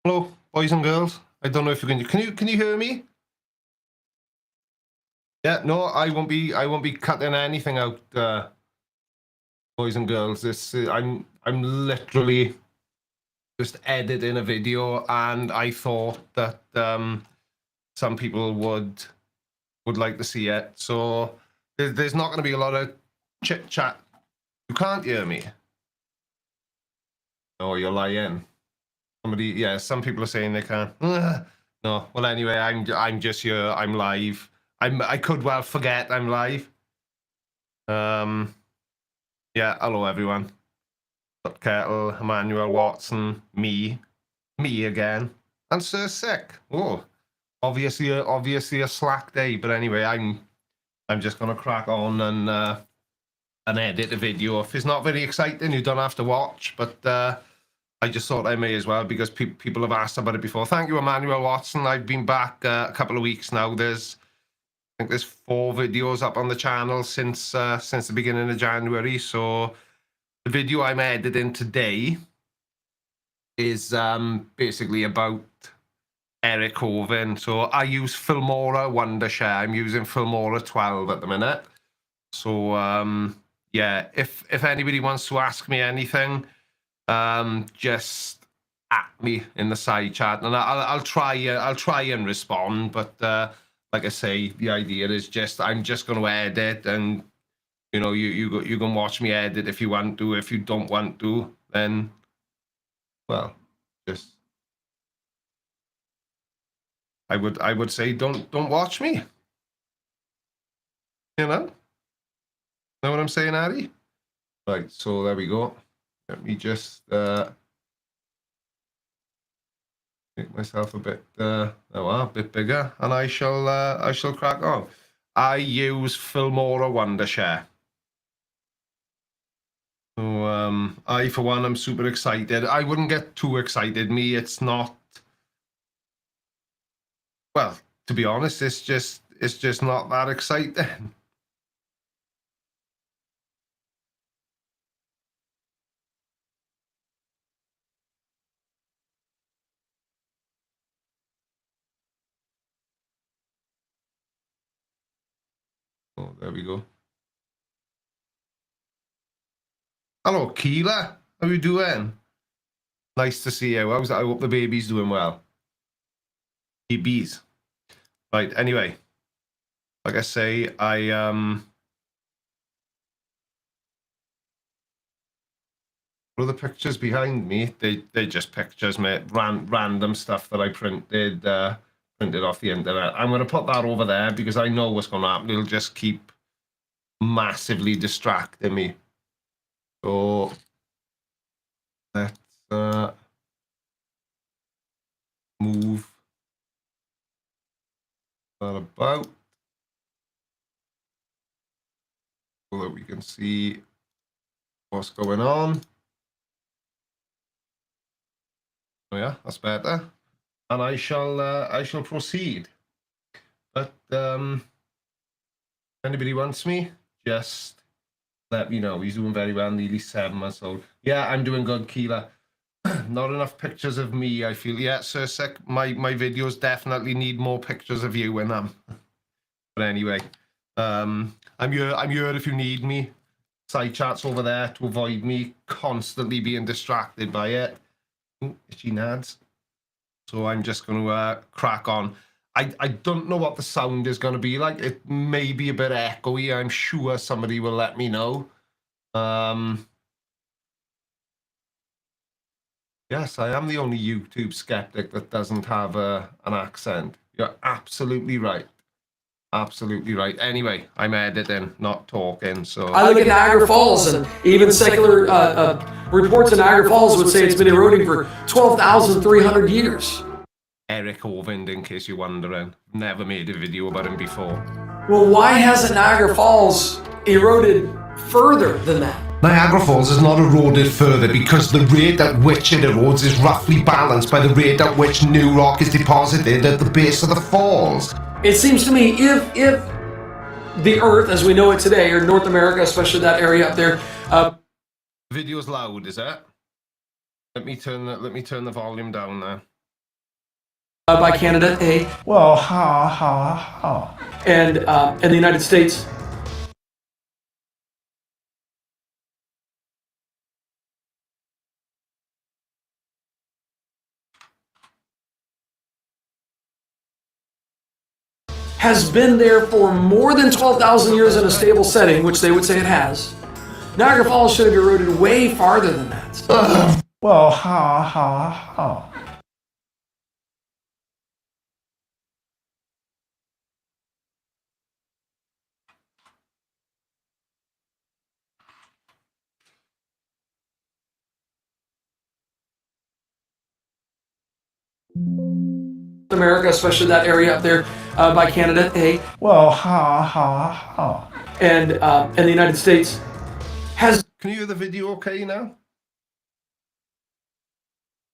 Hello, boys and girls. I don't know if you can you hear me? Yeah, no, I won't be cutting anything out, boys and girls. This I'm literally just editing a video, and I thought that some people would like to see it. So there's not going to be a lot of chit chat. You can't hear me. Oh, you're lying. Somebody, yeah, some people are saying they can't. No, well, anyway, I'm just here. I'm live. I could well forget I'm live. Yeah, hello everyone. Kettle, Emmanuel Watson, me again, and Sir Sick. Oh, obviously a slack day, but anyway, I'm just gonna crack on and edit the video. If it's not very exciting, you don't have to watch, but I just thought I may as well, because people have asked about it before. Thank you, Emmanuel Watson. I've been back a couple of weeks now. I think there's 4 videos up on the channel since the beginning of January. So the video I'm editing today is basically about Eric Hovind. So I use Filmora Wondershare. I'm using Filmora 12 at the minute. So yeah, if anybody wants to ask me anything, just at me in the side chat, and I'll try and respond. But like I say, the idea is just I'm just going to edit, and you know, you can watch me edit if you want to. If you don't want to, then well, just I would say don't watch me. You know what I'm saying, Addy? Right, so there we go. Let me just make myself a bit a bit bigger, and I shall crack on. I use Filmora Wondershare. So I, for one, am super excited. I wouldn't get too excited. Me, it's not. Well, to be honest, it's just not that exciting. Oh, there we go. Hello, Keela. How you doing? Nice to see you. I hope the baby's doing well. Babies. Right, anyway. Like I say, what are the pictures behind me? They're just pictures, mate. Random stuff that I printed off the internet. I'm going to put that over there because I know what's going to happen. It'll just keep massively distracting me. So let's move that about so that we can see what's going on. Oh yeah, that's better. And I shall proceed. But if anybody wants me, just let me know. He's doing very well, nearly 7 months old. Yeah, I'm doing good, Keela. Not enough pictures of me, I feel. Yeah, Sir Sick, my videos definitely need more pictures of you in them. But anyway, I'm here if you need me. Side chats over there to avoid me constantly being distracted by it. Itchy nads. So I'm just going to crack on. I don't know what the sound is going to be like. It may be a bit echoey. I'm sure somebody will let me know. Yes, I am the only YouTube skeptic that doesn't have an accent. You're absolutely right. Absolutely right. Anyway, I'm editing, not talking, so... I live in Niagara Falls, and even secular reports in Niagara Falls would say it's been eroding for 12,300 years. Eric Ovind, in case you're wondering. Never made a video about him before. Well, why hasn't Niagara Falls eroded further than that? Niagara Falls is not eroded further because the rate at which it erodes is roughly balanced by the rate at which new rock is deposited at the base of the falls. It seems to me if the Earth, as we know it today, or North America, especially that area up there... Video's loud, is it? Let me turn the volume down now. By Canada, Well, ha. And the United States. Has been there for more than 12,000 years in a stable setting, which they would say it has. Niagara Falls should have eroded way farther than that. Well, ha. America, especially that area up there by Canada, Well, ha. and the United States has... Can you hear the video okay now?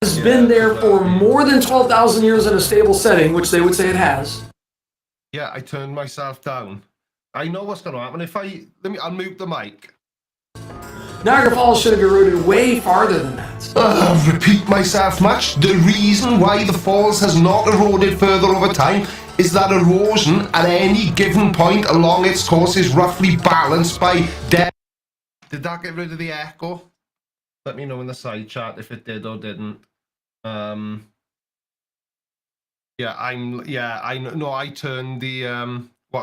Has been there for more than 12,000 years in a stable setting, which they would say it has. Yeah, I turned myself down. I know what's going to happen. I'll mute the mic. Niagara Falls should have eroded way farther than that. Repeat myself much. The reason why the falls has not eroded further over time is that erosion at any given point along its course is roughly balanced by depth. Did that get rid of the echo? Let me know in the side chat if it did or didn't. I turned the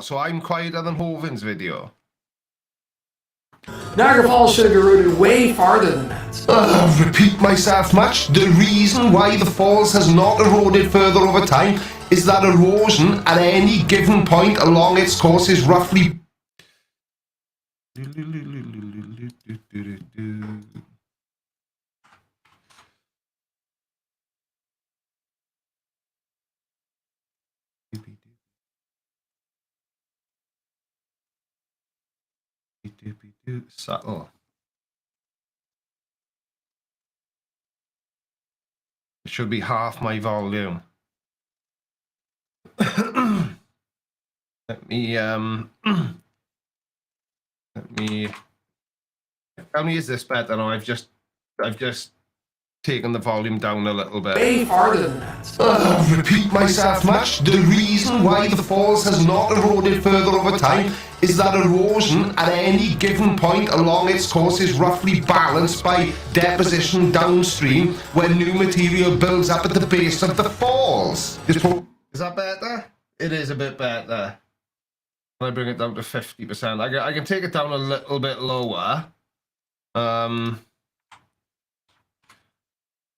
so I'm quieter than Hovin's video. Niagara Falls should have eroded way farther than that. Repeat myself much. The reason why the falls has not eroded further over time is that erosion at any given point along its course is roughly... Subtle. It should be half my volume. Let me tell me, is this better now? I've just taken the volume down a little bit. Way farther than that. Repeat myself much. The reason why the falls has not eroded further over time is that erosion at any given point along its course is roughly balanced by deposition downstream when new material builds up at the base of the falls. Is that better? It is a bit better. I bring it down to 50%. I can take it down a little bit lower.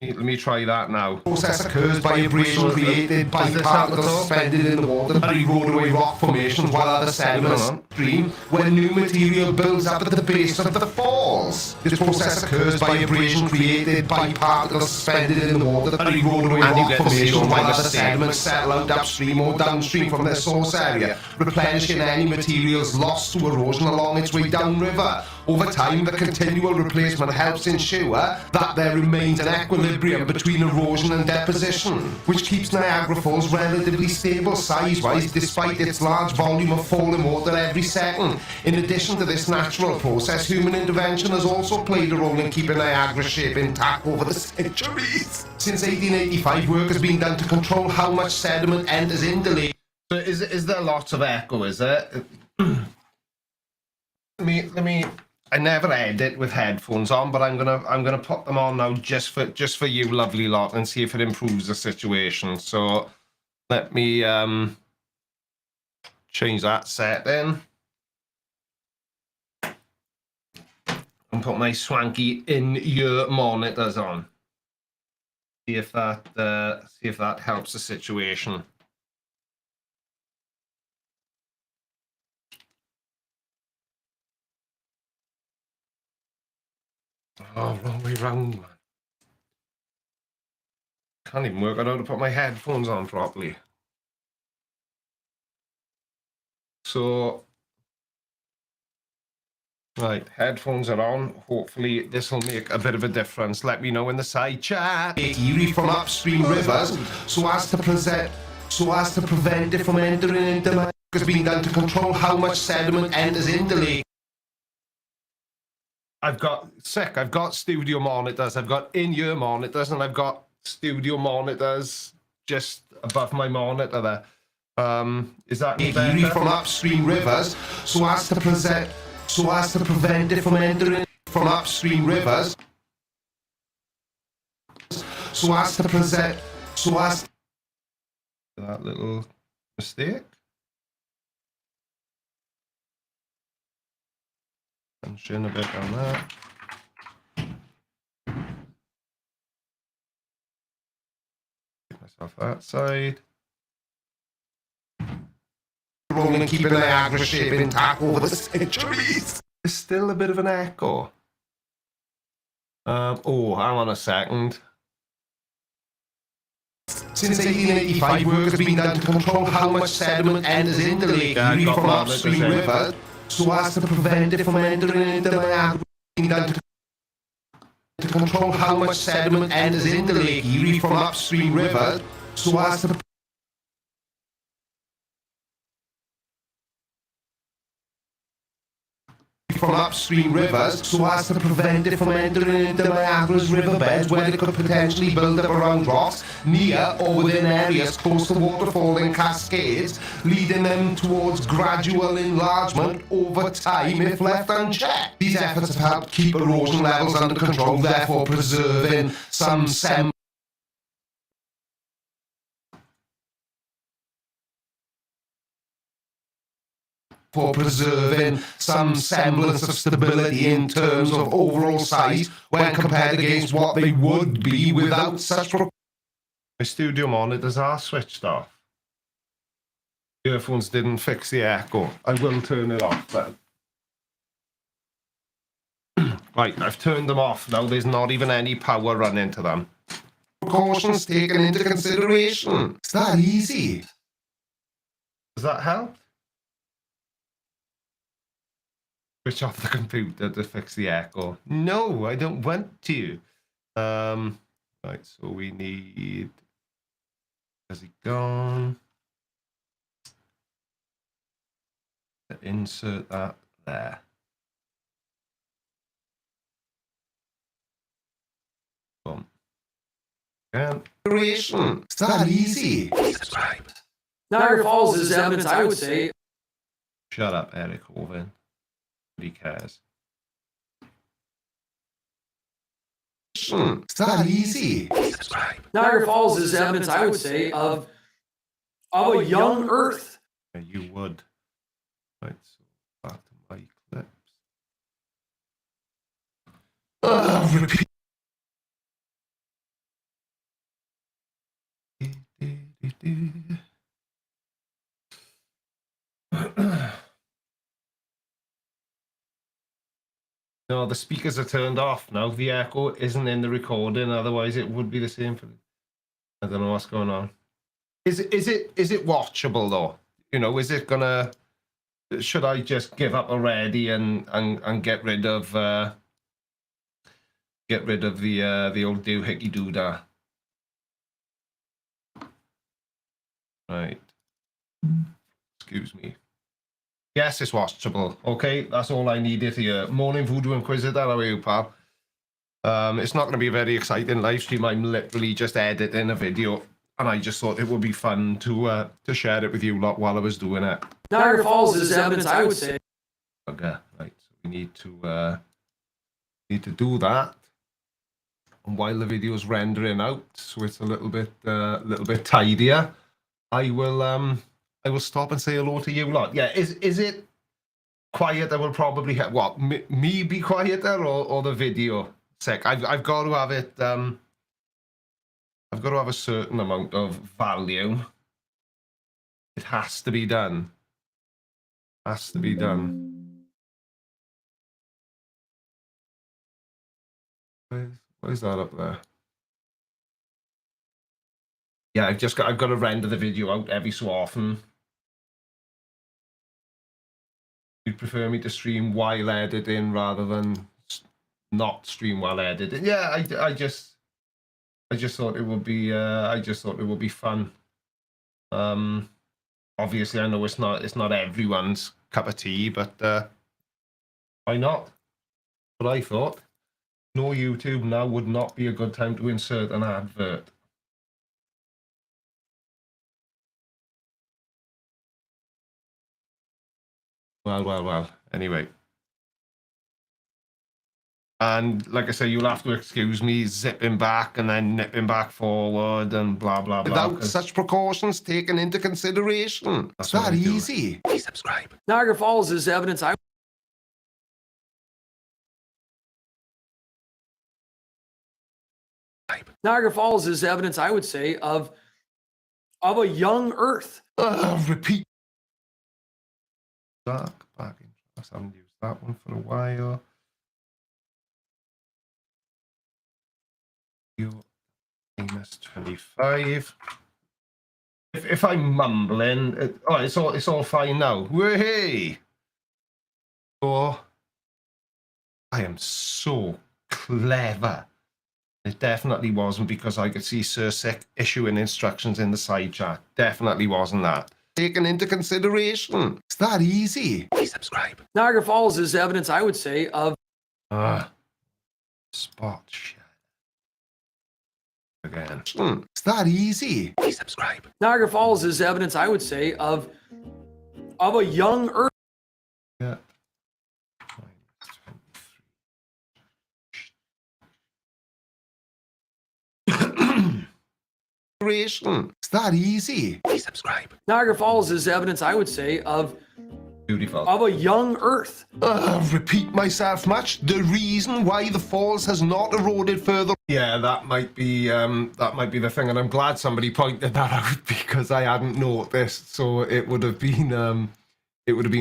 Let me try that now. Process occurs by abrasion created by particles suspended in the water that erode away rock formations while other sediments stream when new material builds up at the base of the falls. This process occurs by abrasion created by particles suspended in the water that erode away rock formations while other sediments settle out upstream or downstream from their source area, replenishing any materials lost to erosion along its way downriver. Over time, the continual replacement helps ensure that there remains an equilibrium between erosion and deposition, which keeps Niagara Falls relatively stable size-wise despite its large volume of falling water every second. In addition to this natural process, human intervention has also played a role in keeping Niagara's shape intact over the centuries. Since 1885, work has been done to control how much sediment enters into the lake. So is there lots of echo, is it? Let me I never edit with headphones on, but I'm gonna put them on now just for you lovely lot and see if it improves the situation. So let me change that setting. And and put my swanky in-ear monitors on. See if that helps the situation. Oh, wrong way round, man. Can't even work out how to put my headphones on properly. So, right, headphones are on. Hopefully this will make a bit of a difference. Let me know in the side chat. Eerie from upstream rivers, so as to prevent it from entering into the lake, has been done to control how much sediment enters into the lake. I've got studio monitors, I've got in-ear monitors, and I've got studio monitors just above my monitor there. Is that eerie from upstream rivers, so as to prevent it from entering from upstream rivers, that little mistake. Punch in a bit on that. Give myself that side. Rolling and keeping Niagara shape intact over the centuries. There's still a bit of an echo. Oh, hang on a second. Since 1885, work has been done to control how much sediment enters into the lake Erie from upstream rivers, so as to prevent it from entering into the Niagara. Been done to control how much sediment enters into the lake Erie from upstream rivers, so as to prevent it from entering into Niagara's riverbeds, where it could potentially build up around rocks near or within areas close to waterfalling cascades, leading them towards gradual enlargement over time if left unchecked. These efforts have helped keep erosion levels under control, therefore preserving some semblance of stability in terms of overall size when compared against what they would be without such. My studio monitors are switched off. Earphones didn't fix the echo. I will turn it off then. Right, I've turned them off now. There's not even any power running to them. Precautions taken into consideration. It's that easy. Does that help? Switch off the computer to fix the echo. No, I don't want to. Right, so we need. Has he gone? Insert that there. Boom. And creation. It's that easy. Subscribe. Niagara Falls is evidence, I would say. Shut up, Eric Hoven. Nobody cares. It's that easy. Subscribe. Niagara Falls is evidence, I would say, of a young Earth. Yeah, you would. Right, so back to my clips. Repeat. No, the speakers are turned off now. The echo isn't in the recording. Otherwise, it would be the same for. I don't know what's going on. Is it watchable though? You know, is it gonna? Should I just give up already and get rid of the old doohickey doodah? Right. Excuse me. Yes, it's watchable. Okay, that's all I needed here. Morning Voodoo Inquisitor, how are you, pal? It's not going to be a very exciting live stream. I'm literally just editing a video, and I just thought it would be fun to share it with you lot while I was doing it. Niagara Falls is evidence, I would say. Okay, right. So we need to do that, and while the video is rendering out, so it's a little bit tidier, I will stop and say hello to you lot. Yeah, is it quieter will probably have what? Me be quieter or the video? Sick. I've got to have it. I've got to have a certain amount of volume. It has to be done. Has to be done. What is that up there? Yeah, I've got to render the video out every so often. You'd prefer me to stream while editing rather than not stream while editing? Yeah, I just thought it would be fun. Obviously I know it's not everyone's cup of tea, but why not? But I thought no YouTube now would not be a good time to insert an advert. Well. Anyway. And like I say, you'll have to excuse me zipping back and then nipping back forward and blah, blah, blah. Without such precautions taken into consideration. It's that easy. Please subscribe. Niagara Falls is evidence Niagara Falls is evidence, I would say, of a young Earth. Repeat. Back in. I haven't used that one for a while. Famous 25. If I'm mumbling, it's all fine now. Hey. Oh, I am so clever. It definitely wasn't because I could see Sir Sick issuing instructions in the side chat. Definitely wasn't that. Taken into consideration. It's that easy. Please subscribe. Niagara Falls is evidence, I would say, of spot shit. Again. It's that easy. Please subscribe. Niagara Falls is evidence, I would say, of a young Earth. Yeah. It's that easy. Please subscribe. Niagara Falls is evidence, I would say, of beautiful. A young Earth. Repeat myself much. The reason why the falls has not eroded further. Yeah, that might be the thing, and I'm glad somebody pointed that out because I hadn't noticed. So it would have been a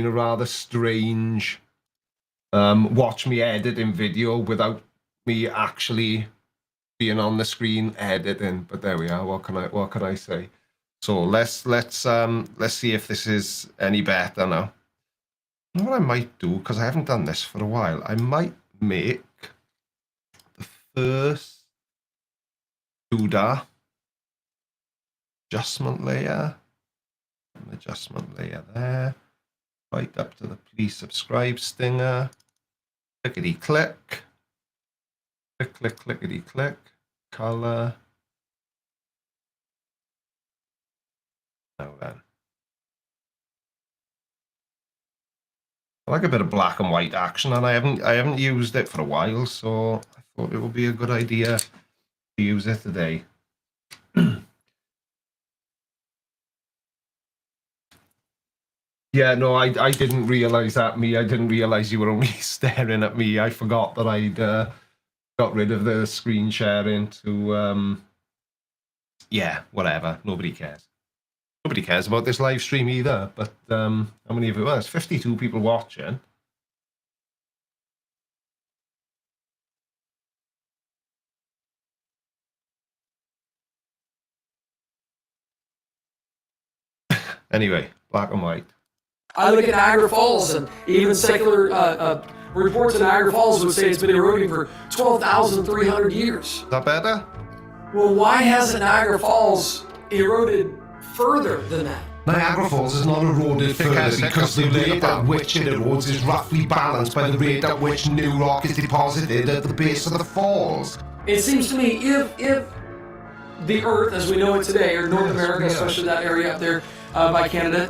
rather strange watch me editing video without me actually being on the screen editing. But there we are. What can I say? So let's see if this is any better now. You know what I might do, because I haven't done this for a while, I might make the first doodah adjustment layer, an adjustment layer there, right up to the please subscribe stinger, clickety click, clickety click, color. Now then. I like a bit of black and white action, and I haven't used it for a while, so I thought it would be a good idea to use it today. Yeah, no, I didn't realize that. I didn't realize you were only staring at me. I forgot that I'd got rid of the screen sharing to yeah, whatever. Nobody cares. Nobody cares about this live stream either, but how many of it was? 52 people watching. Anyway, black and white. I look at Niagara Falls, and even secular reports of Niagara Falls would say it's been eroding for 12,300 years. Is that better? Well, why hasn't Niagara Falls eroded further than that? Niagara Falls is not eroded further because the rate at which it erodes is roughly balanced by the rate at which new rock is deposited at the base of the falls. It seems to me if the Earth, as we know it today, or North America, especially that area up there by Canada,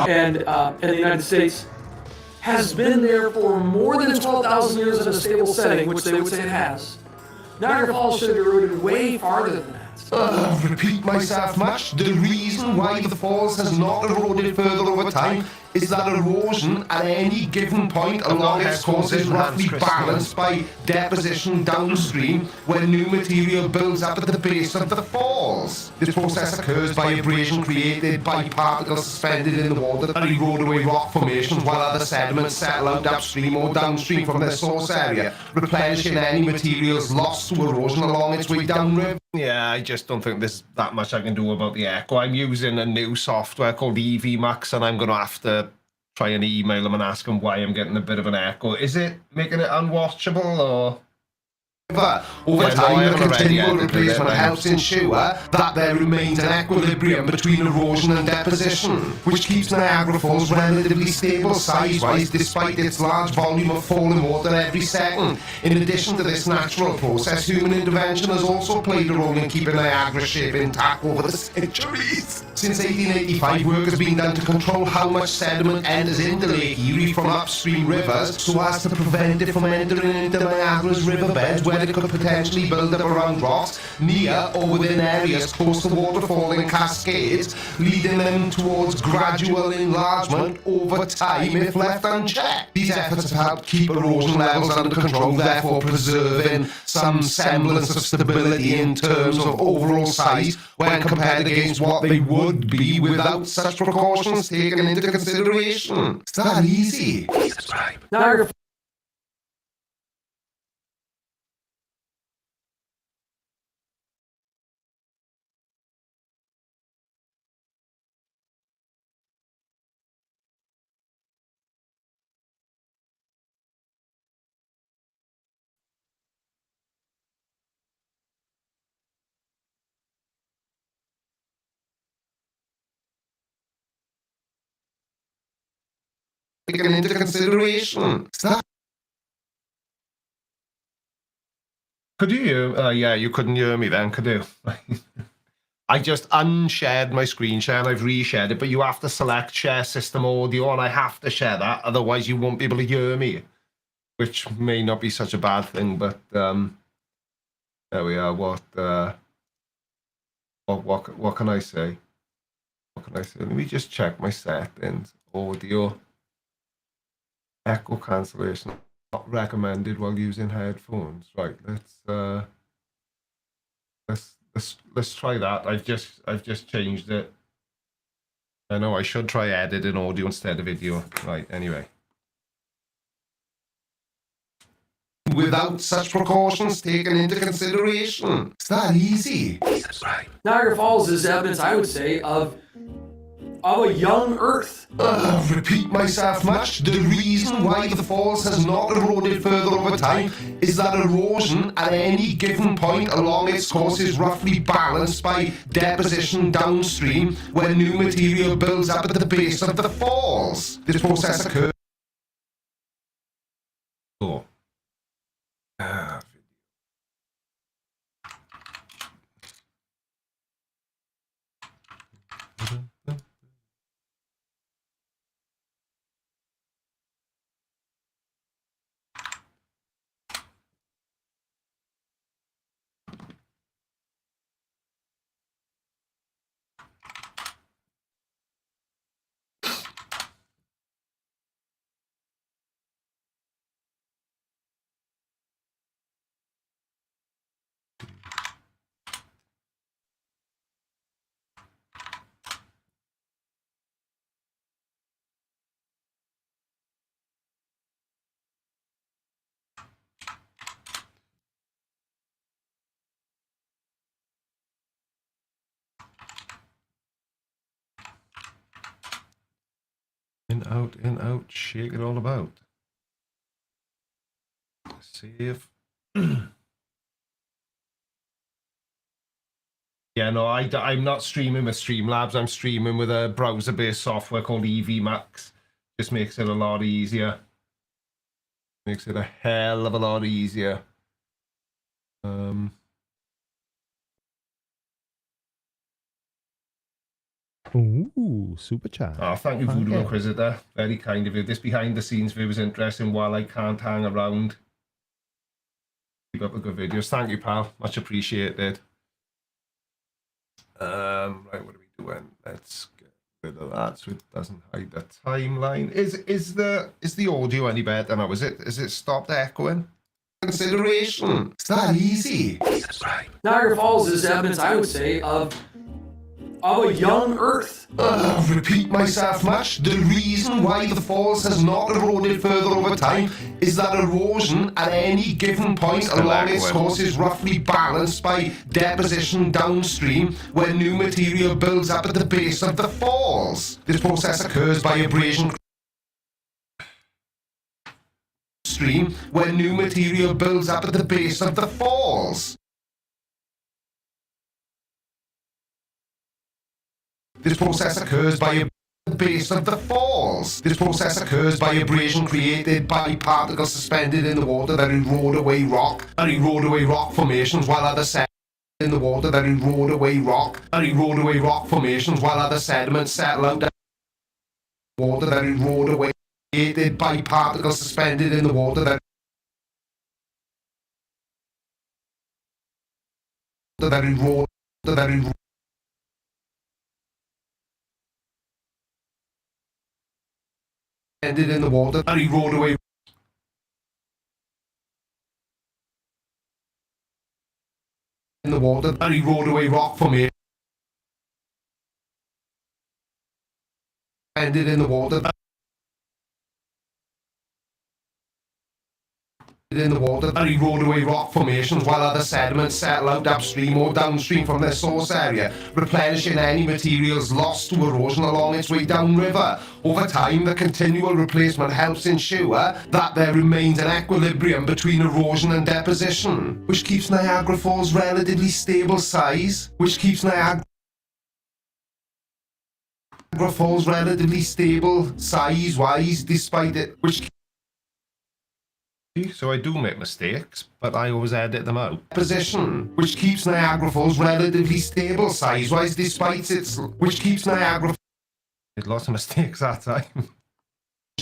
and the United States, has been there for more than 12,000 years in a stable setting, which they would say it has, Niagara Falls should have eroded way farther than that. Repeat myself much. The reason why the falls has not eroded further over time is that erosion at any given point along its course is roughly balanced by deposition downstream when new material builds up at the base of the falls. This process occurs by abrasion created by particles suspended in the water that erode away rock formations while other sediments settle out upstream or downstream from their source area, replenishing any materials lost to erosion along its way downriver. Yeah, I just don't think there's that much I can do about the echo. I'm using a new software called EVMAX, and I'm going to have to try and email them and ask them why I'm getting a bit of an echo. Is it making it unwatchable, or...? Over time, the continual replacement helps ensure that there remains an equilibrium between erosion and deposition, which keeps Niagara Falls relatively stable size-wise despite its large volume of falling water every second. In addition to this natural process, human intervention has also played a role in keeping Niagara's shape intact over the centuries. Since 1885, work has been done to control how much sediment enters into Lake Erie from upstream rivers so as to prevent it from entering into Niagara's riverbeds where it could potentially build up around rocks near or within areas close to waterfalling cascades, leading them towards gradual enlargement over time if left unchecked. These efforts have helped keep erosion levels under control, therefore preserving some semblance of stability in terms of overall size when compared against what they would be without such precautions taken into consideration. It's that easy. Subscribe. Niagara Taken into consideration. Could you hear? Yeah, you couldn't hear me then, could you? I just unshared my screen share and I've reshared it, but you have to select share system audio and I have to share that, otherwise you won't be able to hear me, which may not be such a bad thing, but there we are. What can I say? What can I say? Let me just check my settings. Audio. Echo cancellation not recommended while using headphones. Right, let's try that. I've just changed it. I know I should try editing audio instead of video. Right, anyway. Without such precautions taken into consideration. It's that easy. Subscribe. Niagara Falls is evidence, I would say, of a young Earth. Repeat myself much. The reason why the falls has not eroded further over time is that erosion at any given point along its course is roughly balanced by deposition downstream when new material builds up at the base of the falls. This process occurs. Oh. In, out, shake it all about. Save. Yeah, no, I'm not streaming with Streamlabs. I'm streaming with a browser-based software called EVMAX. Just makes it a lot easier. Makes it a hell of a lot easier. Ooh, super chat. Oh, thank you, Voodoo Inquisitor. Very kind of you. This behind-the-scenes view is interesting while I can't hang around. Keep up with good videos. Thank you, pal. Much appreciated. Right, what are we doing? Let's get rid of that so it doesn't hide the timeline. Is the audio any better now? Is it stopped echoing? Consideration. It's that easy. Subscribe. Niagara Falls is evidence, I would say, of a young Earth. Repeat myself much. The reason why the falls has not eroded further over time is that erosion at any given point along its course is roughly balanced by deposition downstream where new material builds up at the base of the falls. This process occurs by abrasion stream where new material builds up at the base of the falls. This process occurs by the base of the falls. This process occurs by abrasion created by particles suspended in the water that erode away rock formations while other sediments in the water that erode away rock formations while other sediments settle out water that erode away created by particles suspended in the water that erode ended in the water and erode away in the water and erode away rock formation ended in the water and erode away rock formations while other sediments settle out upstream or downstream from their source area, replenishing any materials lost to erosion along its way downriver. Over time, the continual replacement helps ensure that there remains an equilibrium between erosion and deposition, which keeps Niagara Falls relatively stable size, despite it, so I do make mistakes, but I always edit them out. Position, which keeps Niagara Falls relatively stable size-wise despite its... Which keeps Niagara... There's lots of mistakes that time.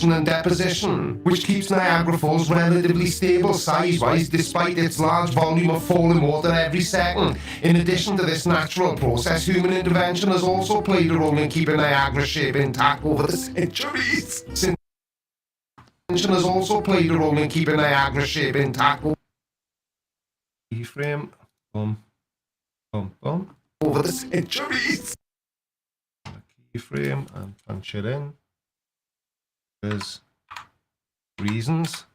And deposition, which keeps Niagara Falls relatively stable size-wise despite its large volume of falling water every second. In addition to this natural process, human intervention has also played a role in keeping Niagara's shape intact over the centuries. Has also played a role in keeping Niagara's shape intact. Keyframe, boom, boom, boom, over the centuries. Keyframe and punch it in. There's reasons.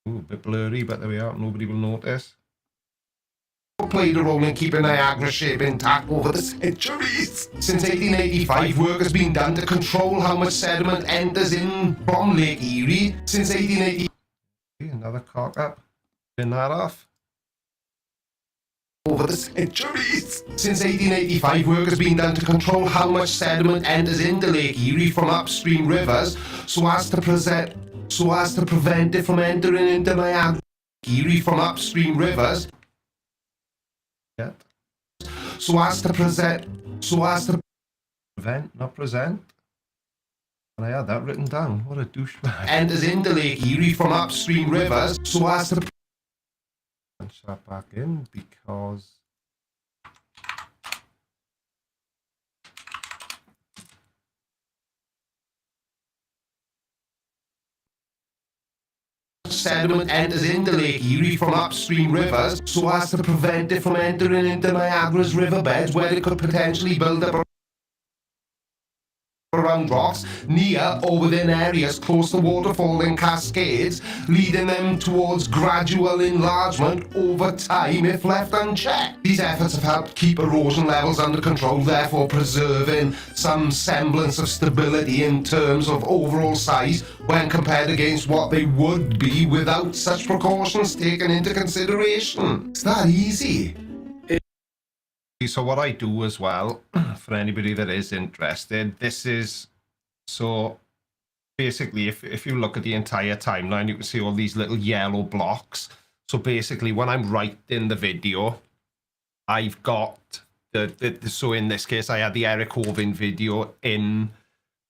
Ooh, a bit blurry, but there we are. Nobody will notice. Played a role in keeping Niagara's shape intact over the centuries. Since 1885, work has been done to control how much sediment enters in from Lake Erie. Since 1880, another cock up. Turn that off. Over the centuries. Since 1885, work has been done to control how much sediment enters into Lake Erie from upstream rivers, so as to prevent it from entering into Niagara Erie from upstream rivers. So as to prevent, not present. And I had that written down. What a douchebag. Enters into Lake Erie from upstream rivers, so as to punch that back in because sediment enters into Lake Erie from upstream rivers, so as to prevent it from entering into Niagara's riverbeds where it could potentially build up around rocks near or within areas close to waterfall and cascades, leading them towards gradual enlargement over time if left unchecked. These efforts have helped keep erosion levels under control, therefore preserving some semblance of stability in terms of overall size when compared against what they would be without such precautions taken into consideration. It's that easy. So what I do as well, for anybody that is interested, this is, so basically if you look at the entire timeline, you can see all these little yellow blocks. So basically when I'm writing the video, I've got so in this case I had the Eric Hovin video in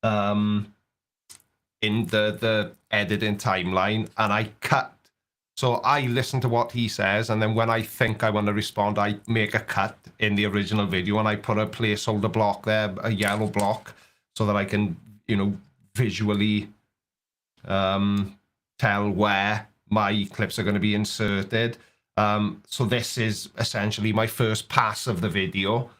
the editing timeline, and I cut So I listen to what he says, and then when I think I want to respond, I make a cut in the original video, and I put a placeholder block there, a yellow block, so that I can, you know, visually tell where my clips are going to be inserted. So this is essentially my first pass of the video,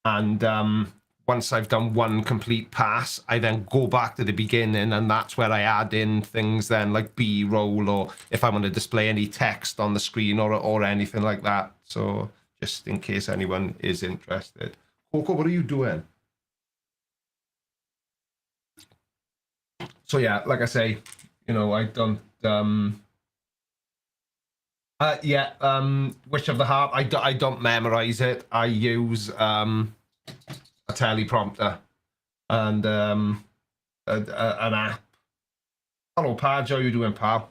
and once I've done one complete pass, I then go back to the beginning, and that's where I add in things then like B-roll, or if I want to display any text on the screen or anything like that. So just in case anyone is interested. Coco, what are you doing? So yeah, like I say, you know, I don't Wish of the Heart, I don't memorize it. I use a teleprompter and an app. Hello, Padge, how you doing, pal?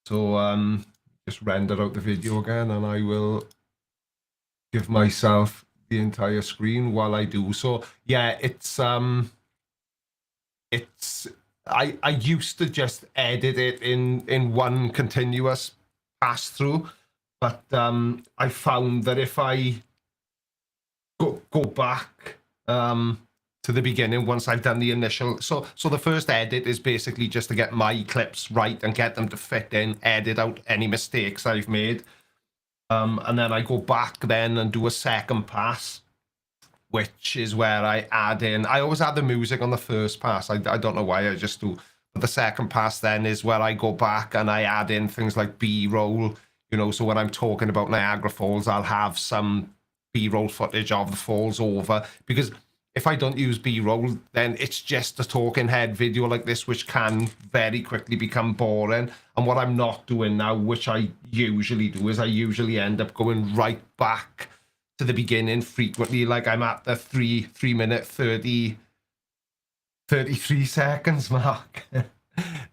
So just render out the video again, and I will give myself the entire screen while I do. So yeah, it's I used to just edit it in one continuous pass through, but I found that if I go back to the beginning once I've done the initial, so the first edit is basically just to get my clips right and get them to fit in, edit out any mistakes I've made, and then I go back then and do a second pass, which is where I add in, I always add the music on the first pass. I don't know why, I just do. But the second pass then is where I go back and I add in things like B-roll, you know, so when I'm talking about Niagara Falls, I'll have some B-roll footage of the falls over, because if I don't use B-roll, then it's just a talking head video like this, which can very quickly become boring. And what I'm not doing now, which I usually do, is I usually end up going right back to the beginning frequently. Like I'm at the 3 minute 33 seconds mark.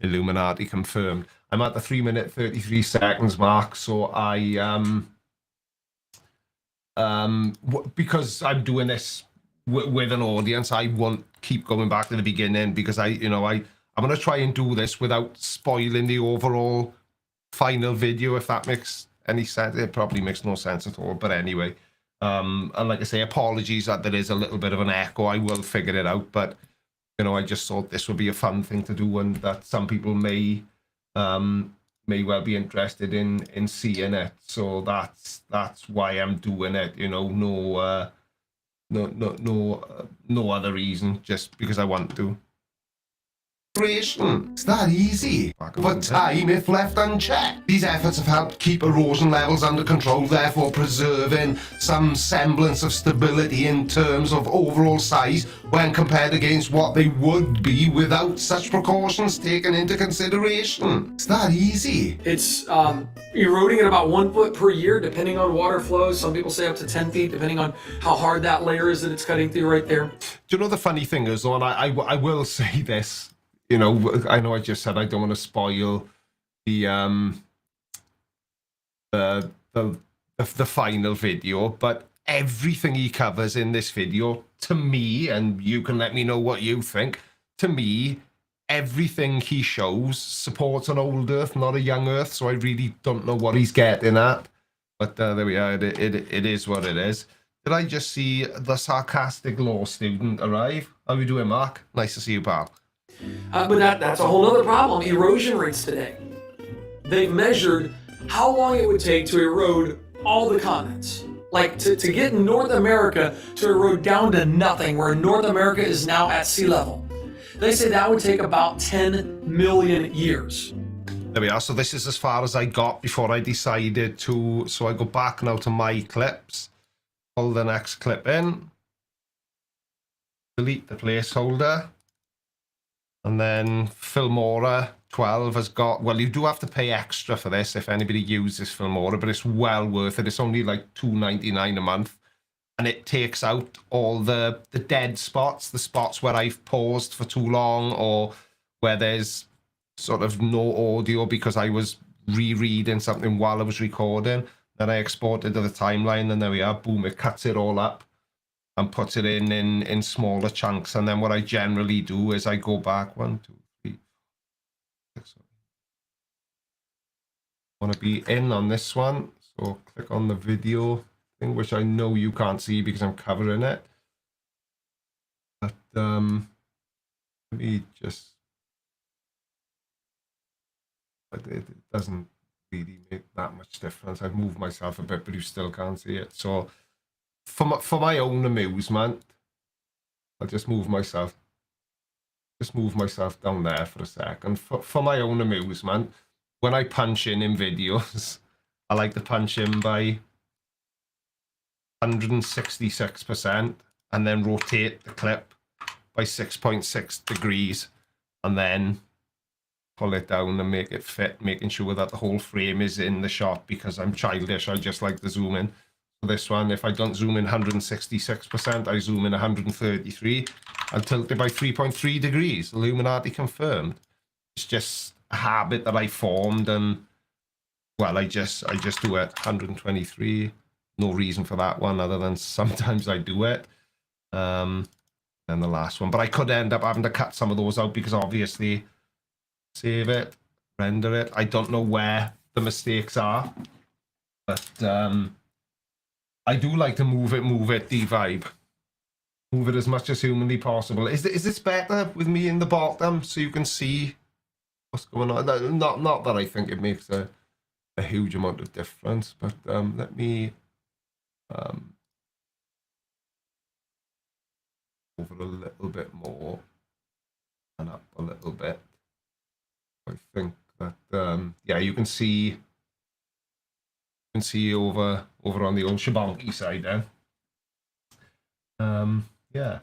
Illuminati confirmed. I'm at the 3 minute 33 seconds mark. So I because I'm doing this with an audience, I won't keep going back to the beginning, because I'm going to try and do this without spoiling the overall final video, if that makes any sense. It probably makes no sense at all, but anyway. And like I say, apologies that there is a little bit of an echo. I will figure it out, but you know, I just thought this would be a fun thing to do, and that some people may well be interested in seeing it. So that's why I'm doing it. You know, no other reason, just because I want to. It's that easy. But time if left unchecked. These efforts have helped keep erosion levels under control, therefore preserving some semblance of stability in terms of overall size when compared against what they would be without such precautions taken into consideration. It's that easy. It's eroding at about 1 foot per year, depending on water flows. Some people say up to 10 feet, depending on how hard that layer is that it's cutting through right there. Do you know the funny thing is, though, and I will say this, you know, I know I just said I don't want to spoil the final video, but everything he covers in this video, to me, and you can let me know what you think, to me, everything he shows supports an old Earth, not a young Earth, so I really don't know what he's getting at. But there we are, it is what it is. Did I just see the sarcastic law student arrive? How are you doing, Mark? Nice to see you, pal. But that's a whole other problem. Erosion rates today. They've measured how long it would take to erode all the continents. Like to get North America to erode down to nothing, where North America is now at sea level. They say that would take about 10 million years. There we are. So this is as far as I got before I decided to. So I go back now to my clips, pull the next clip in, delete the placeholder. And then Filmora 12 has got, well, you do have to pay extra for this if anybody uses Filmora, but it's well worth it. It's only like $2.99 a month. And it takes out all the dead spots, the spots where I've paused for too long, or where there's sort of no audio because I was rereading something while I was recording. Then I exported to the timeline, and there we are. Boom, it cuts it all up and puts it in smaller chunks. And then what I generally do is I go back 1, 2, 3, 6, want to be in on this one. So click on the video thing, which I know you can't see because I'm covering it. But let me just, but it doesn't really make that much difference. I've moved myself a bit, but you still can't see it. So for my own amusement, I'll just move myself down there for a second. For my own amusement, when I punch in videos, I like to punch in by 166% and then rotate the clip by 6.6 degrees and then pull it down and make it fit, making sure that the whole frame is in the shot because I'm childish. I just like to zoom in. For this one, if I don't zoom in 166%, I zoom in 133 and tilt it by 3.3 degrees. Illuminati confirmed. It's just a habit that I formed, and well, I just do it 123. No reason for that one other than sometimes I do it. And the last one, but I could end up having to cut some of those out because obviously save it, render it. I don't know where the mistakes are, but I do like to move it, D-Vibe. Move it as much as humanly possible. Is this better with me in the bottom so you can see what's going on? Not that I think it makes a huge amount of difference, but let me over a little bit more and up a little bit. I think that yeah, you can see over on the old Shabanki side there. Yeah,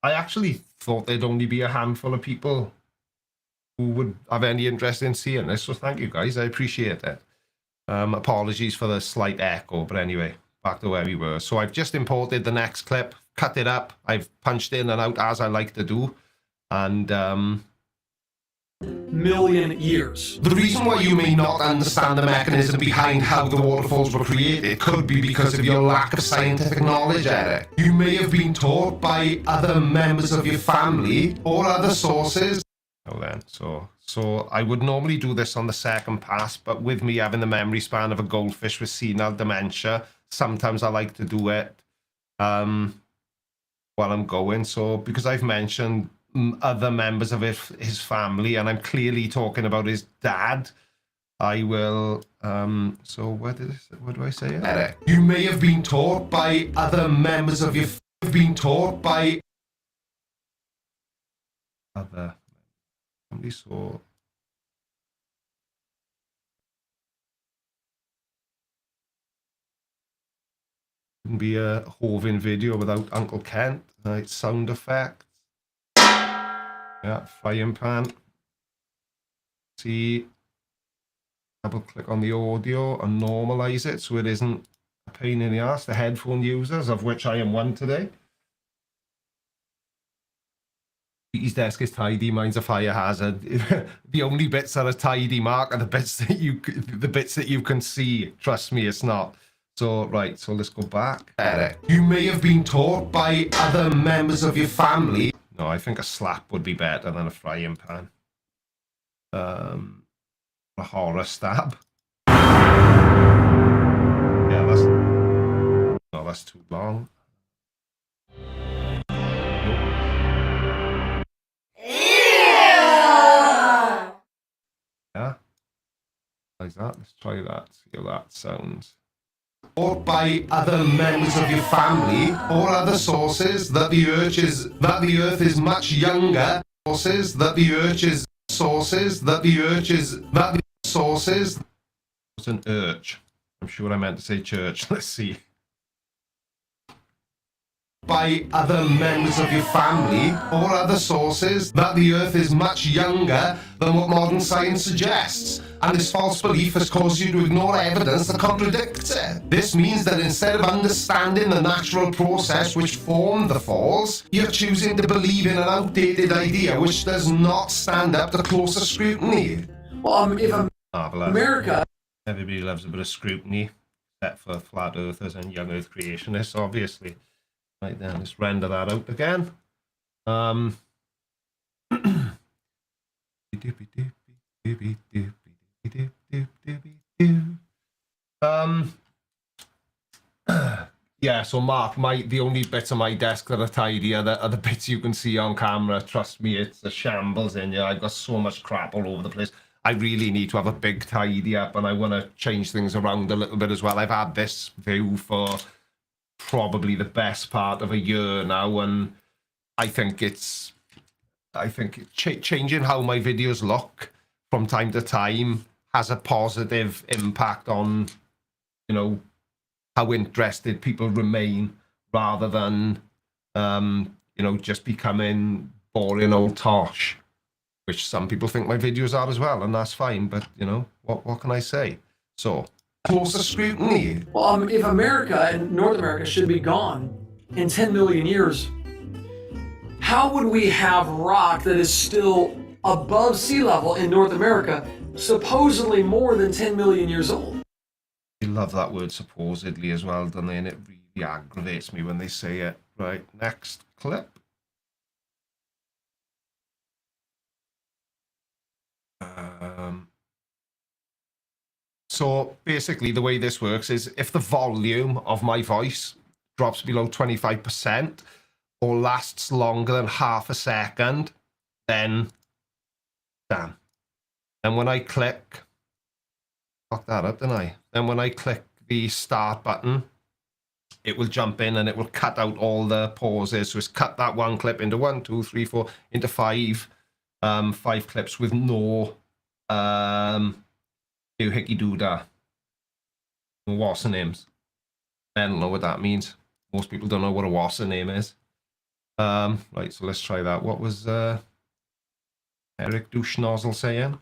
I actually thought there'd only be a handful of people who would have any interest in seeing this, so thank you guys, I appreciate it. Apologies for the slight echo, but anyway, back to where we were. So I've just imported the next clip, cut it up, I've punched in and out as I like to do, and million years. the reason why you may not understand the mechanism behind how the waterfalls were created could be because of your lack of scientific knowledge, Eric. You may have been taught by other members of your family or other sources. Oh, then, so I would normally do this on the second pass, but with me having the memory span of a goldfish with senile dementia, sometimes I like to do it while I'm going. So because I've mentioned other members of his family, and I'm clearly talking about his dad, I will so what do I say? Eric, you may have been taught by other members of your family, so wouldn't be a Hovin video without Uncle Kent. Right, sound effect. Yeah, frying pan. See, double click on the audio and normalize it so it isn't a pain in the ass. The headphone users, of which I am one today. His desk is tidy, mine's a fire hazard. The only bits that are tidy, Mark, are the bits that you can see. Trust me, it's not. So right, so let's go back. Eric, you may have been taught by other members of your family. No, I think a slap would be better than a frying pan. A horror stab. Yeah, that's too long. Yeah, like that. Let's try that. See how that sounds. Or by other members of your family or other sources that the Earth is much younger. Sources that the Earth is What's an urch? I'm sure I meant to say church. Let's see. By other members of your family or other sources that the Earth is much younger than what modern science suggests, and this false belief has caused you to ignore evidence that contradicts it. This means that instead of understanding the natural process which formed the falls, you're choosing to believe in an outdated idea which does not stand up to closer scrutiny. Well, if America... Everybody loves a bit of scrutiny, except for flat earthers and young earth creationists, obviously. Right then, let's render that out again. Yeah, so Mark, the only bits of my desk that are tidy are the bits you can see on camera. Trust me, it's a shambles in here. I've got so much crap all over the place. I really need to have a big tidy up, and I want to change things around a little bit as well. I've had this view for probably the best part of a year now, and I think changing how my videos look from time to time has a positive impact on, you know, how interested people remain, rather than, you know, just becoming boring old tosh, which some people think my videos are as well, and that's fine. But you know, what can I say? So, closer scrutiny. Well, if America and North America should be gone in 10 million years, how would we have rock that is still above sea level in North America, supposedly more than 10 million years old? I love that word supposedly as well, don't they? And it really aggravates me when they say it. Right, next clip. So basically the way this works is if the volume of my voice drops below 25% or lasts longer than half a second, then damn. And when I click, fuck that up, didn't I? Then when I click the start button, it will jump in and it will cut out all the pauses. So it's cut that one clip into 1, 2, 3, 4, into 5 clips with no hickey doodah. What's the names? I don't know what that means. Most people don't know what a what's the name is. Right, so let's try that. What was Eric Douche Nozzle saying?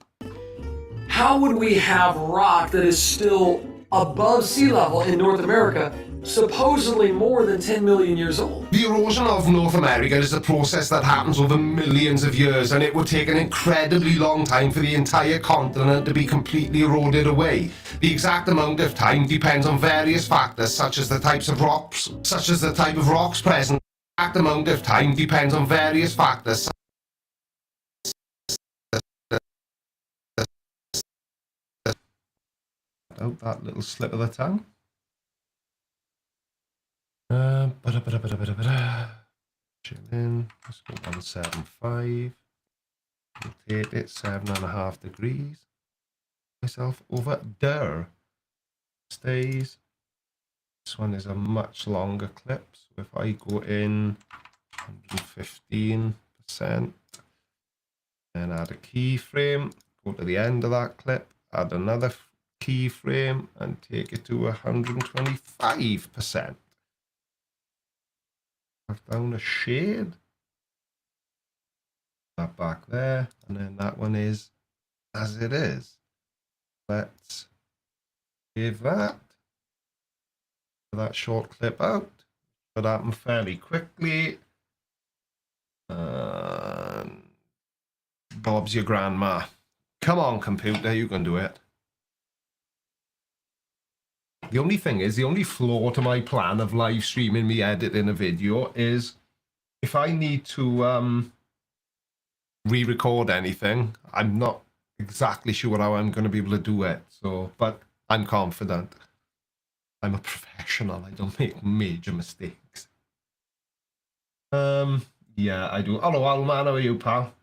How would we have rock that is still above sea level in North America, supposedly more than 10 million years old? The erosion of North America is a process that happens over millions of years, and it would take an incredibly long time for the entire continent to be completely eroded away. The exact amount of time depends on various factors, such as the type of rocks present. The exact amount of time depends on various factors. Out that little slip of the tongue. Chill in. Let's go 175. Rotate it 7.5 degrees. Myself over there. Stays. This one is a much longer clip. So if I go in 115% and add a keyframe, go to the end of that clip, add another keyframe and take it to 125%. Down a shade. That back there, and then that one is as it is. Let's save that short clip out. Should happen fairly quickly. And Bob's your grandma. Come on, computer, you can do it. The only thing is, the only flaw to my plan of live streaming me editing a video is if I need to re-record anything, I'm not exactly sure how I'm going to be able to do it. So, but I'm confident. I'm a professional. I don't make major mistakes. Yeah, I do. Hello, Alman. How are you, pal?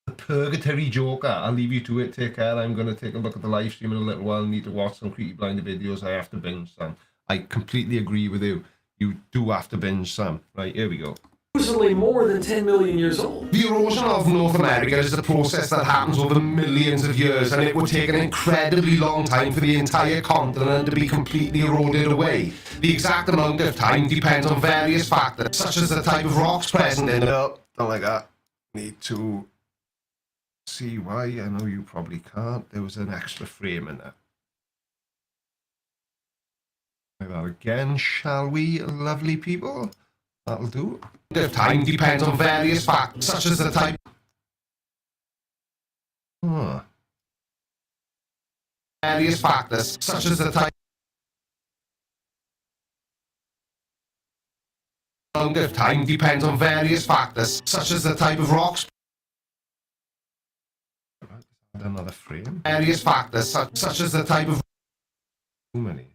The Purgatory Joker. I'll leave you to it. Take care. I'm going to take a look at the live stream in a little while. Need to watch some Creepy Blinder videos. I have to binge some. I completely agree with you. You do have to binge some. Right, here we go. Supposedly more than 10 million years old. The erosion of North America is a process that happens over millions of years, and it would take an incredibly long time for the entire continent to be completely eroded away. The exact amount of time depends on various factors, such as the type of rocks present in it. No, don't like that. Need to see why. I know you probably can't. There was an extra frame in there. Try that again, shall we, lovely people? That'll do. The time depends on various factors, such as the type. Various factors, such as the type. Amount of time depends on various factors, such as the type of rocks. Another frame. Various factors such as the type of... Too many.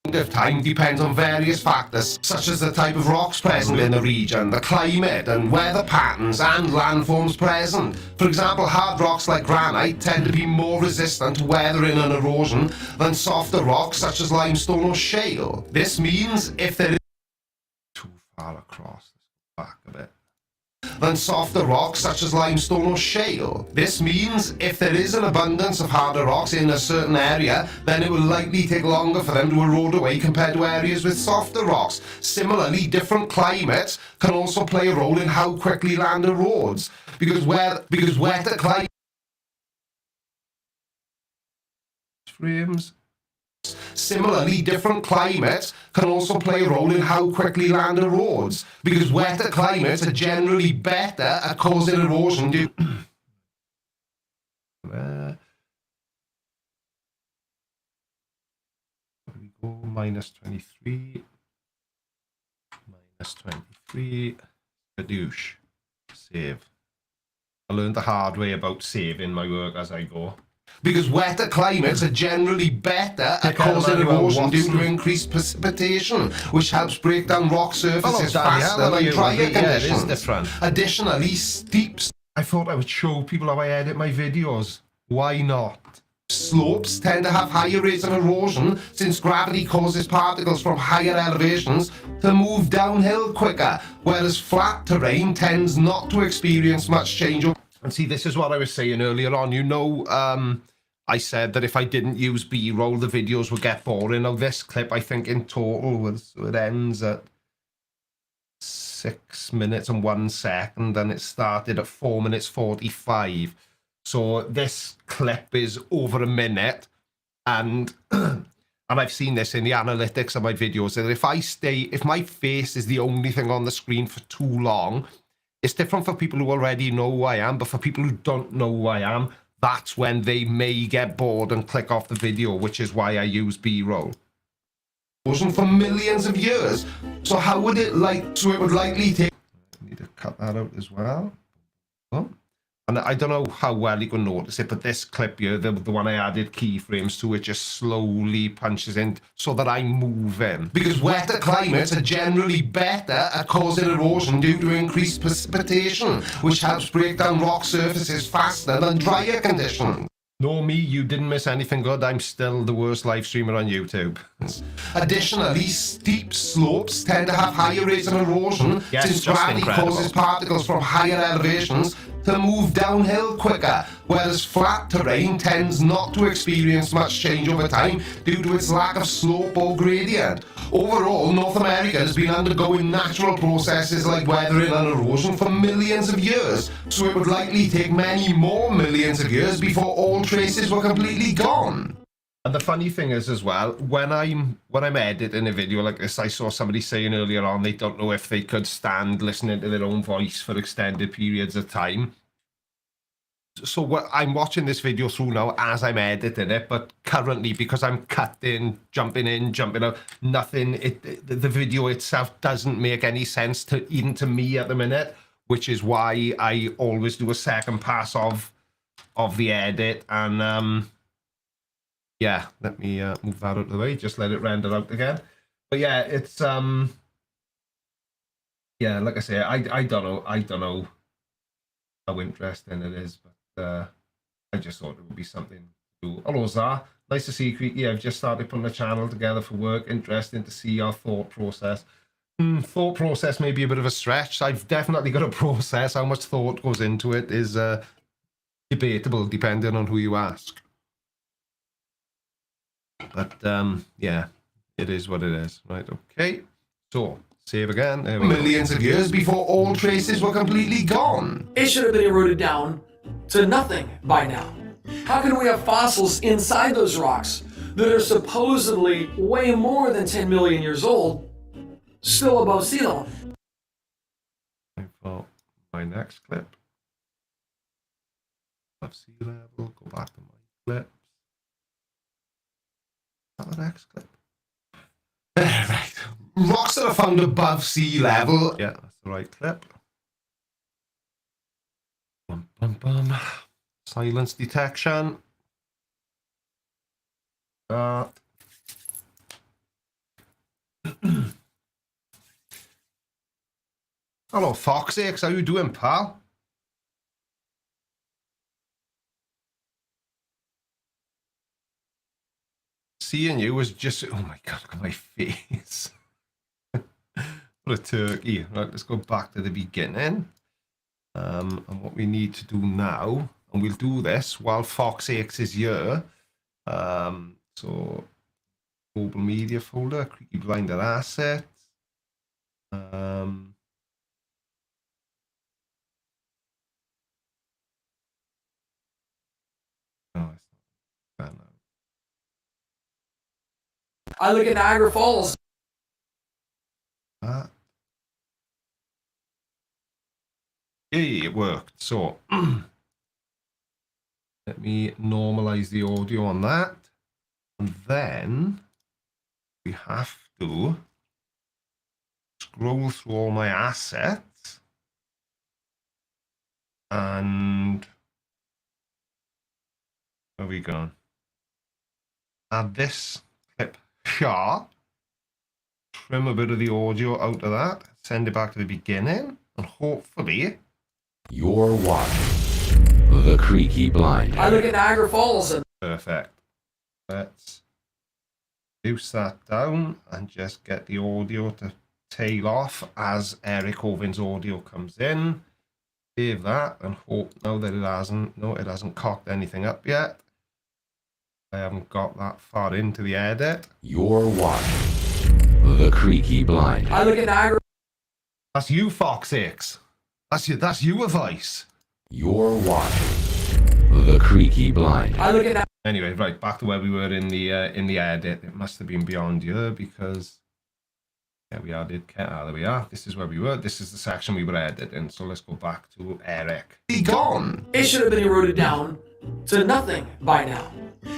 Of time depends on various factors such as the type of rocks present in the region, the climate and weather patterns and landforms present. For example, hard rocks like granite tend to be more resistant to weathering and erosion than softer rocks such as limestone or shale. This means if there is too far across, back a bit. Than softer rocks such as limestone or shale. This means if there is an abundance of harder rocks in a certain area, then it will likely take longer for them to erode away compared to areas with softer rocks. Similarly, different climates can also play a role in how quickly land erodes, because wetter climates frames. Similarly, different climates can also play a role in how quickly land erodes, because wetter climates are generally better at causing erosion due... There we go, minus 23. Minus 23. Badoosh. Save. I learned the hard way about saving my work as I go. Because wetter climates are generally better at causing erosion due to increased precipitation, which helps break down rock surfaces faster than drier conditions. It is different. Additionally, steep... I thought I would show people how I edit my videos. Why not? Slopes tend to have higher rates of erosion since gravity causes particles from higher elevations to move downhill quicker, whereas flat terrain tends not to experience much change. And see, this is what I was saying earlier on. You know, I said that if I didn't use B-roll, the videos would get boring. Now, this clip, I think, in total, was, it ends at 6 minutes and 1 second, and it started at 4 minutes 45. So this clip is over a minute, and and I've seen this in the analytics of my videos, that if my face is the only thing on the screen for too long, it's different for people who already know who I am, but for people who don't know who I am, that's when they may get bored and click off the video, which is why I use B-roll. For millions of years. So how would it it would likely take... I need to cut that out as well. Oh. And I don't know how well you can notice it, but this clip here, the one I added keyframes to, it just slowly punches in so that I'm moving. Because wetter climates are generally better at causing erosion due to increased precipitation, which helps break down rock surfaces faster than drier conditions. No, me, you didn't miss anything good. I'm still the worst live streamer on YouTube. Additionally, steep slopes tend to have higher rates of erosion since gravity causes particles from higher elevations to move downhill quicker, whereas flat terrain tends not to experience much change over time due to its lack of slope or gradient. Overall, North America has been undergoing natural processes like weathering and erosion for millions of years, so it would likely take many more millions of years before all traces were completely gone. And the funny thing is as well, when I'm editing a video like this, I saw somebody saying earlier on they don't know if they could stand listening to their own voice for extended periods of time. So I'm watching this video through now as I'm editing it, but currently, because I'm cutting, jumping in, jumping out, nothing, the video itself doesn't make any sense even to me at the minute, which is why I always do a second pass of the edit. And yeah, let me move that out of the way, just let it render out again. But yeah, it's yeah, like I say, I don't know how interesting it is, but I just thought it would be something to do. Hello, Zah. Nice to see you. Yeah, I've just started putting a channel together for work. Interesting to see your thought process. Thought process may be a bit of a stretch. I've definitely got a process. How much thought goes into it is debatable, depending on who you ask. But yeah, it is what it is. Right, okay. So, save again. There we go. Millions of years before all traces were completely gone. It should have been eroded down to nothing by now. How can we have fossils inside those rocks that are supposedly way more than 10 million years old, still above sea level? For my next clip. Above sea level, go back to my clips. Is that the next clip? Right. Rocks that are found above sea level. Yeah, that's the right clip. Bum, bum, bum. Silence detection. Hello, Foxx, how you doing, pal? Seeing you was just, oh my god, look at my face. What a turkey. Right, let's go back to the beginning. And what we need to do now, and we'll do this while Foxx is here. So mobile media folder, Creaky Blinder assets. No, it's not that now. I look at Niagara Falls. Yeah, it worked. So let me normalize the audio on that. And then we have to scroll through all my assets. And where are we going? Add this clip here. Trim a bit of the audio out of that. Send it back to the beginning. And hopefully... You're watching The Creaky Blinder. I look at Niagara Falls and Perfect. Let's reduce that down and just get the audio to tail off as Eric Owen's audio comes in. Save that and hope now that it hasn't cocked anything up yet. I haven't got that far into the edit. You're watching The Creaky Blinder. I look at Niagara. That's you, Foxx. That's your voice. You're watching The Creaky Blinder. I look at Anyway, right, back to where we were in the edit. It must have been beyond here because yeah, we added. There we are. This is where we were. This is the section we were editing. So let's go back to Eric. Be gone. It should have been eroded down to nothing by now.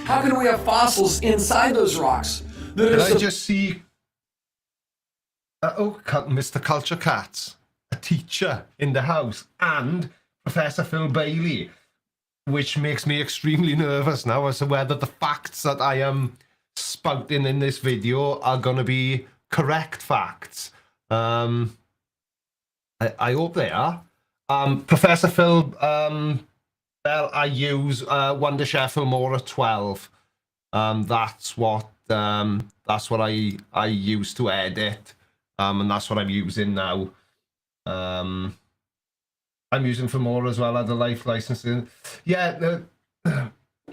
How can we have fossils inside those rocks that Did are I just see? Mr. Culture Cats, a teacher in the house, and Professor Phil Bailey, which makes me extremely nervous now as to whether the facts that I am spouting in this video are going to be correct facts. I hope they are. Professor Phil, well, I use Wondershare Filmora 12. That's what I use to edit, and that's what I'm using now. I'm using Filmora as well as the life licensing. Yeah,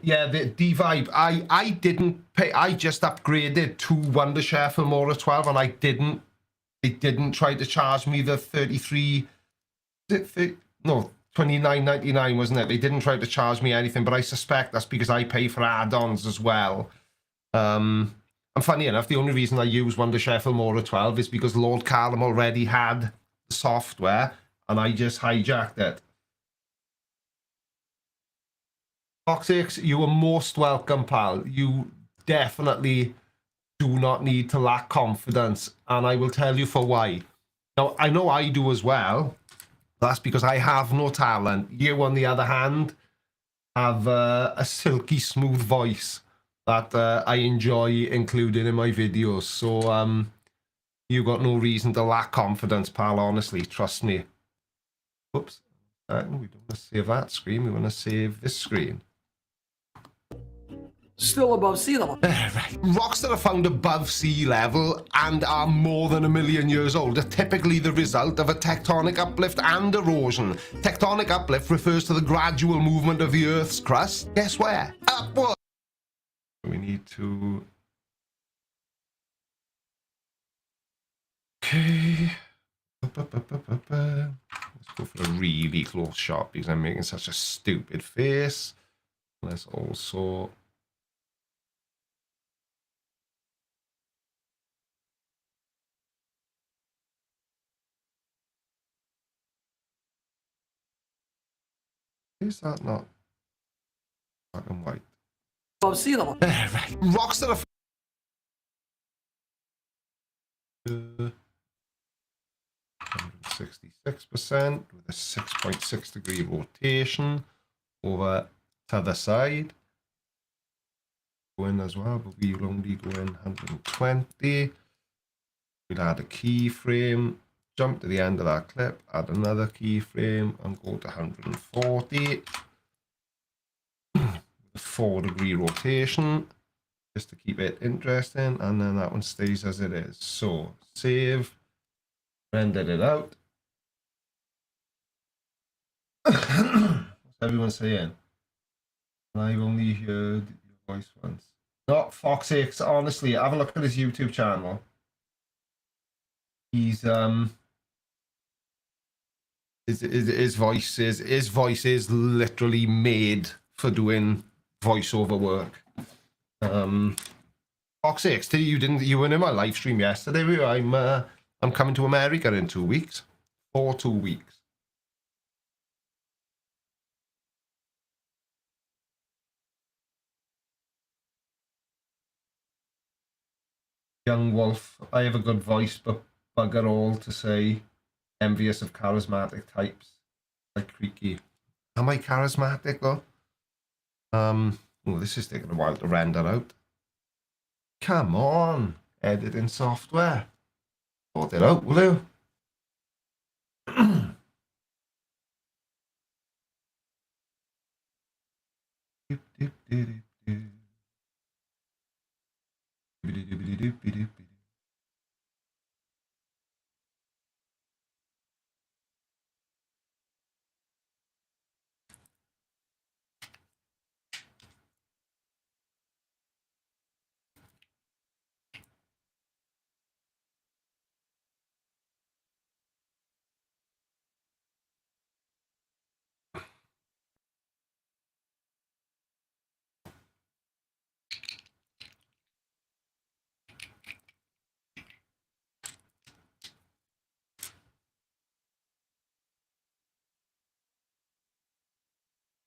yeah, the D-Vibe. I didn't pay. I just upgraded to Wondershare Filmora 12, and it didn't try to charge me the 29.99, wasn't it? They didn't try to charge me anything, but I suspect that's because I pay for add-ons as well. And funny enough, the only reason I use Wondershare Filmora 12 is because Lord Callum already had the software, and I just hijacked it. Foxx, you are most welcome, pal. You definitely do not need to lack confidence, and I will tell you for why. Now, I know I do as well. That's because I have no talent. You, on the other hand, have a silky smooth voice that I enjoy including in my videos. So you got no reason to lack confidence, pal, honestly. Trust me. Oops. We don't want to save that screen. We want to save this screen. still above sea level. Right. Rocks that are found above sea level and are more than 1 million years old are typically the result of a tectonic uplift and erosion. Tectonic uplift refers to the gradual movement of the Earth's crust. Guess where? Upward. We need to... Okay. Let's go for a really close shot because I'm making such a stupid face. Let's also... Is that not black and white? Above sea level. Right. Rocks that are 166% with a 6.6 degree rotation over Other side. Go in as well, but we'll only go in 120. We'll add a keyframe, jump to the end of that clip, add another keyframe, and go to 140. 4-degree rotation, just to keep it interesting, and then that one stays as it is. So, save, render it out. What's everyone saying? I've only heard your voice once. Not Fox6, honestly, have a look at his YouTube channel. He's his voice is literally made for doing voiceover work. Fox6, you were in my live stream yesterday. I'm coming to America in 2 weeks. For 2 weeks. Young Wolf, I have a good voice, but bugger all to say, envious of charismatic types like Creaky. Am I charismatic though? Oh, this is taking a while to render out. Come on, editing software. Sort it out, will you?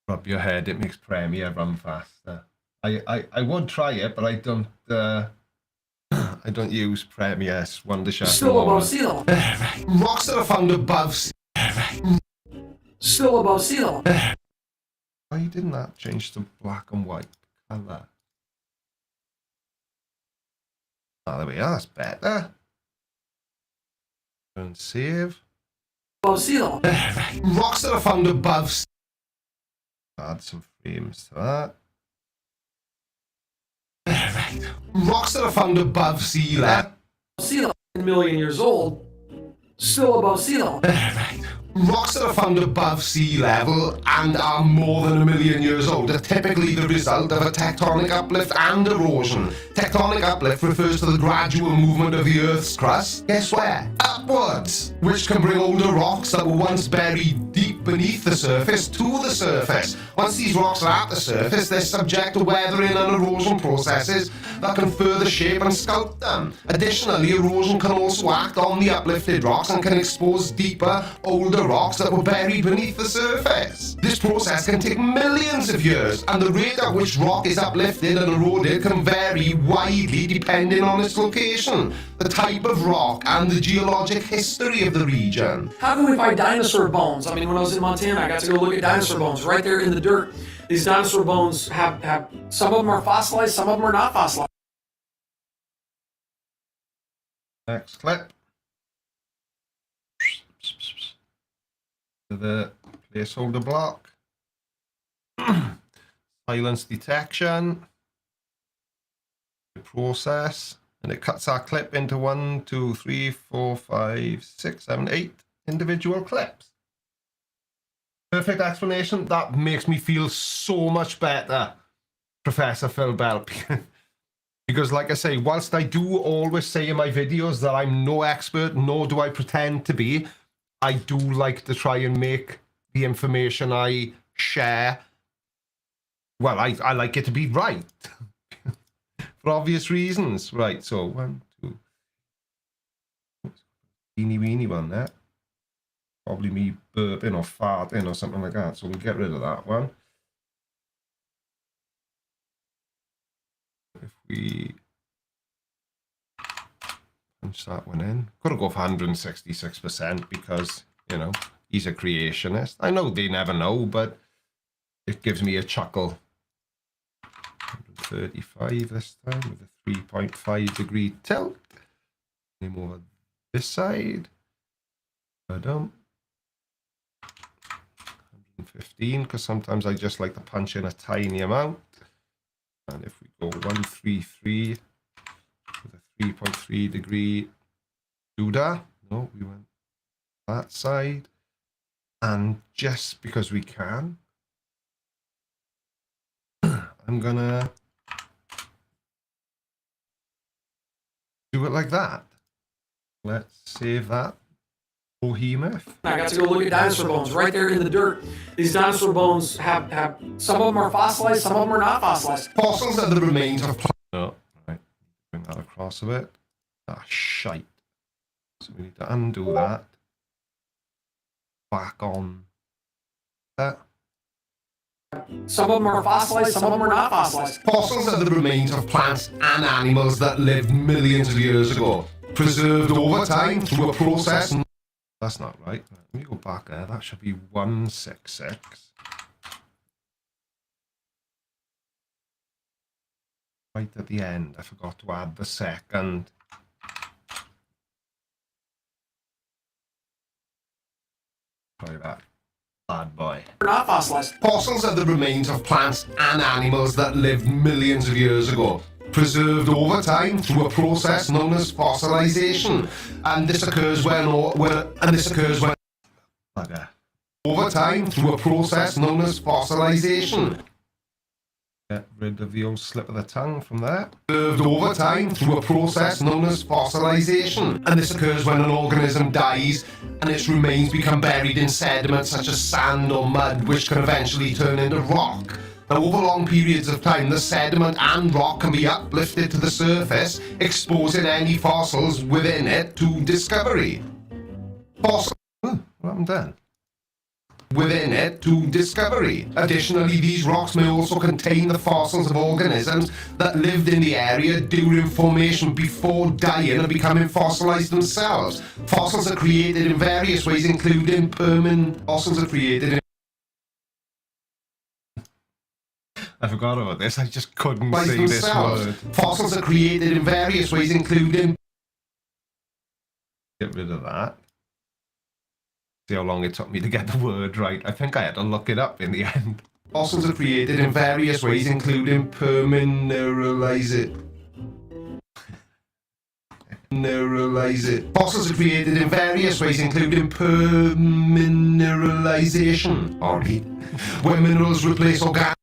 Rub your head, it makes Premiere run faster. I would try it, but I don't I don't use Premiere's Wondershare. Still above sea level. Rocks that are found above sea. Still above sea level. Why didn't that change to black and white color? Oh, there we are, that's better. And save. Above sea level. Rocks that are found above sea. Add some frames to that. Rocks that are found above sea level. Sea level. 10 million years old. Still above sea level. Rocks that are found above sea level and are more than 1 million years old are typically the result of a tectonic uplift and erosion. Tectonic uplift refers to the gradual movement of the Earth's crust, guess where? Upwards, which can bring older rocks that were once buried deep beneath the surface to the surface. Once these rocks are at the surface, they're subject to weathering and erosion processes that can further shape and sculpt them. Additionally, erosion can also act on the uplifted rocks and can expose deeper, older rocks that were buried beneath the surface. This process can take millions of years, and the rate at which rock is uplifted and eroded can vary widely depending on its location, the type of rock, and the geologic history of the region. How can we find dinosaur bones? I mean, when I was in Montana, I got to go look at dinosaur bones right there in the dirt. These dinosaur bones have some of them are fossilized, some of them are not fossilized. Next clip. The placeholder block. Silence detection. The process. And it cuts our clip into 1, 2, 3, 4, 5, 6, 7, 8 individual clips. Perfect explanation. That makes me feel so much better, Professor Phil Bell. Because like I say, whilst I do always say in my videos that I'm no expert, nor do I pretend to be, I do like to try and make the information I share, well, I like it to be right. For obvious reasons. Right, so 1, 2. Teeny weeny one there. Probably me burping or farting or something like that. So we'll get rid of that one. If we punch that one in, gotta go for 166% because, you know, he's a creationist. I know they never know, but it gives me a chuckle. 135 this time with a 3.5 degree tilt. Name over this side. 115, because sometimes I just like to punch in a tiny amount. And if we go 133 with a 3.3 degree Duda, no, we went that side. And just because we can, I'm gonna do it like that. Let's save that. Behemoth. I got to go look at dinosaur bones right there in the dirt. These dinosaur bones have some of them are fossilized, some of them are not fossilized. Fossils are the remains of oh, right. Bring that across a bit. Ah, shite. So we need to undo that. Back on that. Some of them are fossilized, some of them are not fossilized. Fossils are the remains of plants and animals that lived millions of years ago, preserved over time through a process. That's not right. Let me go back there. That should be 166. Right at the end, I forgot to add the second. Try that. Bad boy. Not fossilized. Fossils are the remains of plants and animals that lived millions of years ago, preserved over time through a process known as fossilization, and this occurs when over time through a process known as fossilization. Get rid of the old slip of the tongue from there. Preserved over time through a process known as fossilization, and this occurs when an organism dies and its remains become buried in sediment such as sand or mud, which can eventually turn into rock. Now, over long periods of time, the sediment and rock can be uplifted to the surface, exposing any fossils within it to discovery. What happened then? Within it to discovery. Additionally, these rocks may also contain the fossils of organisms that lived in the area during formation before dying and becoming fossilized themselves. Fossils are created in various ways, including permanent fossils are created in I forgot about this. I just couldn't say this word. Fossils are created in various ways, including... Get rid of that. See how long it took me to get the word right. I think I had to look it up in the end. Fossils are created in various ways, including Fossils are created in various ways, including permineralization. Where minerals replace organic...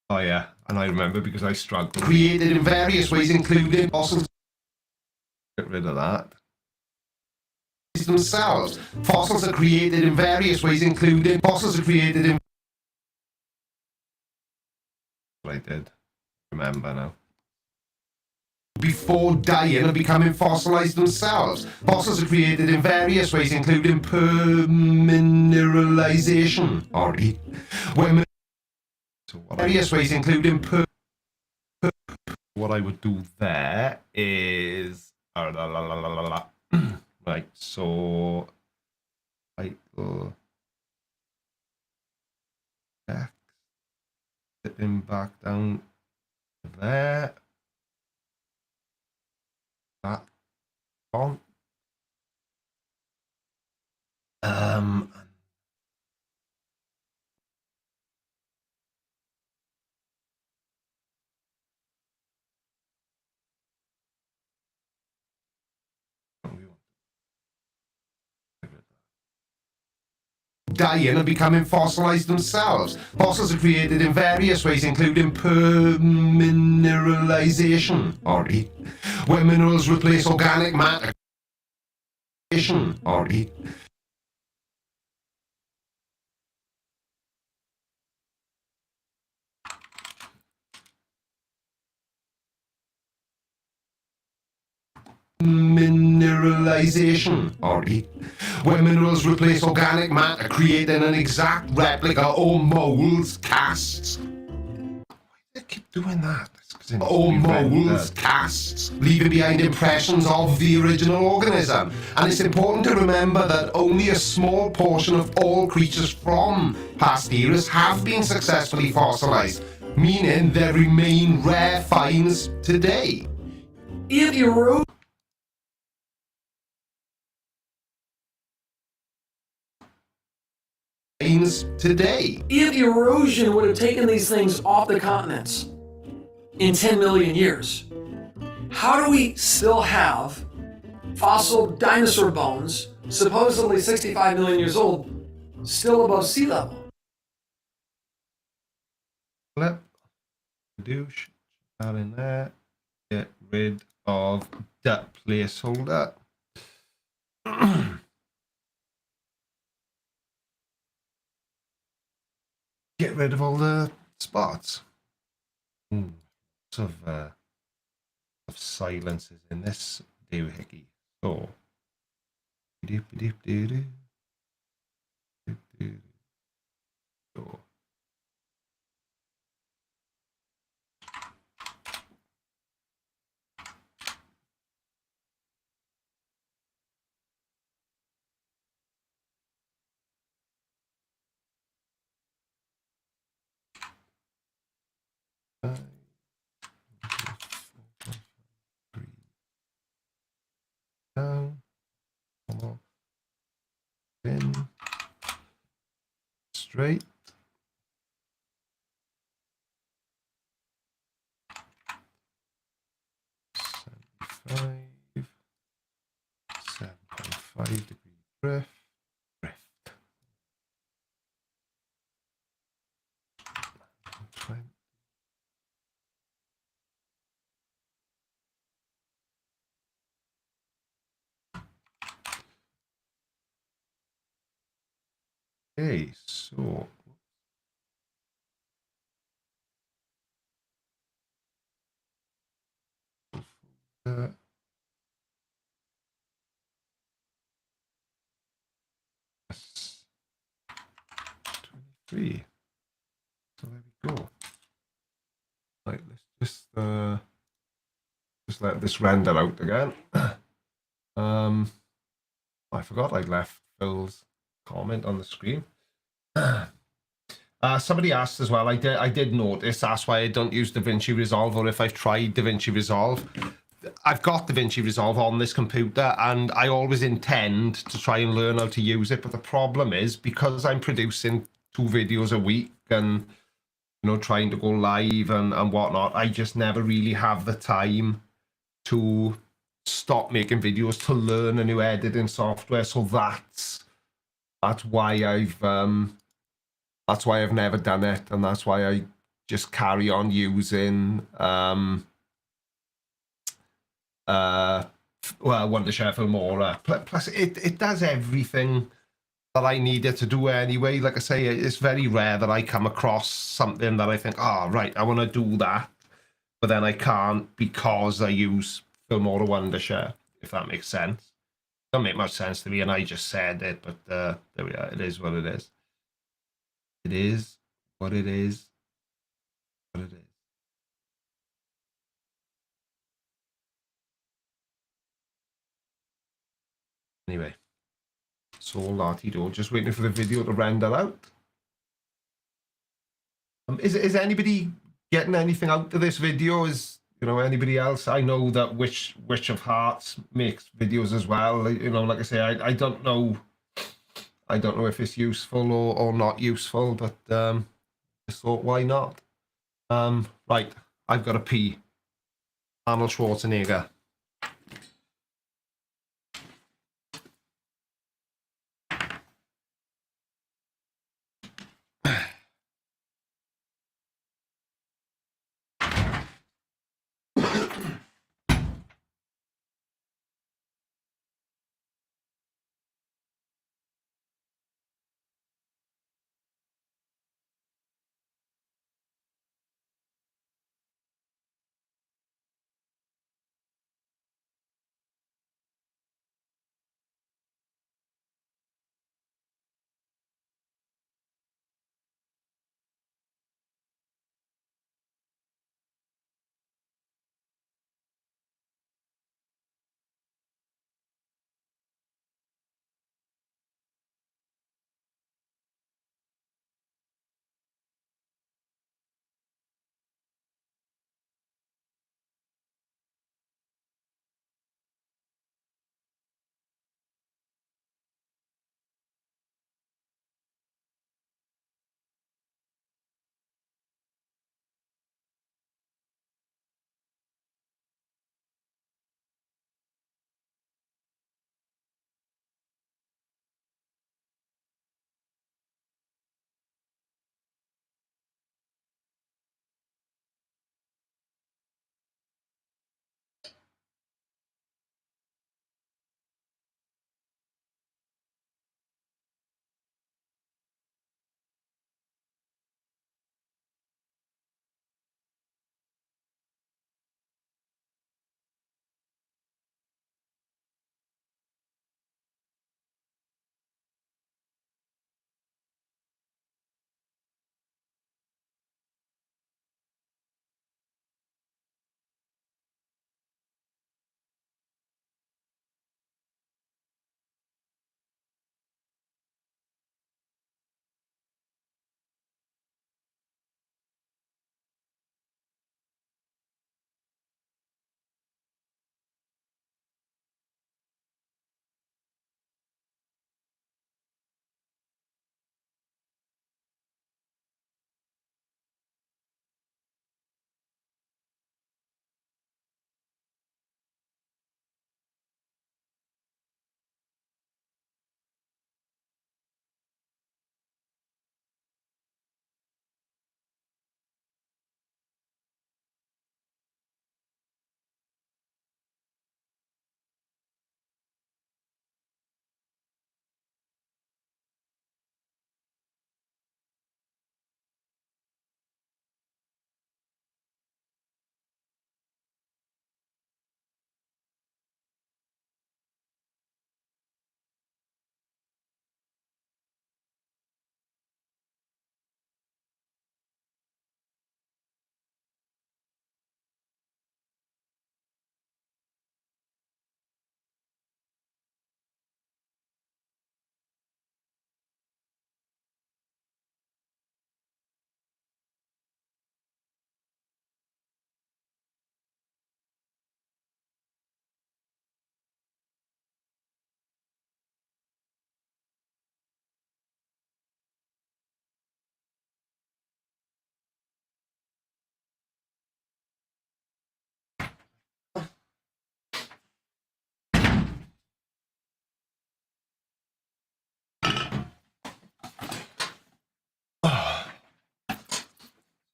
Oh yeah, and I remember because I struggled. Created in various ways, including fossils. Get rid of that. Themselves. Fossils are created in various ways, including fossils are created in. I did remember now. Before dying and becoming fossilized themselves. Fossils are created in various ways, including permineralization. Where so various ways, including what I would do there is right. So title X, sitting back down there. That font. Dying and becoming fossilized themselves. Fossils are created in various ways, including permineralization, where minerals replace organic matter. Mineralization, where minerals replace organic matter, creating an exact replica or molds, casts. Why do they keep doing that? It's or molds, casts, leaving behind impressions of the original organism. And it's important to remember that only a small portion of all creatures from past eras have been successfully fossilized, meaning there remain rare finds today. If erosion If erosion would have taken these things off the continents in 10 million years, how do we still have fossil dinosaur bones, supposedly 65 million years old, still above sea level? Flip. Do that in there. Get rid of that placeholder. Get rid of all the spots. Lots of silences in this doohickey. So, so. Down, in, straight. Five, 7.5 degree drift. Okay, so uh, 23. So there we go. Right, let's just let this render out again. I forgot I left Phil's comment on the screen. Somebody asked as well. I did notice. That's why I don't use DaVinci Resolve, or if I've tried DaVinci Resolve. I've got DaVinci Resolve on this computer, and I always intend to try and learn how to use it. But the problem is, because I'm producing 2 videos a week and trying to go live and whatnot, I just never really have the time to stop making videos to learn a new editing software. So that's why I've never done it, and that's why I just carry on using Wondershare Filmora. Plus it does everything that I need it to do anyway. Like I say, it's very rare that I come across something that I think, oh right, I want to do that, but then I can't because I use Filmora Wondershare, if that makes sense. Doesn't make much sense to me, and I just said it, but there we are. It is what it is. It is what it is. What it is. Anyway, so la-ti-do, just waiting for the video to render out. Is anybody getting anything out of this video? Is anybody else? I know that Witch of Hearts makes videos as well. Like I say, I don't know. I don't know if it's useful or not useful, but just thought, why not? Right, I've got to pee. Arnold Schwarzenegger.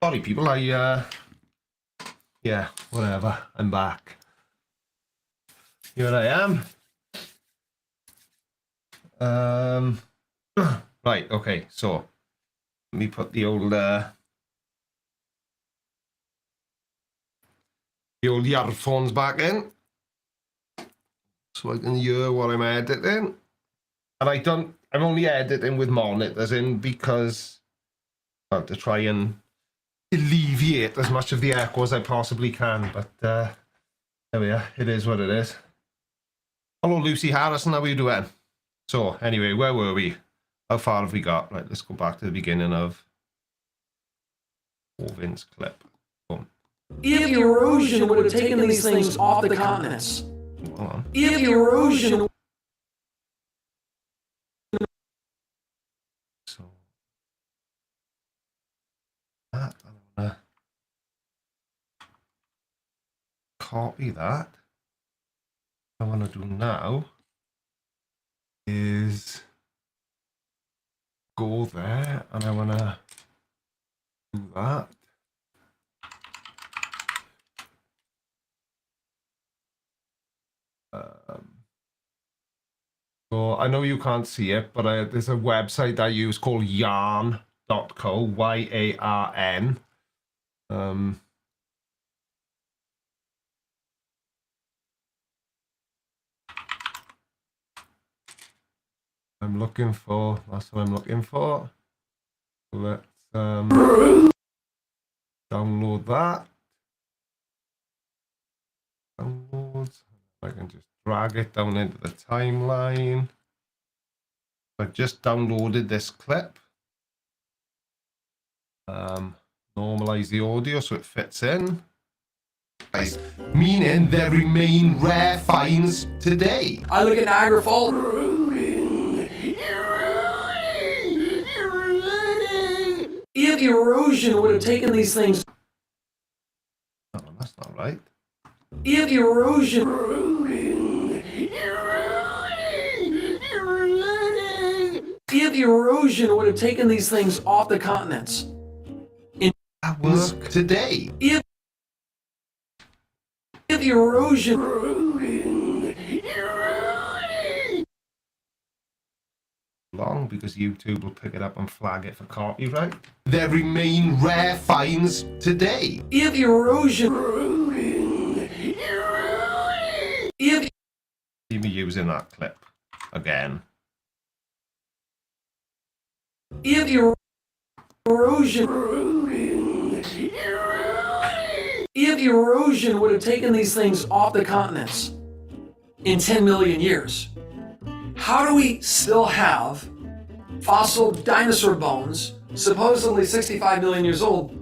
Sorry, people. Yeah, whatever. I'm back. Here I am. Right. Okay. So let me put the old earphones back in, so I can hear what I'm editing. And I'm only editing with monitors in because, well, to try and alleviate as much of the echo as I possibly can. But there we are. It is what it is. Hello, Lucy Harrison. How are you doing? So anyway, where were we? How far have we got? Right, let's go back to the beginning of Vin's clip. Boom. If erosion would have taken these things off the continents, Hold on. if erosion, So that I'm gonna copy that. What I want to do now is go there, and I want to do that. So I know you can't see it, but there's a website I use called yarn.co, Y-A-R-N. I'm looking for, that's what I'm looking for. So let's download that. Downloads. I can just drag it down into the timeline. I've just downloaded this clip. Normalize the audio so it fits in. Meaning there remain rare finds today. I look at Niagara Falls. If erosion would have taken these things, Oh, that's not right. if erosion, if erosion would have taken these things off the continents, That work today. if erosion, Long because YouTube will pick it up and flag it for copyright. There remain rare finds today. if erosion, if See me using that clip again. if erosion, if erosion would have taken these things off the continents in 10 million years, how do we still have fossil dinosaur bones, supposedly 65 million years old,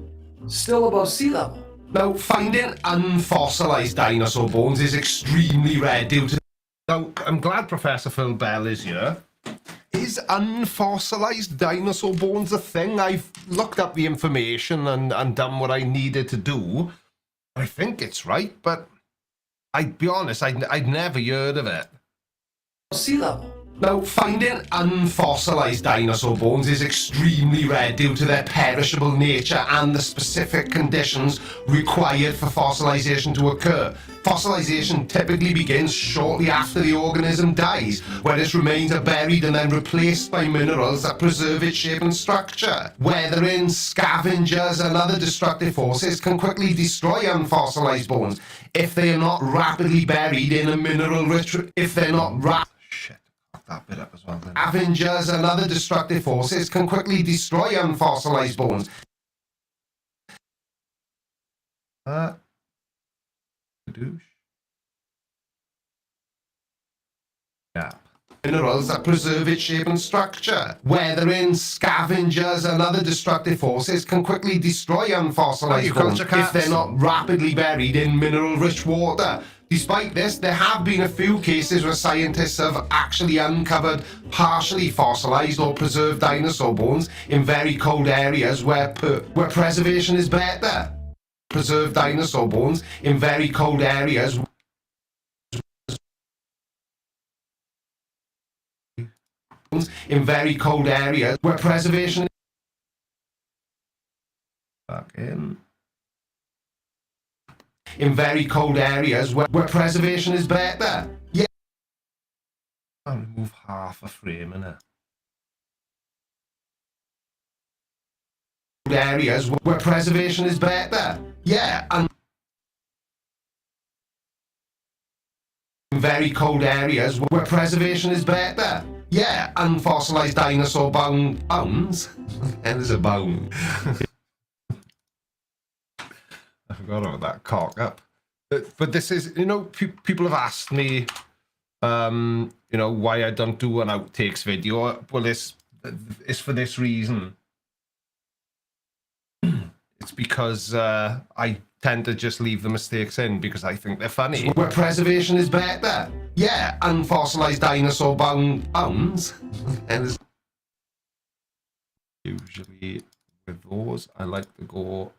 still above sea level? Now, finding unfossilized dinosaur bones is extremely rare due to... Now, I'm glad Professor Phil Bell is here. Is unfossilized dinosaur bones a thing? I've looked up the information and done what I needed to do. I think it's right, but I'd be honest, I'd never heard of it. Sea level. Now, finding unfossilized dinosaur bones is extremely rare due to their perishable nature and the specific conditions required for fossilization to occur. Fossilization typically begins shortly after the organism dies, where its remains are buried and then replaced by minerals that preserve its shape and structure. Weathering, scavengers, and other destructive forces can quickly destroy unfossilized bones if they are not rapidly buried in a mineral-rich... that bit up as well. Then. Scavengers and other destructive forces can quickly destroy unfossilized bones. Yeah. Minerals that preserve its shape and structure. Weathering, scavengers, and other destructive forces can quickly destroy unfossilized bones if they're not rapidly buried in mineral-rich water. Despite this, there have been a few cases where scientists have actually uncovered partially fossilized or preserved dinosaur bones in very cold areas where preservation is better. Preserved dinosaur bones in very cold areas where preservation Back in. In very cold areas where preservation is better. Yeah. I'll remove half a frame in it. Areas where preservation is better. Yeah, and in very cold areas where preservation is better. Yeah, unfossilized dinosaur bones. And there's a bone. I forgot about that cock up. But this is, you know, people have asked me, you know, why I don't do an outtakes video. Well, it's for this reason. It's because I tend to just leave the mistakes in because I think they're funny. Where preservation is better. Yeah, unfossilized dinosaur bones. And usually with those, I like to go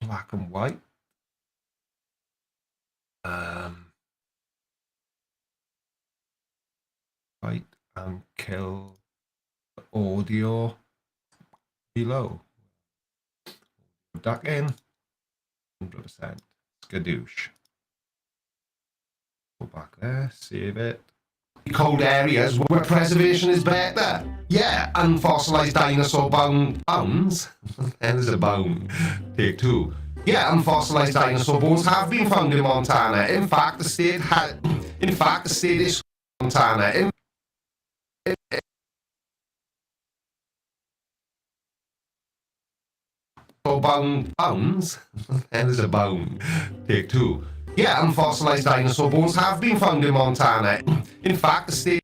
black and white. White and kill the audio below. Duck in 100%. Skadoosh. Go back there, save it. Cold areas where preservation is better. Yeah, unfossilized dinosaur bones. And there's a bone. Take two. Yeah, unfossilized dinosaur bones have been found in Montana. In fact, the state is Montana. Bones. And there's a bone. Take two. Yeah, unfossilized dinosaur bones have been found in Montana. In fact, the state.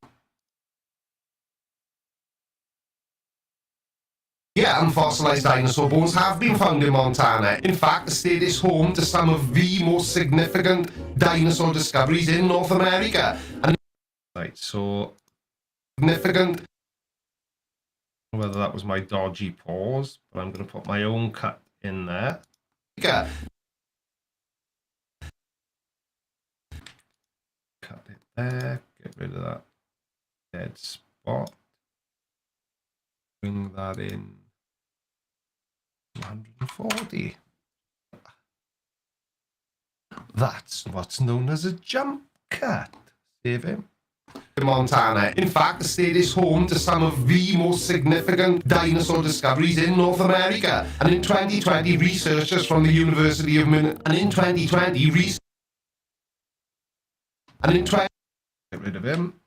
Yeah, unfossilized dinosaur bones have been found in Montana. In fact, the state is home to some of the most significant dinosaur discoveries in North America. And right, so significant. Whether that was my dodgy pause, but I'm going to put my own cut in there. Yeah. Cut it there. Get rid of that dead spot. Bring that in 140. That's what's known as a jump cut. Save him. Montana. In fact, the state is home to some of the most significant dinosaur discoveries in North America. And in 2020, researchers from the University of Get rid of him.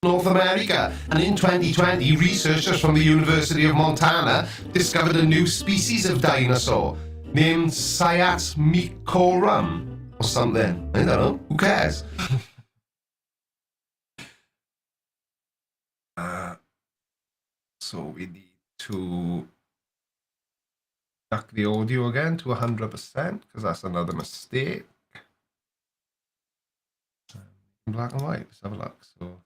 North America. And in 2020, researchers from the University of Montana discovered a new species of dinosaur named Cyatmicorum or something. I don't know. Who cares? So we need to duck the audio again to 100% because that's another mistake. Black and white. Let's have a look. So,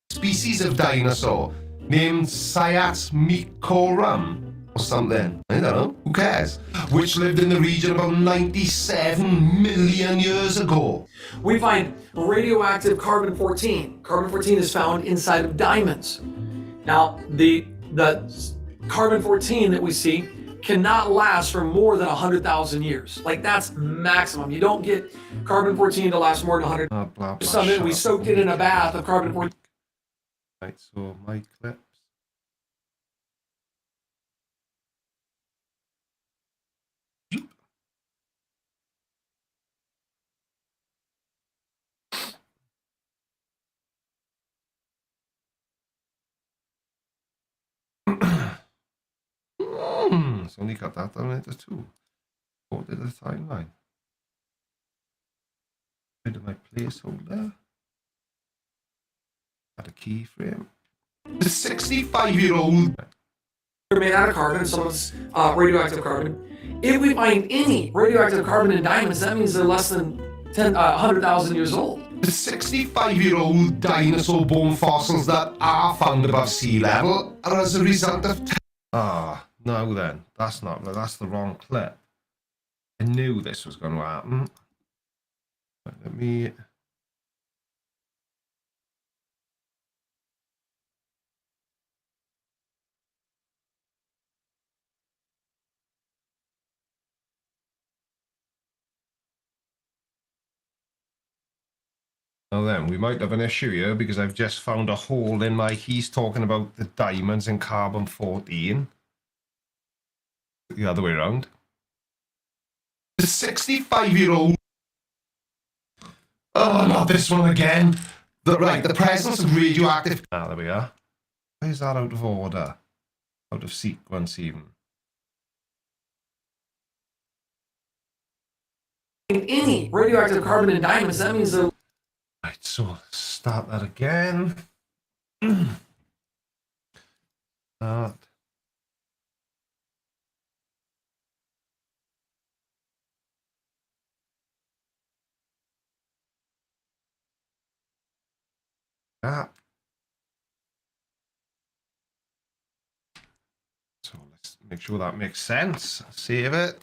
species of dinosaur named Cyatmicorum or something. I don't know. Who cares? Which lived in the region about 97 million years ago. We find radioactive carbon-14. Carbon-14 is found inside of diamonds. Now, the carbon-14 that we see cannot last for more than 100,000 years. Like, that's maximum. You don't get carbon-14 to last more than 100. Something we soaked it in a bath of carbon-14. Right, so my clips. It's only got that on it too. What did the timeline? Rid of my placeholder. Add a keyframe. The 65-year-old. They're made out of carbon, so it's radioactive carbon. If we find any radioactive carbon in diamonds, that means they're less than 100,000 years old. The 65-year-old dinosaur bone fossils that are found above sea level are as a result of. No then. That's the wrong clip. I knew this was going to happen. Let me Now then, we might have an issue here because I've just found a hole in my... He's talking about the diamonds in carbon-14. The other way around. The 65-year-old... Oh, not this one again. The presence of radioactive... Ah, there we are. Why is that out of order? Out of sequence, even. Any radioactive carbon in diamonds, that means they're... Right, so let's start that again. Start. That. So let's make sure that makes sense. Save it.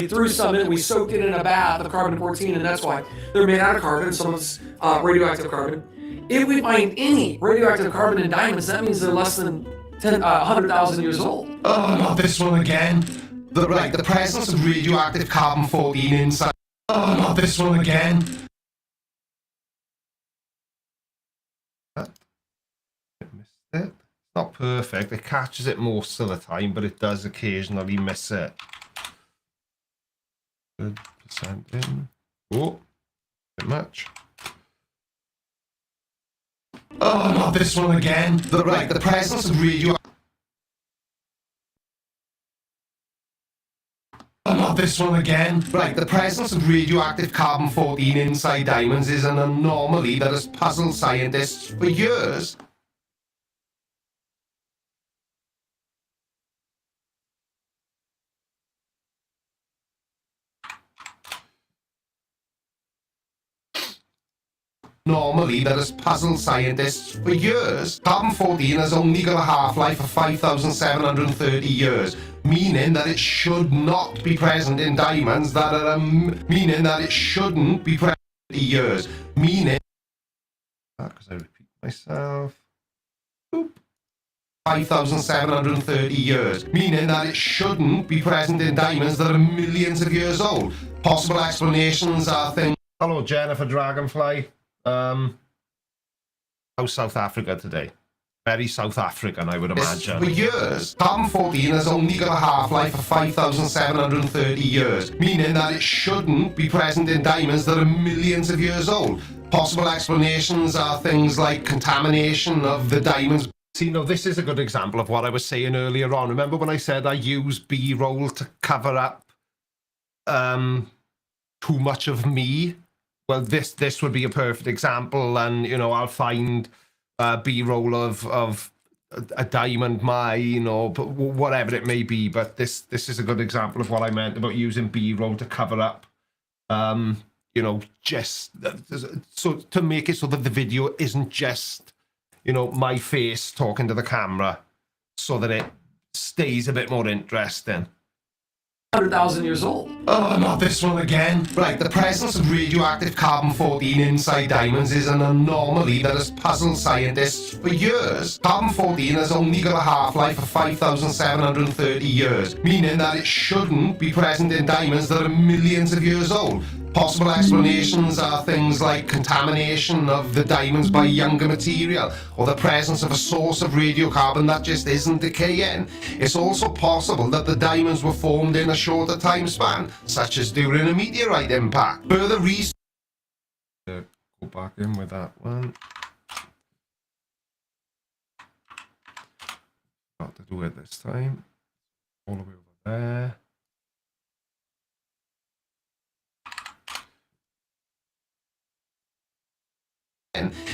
We threw some in, we soaked it in a bath of carbon-14, and that's why they're made out of carbon, some of it's radioactive carbon. If we find any radioactive carbon in diamonds, that means they're less than 100,000 years old. Oh, not this one again. The presence of radioactive carbon-14 inside. Oh, not this one again. I missed it. It's not perfect. It catches it most of the time, but it does occasionally miss it. Good percent in. Oh, bit much. Oh, not this one again. The presence of radio. Oh, not this one again. The presence of radioactive carbon-14 inside diamonds is an anomaly that has puzzled scientists for years. Anomaly that has puzzled scientists for years. Carbon-14 has only got a half-life of 5,730 years, meaning that it should not be present in diamonds that are meaning that it shouldn't be present in years, meaning because I repeat myself. Boop. 5,730 years, meaning that it shouldn't be present in diamonds that are millions of years old. Possible explanations are things. Hello, Jennifer Dragonfly. How's South Africa today? Very South African, I would imagine. For years, carbon-14 has only got a half-life of 5,730 years, meaning that it shouldn't be present in diamonds that are millions of years old. Possible explanations are things like contamination of the diamonds. See, now this is a good example of what I was saying earlier on. Remember when I said I use B-roll to cover up too much of me? Well, this would be a perfect example, and you know I'll find B-roll of a diamond mine or whatever it may be. But this is a good example of what I meant about using B-roll to cover up, you know, just so to make it so that the video isn't just, you know, my face talking to the camera, so that it stays a bit more interesting. 100,000 years old. Oh, not this one again. The presence of radioactive carbon-14 inside diamonds is an anomaly that has puzzled scientists for years. Carbon-14 has only got a half-life of 5,730 years, meaning that it shouldn't be present in diamonds that are millions of years old. Possible explanations are things like contamination of the diamonds by younger material, or the presence of a source of radiocarbon that just isn't decaying. It's also possible that the diamonds were formed in a shorter time span, such as during a meteorite impact. Further research... Go back in with that one. Got to do it this time. All the way over there.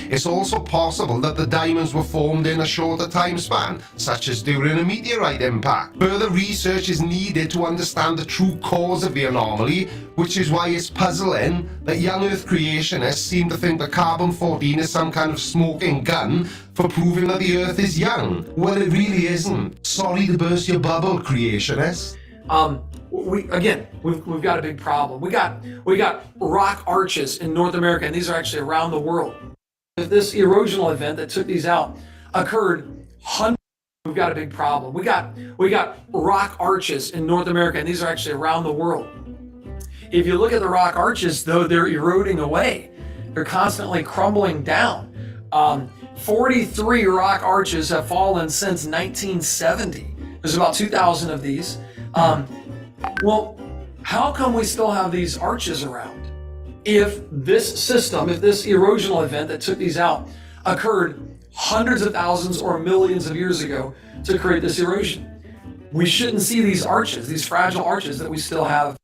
It's also possible that the diamonds were formed in a shorter time span, such as during a meteorite impact. Further research is needed to understand the true cause of the anomaly, which is why it's puzzling that young Earth creationists seem to think that carbon-14 is some kind of smoking gun for proving that the Earth is young. Well, it really isn't. Sorry to burst your bubble, creationists. We've got a big problem. We got rock arches in North America, and these are actually around the world. If this erosional event that took these out occurred we've got a big problem. We got rock arches in North America, and these are actually around the world. If you look at the rock arches, though, they're eroding away. They're constantly crumbling down. 43 rock arches have fallen since 1970. There's about 2,000 of these. Well, how come we still have these arches around? If this system, if this erosional event that took these out occurred hundreds of thousands or millions of years ago to create this erosion, we shouldn't see these arches, these fragile arches that we still have.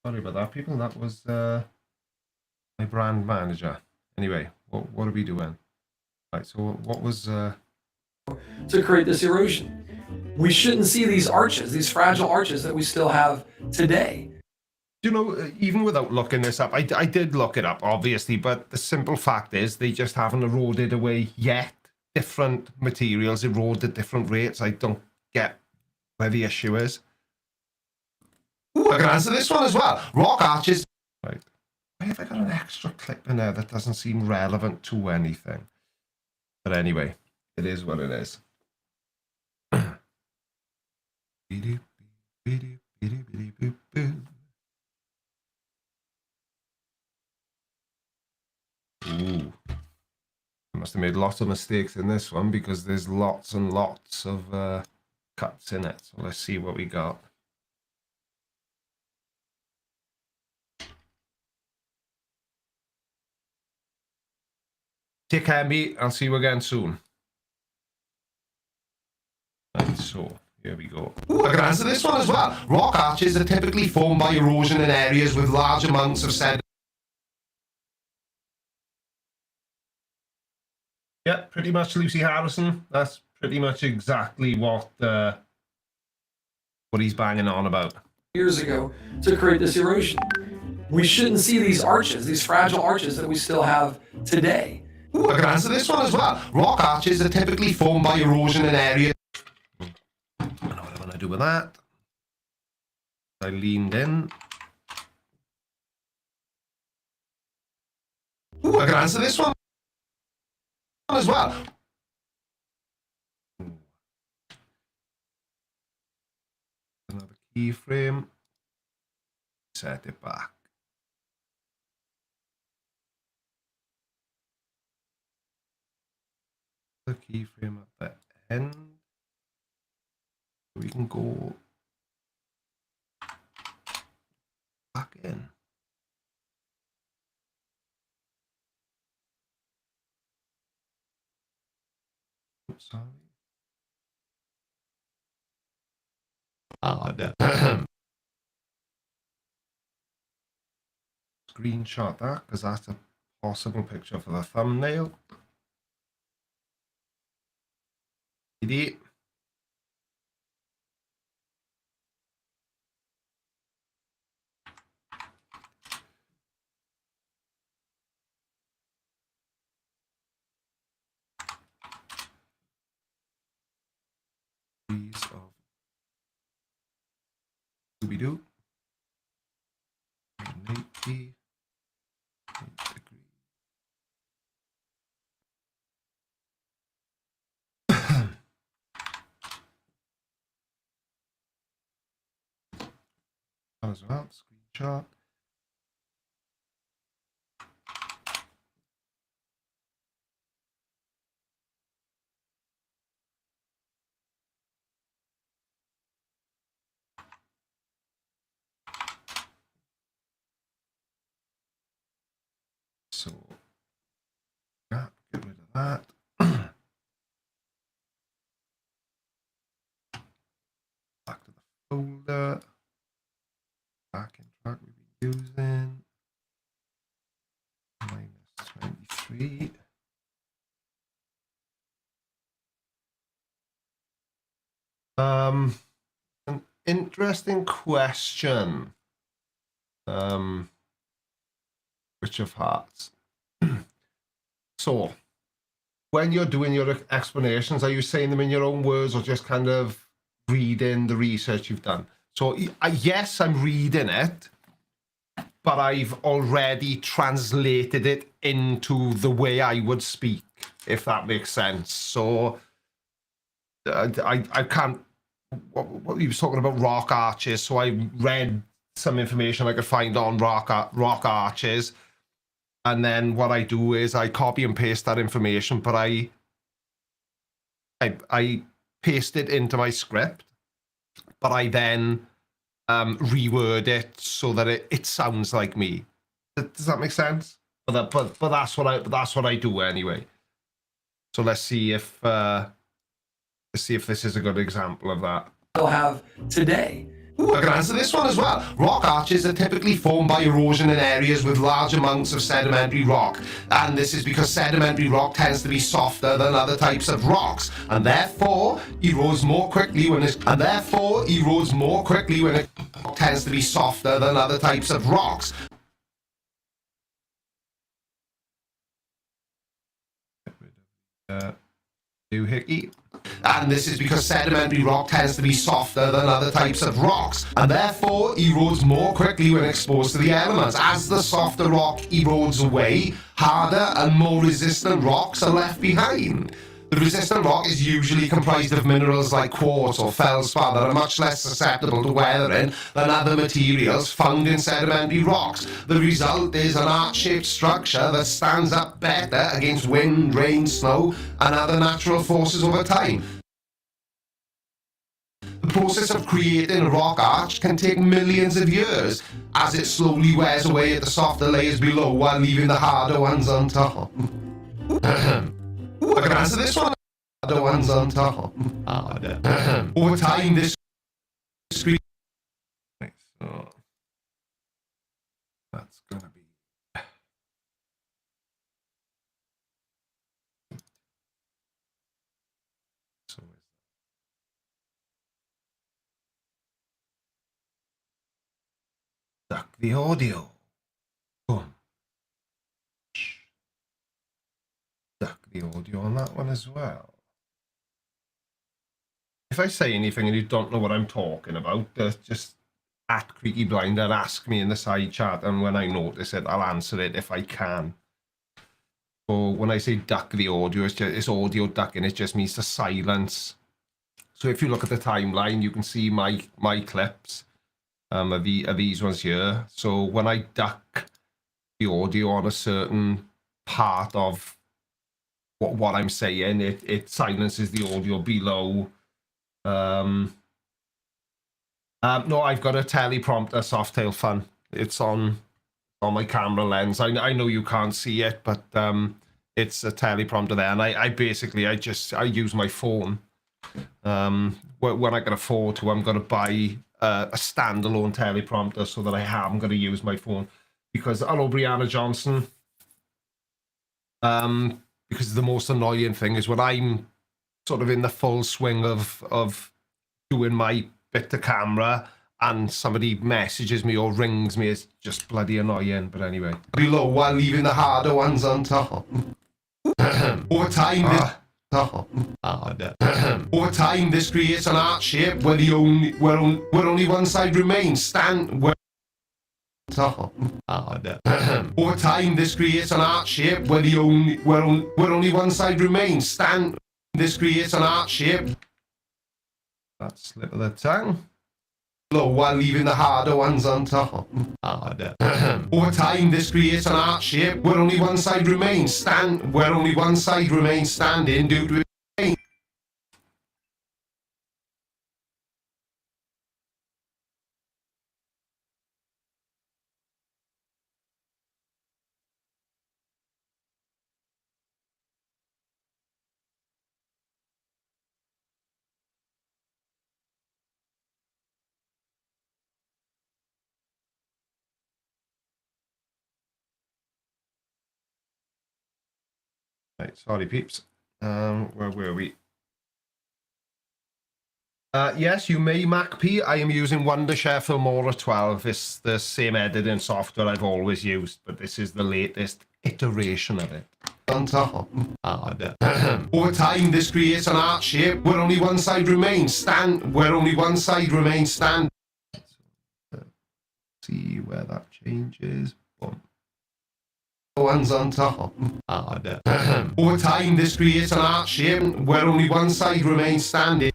Sorry about that, people. That was my brand manager. Anyway, what are we doing? Right, so what was... to create this erosion. We shouldn't see these arches, these fragile arches that we still have today. You know, even without looking this up, I did look it up, obviously, but the simple fact is they just haven't eroded away yet. Different materials erode at different rates. I don't get where the issue is. Ooh, I can answer this one as well. Rock arches. Right. Why have I got an extra clip in there that doesn't seem relevant to anything? But anyway, it is what it is. Ooh. I must have made lots of mistakes in this one because there's lots and lots of cuts in it. So let's see what we got. Take care, mate. I'll see you again soon. Right, so here we go. Ooh, I can answer this one as well. Rock arches are typically formed by erosion in areas with large amounts of sediment. Yeah, pretty much, Lucy Harrison. That's pretty much exactly what he's banging on about. Years ago to create this erosion. We shouldn't see these arches, these fragile arches that we still have today. Ooh, I can answer this one as well. Rock arches are typically formed by erosion in areas. I know what I'm going to do with that. I leaned in. Ooh, I can answer this one as well. Another keyframe. Set it back. The keyframe at the end. We can go back in. Oops, sorry. Screenshot that because that's a possible picture for the thumbnail. Idiot. Piece of Scooby-Doo. 180 degrees. As well, screenshot. So, yeah, get rid of that. Back to the folder. Back in track, we've been using -23. An interesting question. Which of hearts? So, when you're doing your explanations, are you saying them in your own words or just kind of reading the research you've done? So, yes, I'm reading it, but I've already translated it into the way I would speak, if that makes sense. So, I can't. What he was talking about rock arches, so I read some information I could find on rock arches, and then what I do is I copy and paste that information, but I paste it into my script, but I then reword it so that it sounds like me. Does that make sense? But that's what I do anyway. So let's see if this is a good example of that. We'll have today. Ooh, I can answer this one as well. Rock arches are typically formed by erosion in areas with large amounts of sedimentary rock, and this is because sedimentary rock tends to be softer than other types of rocks, and therefore erodes more quickly when it tends to be softer than other types of rocks. Doohickey. And this is because sedimentary rock tends to be softer than other types of rocks, and therefore erodes more quickly when exposed to the elements. As the softer rock erodes away, harder and more resistant rocks are left behind. The resistant rock is usually comprised of minerals like quartz or feldspar that are much less susceptible to weathering than other materials found in sedimentary rocks. The result is an arch-shaped structure that stands up better against wind, rain, snow, and other natural forces over time. The process of creating a rock arch can take millions of years, as it slowly wears away at the softer layers below while leaving the harder ones on top. Ooh, I can answer this one. The ones on top. Over time, this screen. So that's gonna be. So duck the audio. Boom. Duck the audio on that one as well. If I say anything and you don't know what I'm talking about, just at Creaky Blind and ask me in the side chat, and when I notice it, I'll answer it if I can. So when I say duck the audio, it's audio ducking. It just means to silence. So if you look at the timeline, you can see my clips are these ones here. So when I duck the audio on a certain part of what I'm saying, it silences the audio below. No, I've got a teleprompter, Softail Fun. It's on my camera lens. I know you can't see it, but it's a teleprompter there, and I basically use my phone. When I can afford to, I'm going to buy a standalone teleprompter so that I am going to use my phone, because hello Brianna Johnson. Because the most annoying thing is when I'm sort of in the full swing of doing my bit to camera and somebody messages me or rings me, it's just bloody annoying. But anyway, below while leaving the harder ones on top. Over time, over time, this creates an arch shape where only one side remains. Over time, this creates an arch shape where only one side remains. This creates an arch shape. That slip of the tongue. Low while leaving the harder ones on top. Over time, this creates an arch shape where only one side remains standing due to pain. Right, sorry peeps. Where were we? Yes, you may MacP. I am using Wondershare Filmora 12. It's the same editing software I've always used, but this is the latest iteration of it. On top. Over time, this creates an arc shape where only one side remains stand. See where that changes. Boom. One's on top. Over time, this creates an arc shape where only one side remains standing.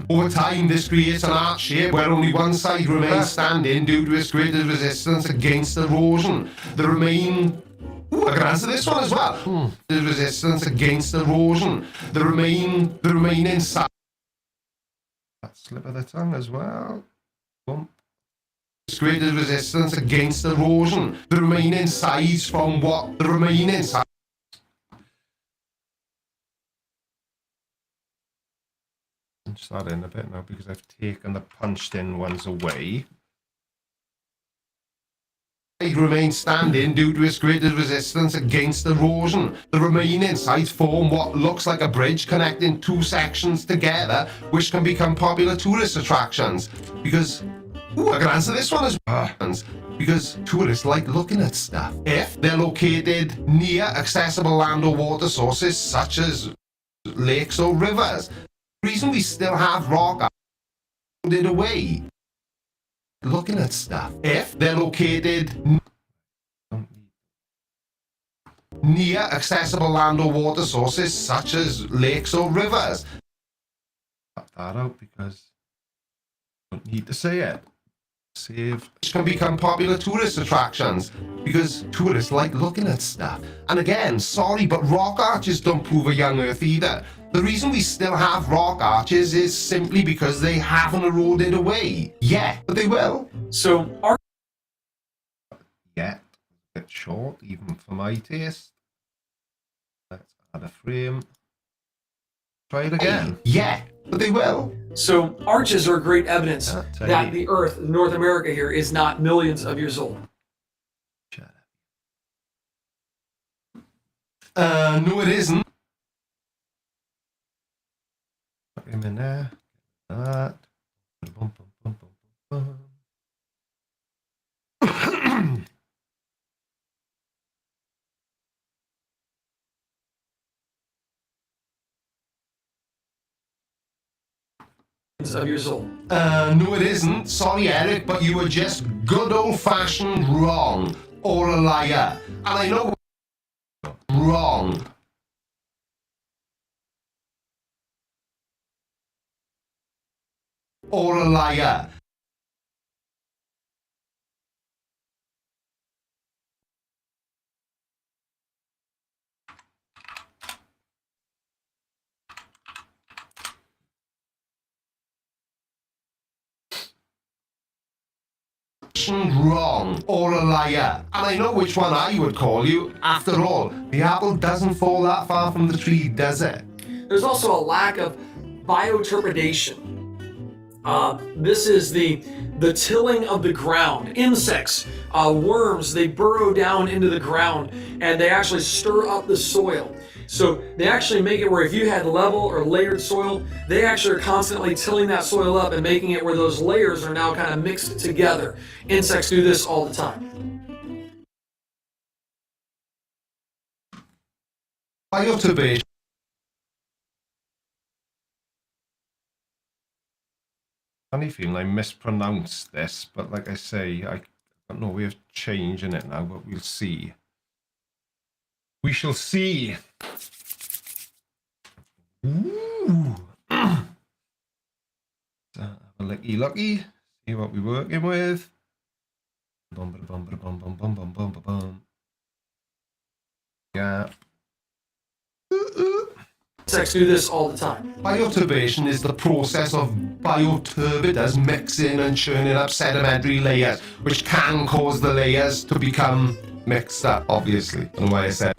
Over time, this creates an arc shape where only one side remains standing due to its greater resistance against erosion. The remaining... Ooh, I can answer this one as well. The resistance against erosion. The remaining side... That slip of the tongue as well. Bump. Greater resistance against erosion. The remaining sides from what? The remaining sides... Punch that in a bit now because I've taken the punched in ones away. It remains standing due to its greater resistance against erosion. The remaining sides form what looks like a bridge connecting two sections together, which can become popular tourist attractions. Because, ooh, I can answer this one as well. Because tourists like looking at stuff. If they're located near accessible land or water sources such as lakes or rivers. The reason we still have rock art away. Looking at stuff. If they're located near accessible land or water sources such as lakes or rivers. Cut that out because I don't need to say it. Save. Which can become popular tourist attractions because tourists like looking at stuff. And again, sorry, but rock arches don't prove a young Earth either. The reason we still have rock arches is simply because they haven't eroded away yet, but they will. So, Yet, a bit short, even for my taste. Let's add a frame. Try it again. Yeah, but they will. So arches are great evidence that the Earth, North America here, is not millions of years old. Shut up. No, it isn't. Put him in there. That. Bum, bum, bum, bum, bum. Of years old. No, it isn't. Sorry, Eric, but you were just good old-fashioned wrong or a liar. And I know wrong. Or a liar. Wrong or a liar. And I know which one I would call you. After all, the apple doesn't fall that far from the tree, does it? There's also a lack of bioturbation. This is the tilling of the ground. Insects, worms, they burrow down into the ground and they actually stir up the soil. So they actually make it where if you had level or layered soil, they actually are constantly tilling that soil up and making it where those layers are now kind of mixed together. Insects do this all the time. Bioturbation. Funny feeling I mispronounced this, but like I say, I don't know way of changing it now, but we'll see. We shall see. Ooh. So have a lucky. See what we're working with. Bum, bum, bum, bum, bum, bum, bum, bum, bum, bum. Yeah. Insects do this all the time. Bioturbation is the process of bioturbidas mixing and churning up sedimentary layers, which can cause the layers to become mixed up, obviously. I don't know why I said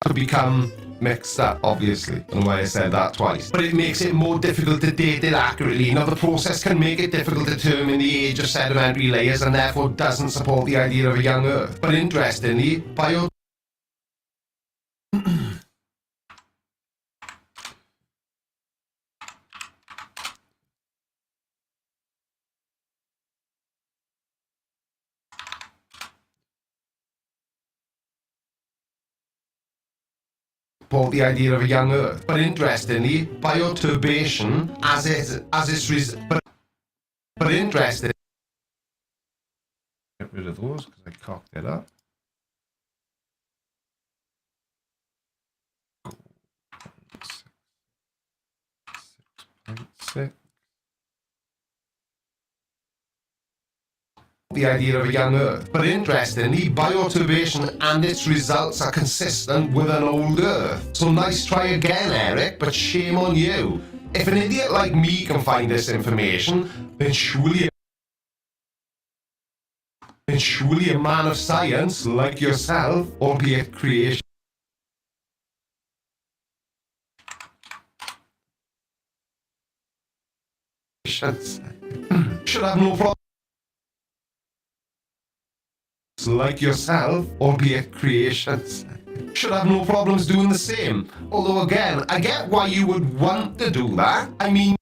to become mixed up, obviously. I don't know why I said that twice. But it makes it more difficult to date it accurately. Now, the process can make it difficult to determine the age of sedimentary layers and therefore doesn't support the idea of a young Earth. But interestingly, the idea of a young Earth. But interestingly, bioturbation, but interesting. Get rid of those because I cocked it up. The idea of a young Earth. But interestingly, bioturbation and its results are consistent with an old Earth. So nice try again, Eric, but shame on you. If an idiot like me can find this information, then surely a man of science like yourself, albeit creation, should have no problem. Like yourself, albeit creations, should have no problems doing the same. Although again, I get why you would want to do that. I mean,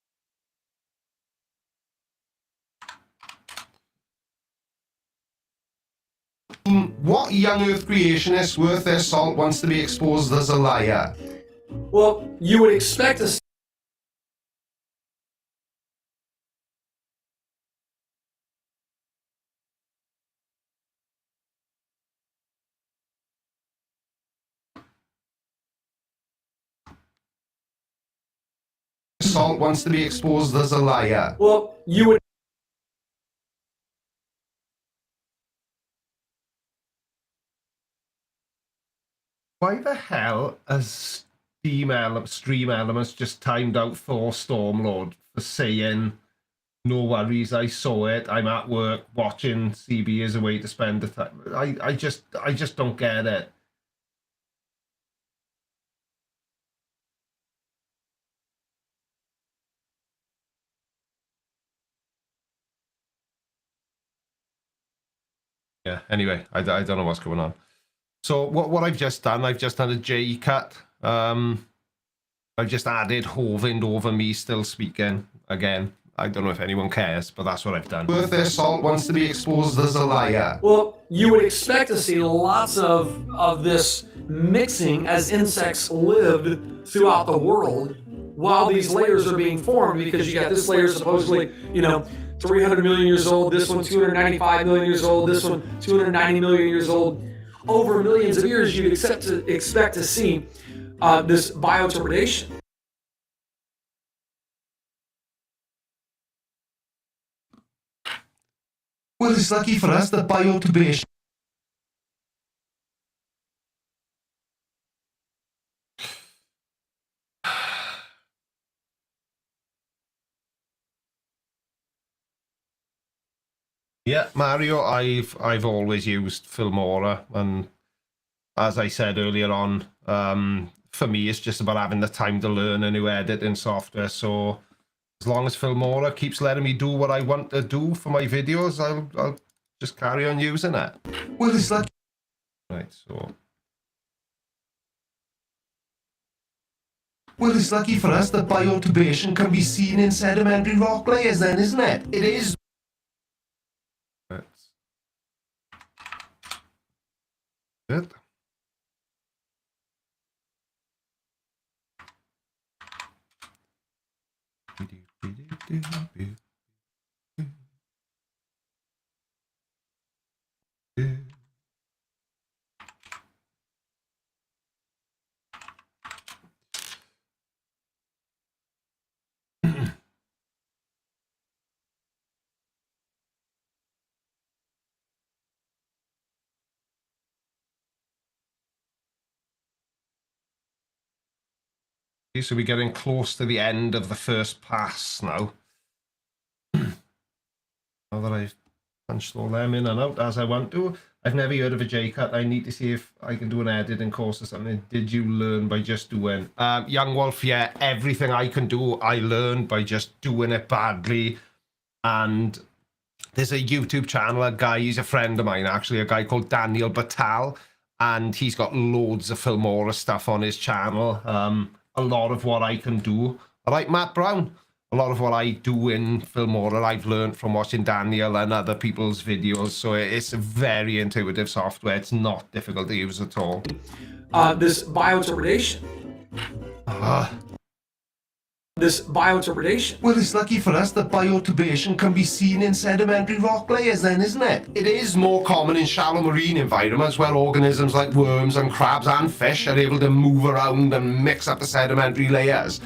what young Earth creationist worth their salt wants to be exposed as a liar? Well, you would expect to Salt wants to be exposed as a liar. Well, you would. Why the hell has Stream Elements just timed out Thor Stormlord for saying, no worries, I saw it, I'm at work watching CB as a way to spend the time? I just don't get it. Yeah, anyway, I don't know what's going on. So what I've just done a J cut. I've just added Hovind over me still speaking again. I don't know if anyone cares, but that's what I've done. Worth their salt wants to be exposed as a liar. Well, you would expect to see lots of this mixing as insects lived throughout the world while these layers are being formed, because you got this layer supposedly, 300 million years old, this one 295 million years old, this one 290 million years old. Over millions of years, you'd expect to see this bioturbation. Well, it's lucky for us that bioturbation. Yeah, Mario, I've always used Filmora, and as I said earlier on, for me it's just about having the time to learn a new editing software. So as long as Filmora keeps letting me do what I want to do for my videos, I'll just carry on using it. Well, it's like right, so well, it's lucky for us that bioturbation can be seen in sedimentary rock layers, then, isn't it? It is. Good. So we're getting close to the end of the first pass now. Now that I've punch all them in and out as I want to. I've never heard of a J-cut. I need to see if I can do an editing course or something. Did you learn by just doing? Young Wolf, yeah, everything I can do, I learned by just doing it badly. And there's a YouTube channel, a guy, he's a friend of mine, actually, a guy called Daniel Batal, and he's got loads of Filmora stuff on his channel. A lot of what I can do. All right, Matt Brown. A lot of what I do in Filmora, I've learned from watching Daniel and other people's videos. So it's a very intuitive software. It's not difficult to use at all. This bioturbation. This bioturbation. Well, it's lucky for us that bioturbation can be seen in sedimentary rock layers then, isn't it? It is more common in shallow marine environments where organisms like worms and crabs and fish are able to move around and mix up the sedimentary layers.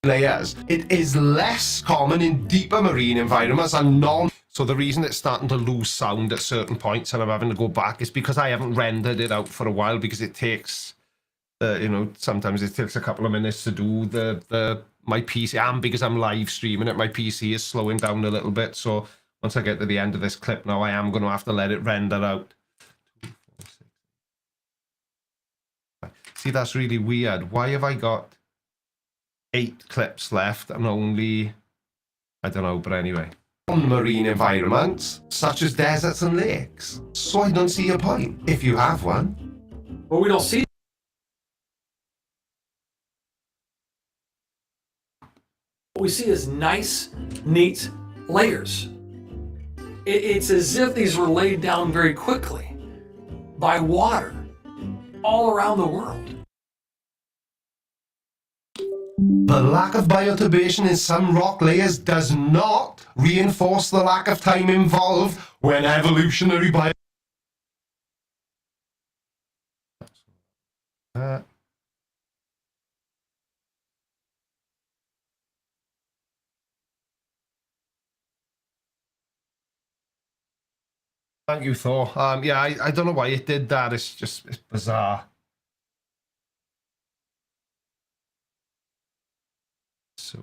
It is less common in deeper marine environments and non. So the reason it's starting to lose sound at certain points and I'm having to go back is because I haven't rendered it out for a while, because it takes, you know, sometimes it takes a couple of minutes to do my PC, and because I'm live streaming it, my PC is slowing down a little bit. So once I get to the end of this clip now, I am going to have to let it render out. See, that's really weird. Why have I got 8 clips left and only, I don't know, but anyway. On marine environments, such as deserts and lakes. So I don't see a point, if you have one. Well, we don't see. What we see is nice, neat layers. It's as if these were laid down very quickly by water all around the world. The lack of bioturbation in some rock layers does not reinforce the lack of time involved when evolutionary bio... Thank you, Thor. Yeah, I don't know why it did that. It's bizarre. So...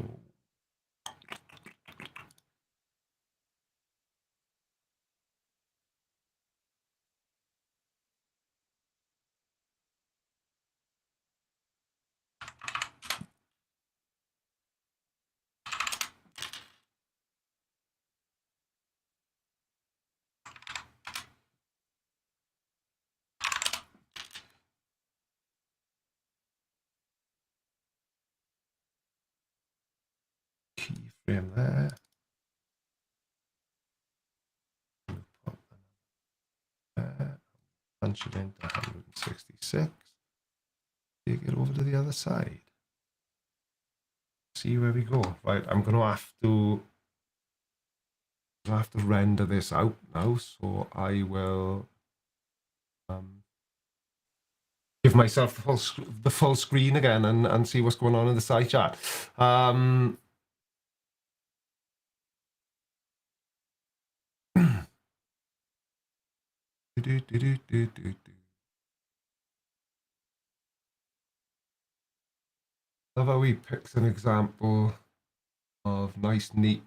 keyframe there. Punch it into 166. Take it over to the other side. See where we go. Right, I'm going to have to render this out now, so I will give myself the full screen again and see what's going on in the side chat. Love how he picks an example of nice, neat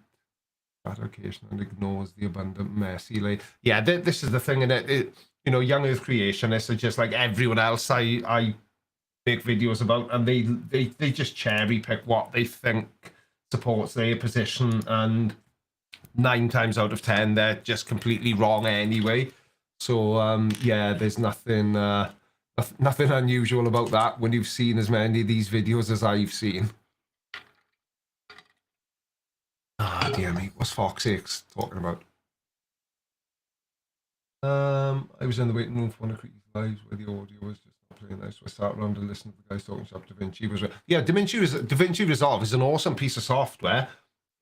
stratification and ignores the abundant messy. Like, yeah, this is the thing in it. You know, young Earth creationists are just like everyone else I make videos about, and they just cherry pick what they think supports their position, and 9 times out of 10 they're just completely wrong anyway. So yeah, there's nothing unusual about that when you've seen as many of these videos as I've seen. Ah, dear me, what's Fox 6 talking about? I was in the waiting room for one of Creaky's lives where the audio was just not playing nice, so I sat around and listened to the guys talking shop. DaVinci was... Yeah, DaVinci Resolve is an awesome piece of software.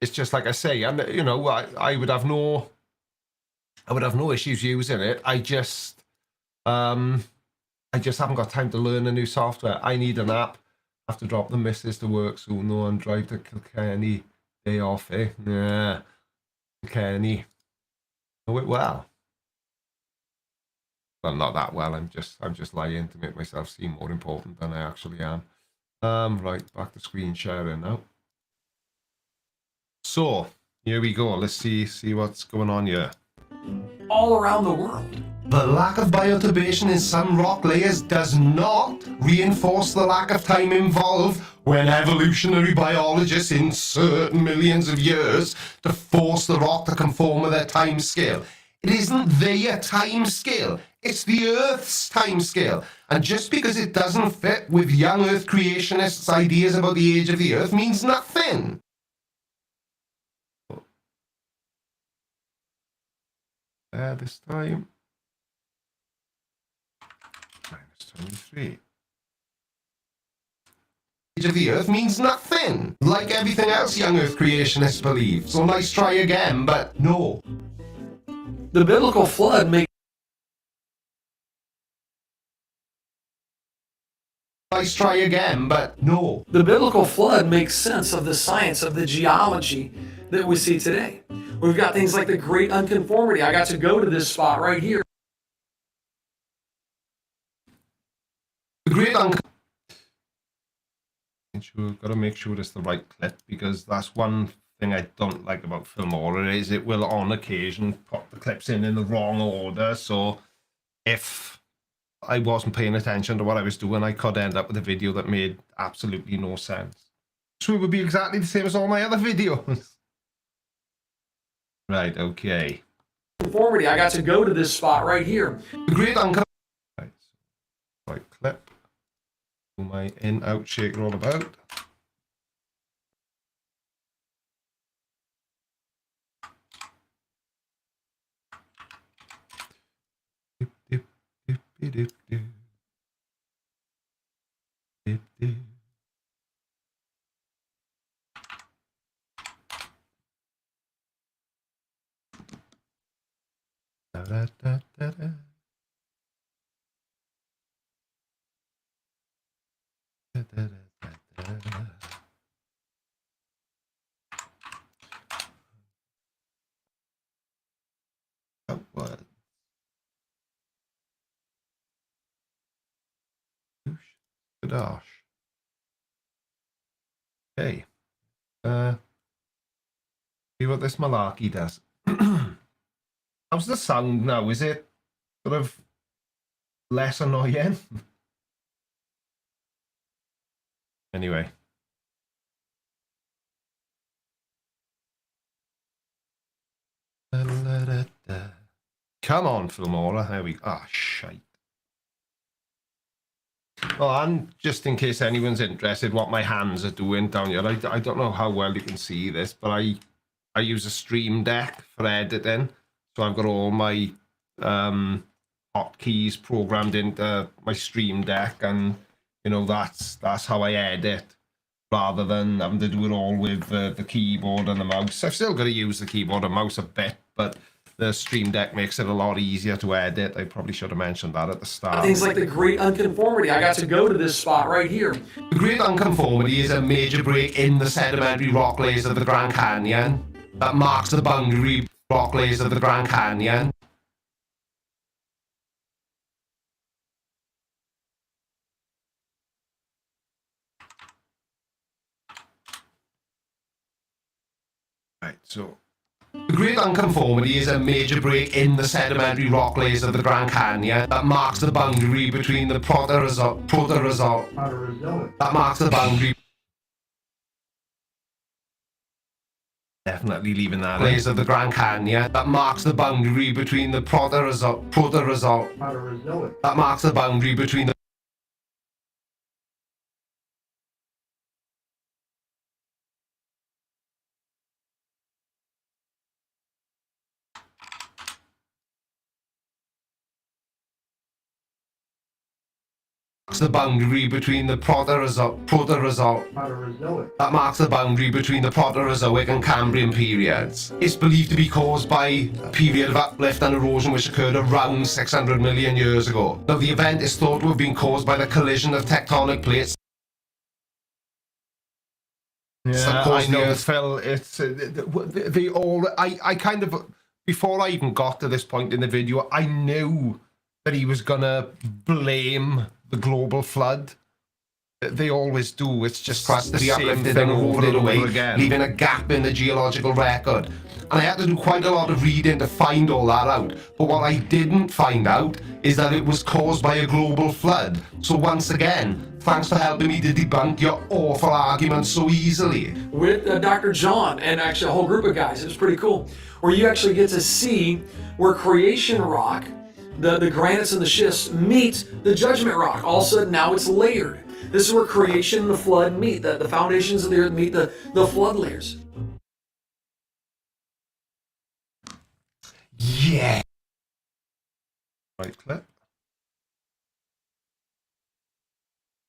It's just like I say, and you know, I would have no issues using it. I just haven't got time to learn a new software. I need an app. I have to drop the missus to work soon though and drive to Kilkenny. Day off, eh? Yeah, Kilkenny. Know it well. Well, not that well. I'm just lying to make myself seem more important than I actually am. Right, back to screen sharing now. So Here we go. Let's see what's going on here. all around the world. The lack of bioturbation in some rock layers does not reinforce the lack of time involved when evolutionary biologists insert millions of years to force the rock to conform with their time scale. It isn't their time scale, it's the Earth's time scale. And just because it doesn't fit with young Earth creationists' ideas about the age of the Earth means nothing. This time. -23. Age of the Earth means nothing. Like everything else young Earth creationists believe. So nice try again, but no. The biblical flood makes Nice try again, but no. The biblical flood makes sense of the science of the geology that we see today. We've got things like the Great Unconformity. I got to go to this spot right here. The Great Gotta make sure it's the right clip, because that's one thing I don't like about Filmora is it will on occasion put the clips in the wrong order. So if I wasn't paying attention to what I was doing, I could end up with a video that made absolutely no sense. So it would be exactly the same as all my other videos. Right, okay. Conformity. I got to go to this spot right here. The Great Unconformity. Right, so right clip. Do my in-out shaker all about. Dip, dip, dip, dip, dip, dip. Dip, dip. Da, da, da, da, da. Da, da, da, da, da. What? Gosh. Okay. See what this malarkey does. How's the sound now? Is it sort of less annoying? Anyway. Come on, Filmora. There we go. Ah, shite. Well, and just in case anyone's interested what my hands are doing down here, I don't know how well you can see this, but I use a Stream Deck for editing. So I've got all my hotkeys programmed into my Stream Deck, and you know that's how I edit, rather than having to do it all with the keyboard and the mouse. I've still got to use the keyboard and mouse a bit, but the Stream Deck makes it a lot easier to edit. I probably should have mentioned that at the start. Things like the Great Unconformity. I got to go to this spot right here. The Great Unconformity is a major break in the sedimentary rock layers of the Grand Canyon that marks the boundary rock layers of the Grand Canyon. Right, so the Great Unconformity is a major break in the sedimentary rock layers of the Grand Canyon that marks the boundary between the Proterozoic that marks the boundary. Definitely leaving that layers of the Grand Canyon that marks the boundary between the Proterozoic that marks the boundary between the boundary between the Proterozoic that marks the boundary between the Proterozoic and Cambrian periods. It's believed to be caused by a period of uplift and erosion which occurred around 600 million years ago. Now, the event is thought to have been caused by the collision of tectonic plates. Yeah, I know, Phil. It's they all. I kind of, before I even got to this point in the video, I knew that he was gonna blame the global flood They always do. It's just Crust the the same uplifted thing and over rolled and it away, over again. leaving a gap in the geological record. And I had to do quite a lot of reading to find all that out. But what I didn't find out is that it was caused by a global flood. So once again, thanks for helping me to debunk your awful arguments so easily. With Dr. John and actually a whole group of guys. It was pretty cool. Where you actually get to see where creation rock, the granites and the schists, meet the judgment rock. All of a sudden now it's layered. This is where creation and the flood meet. The foundations of the earth meet the flood layers. Yeah. Right click.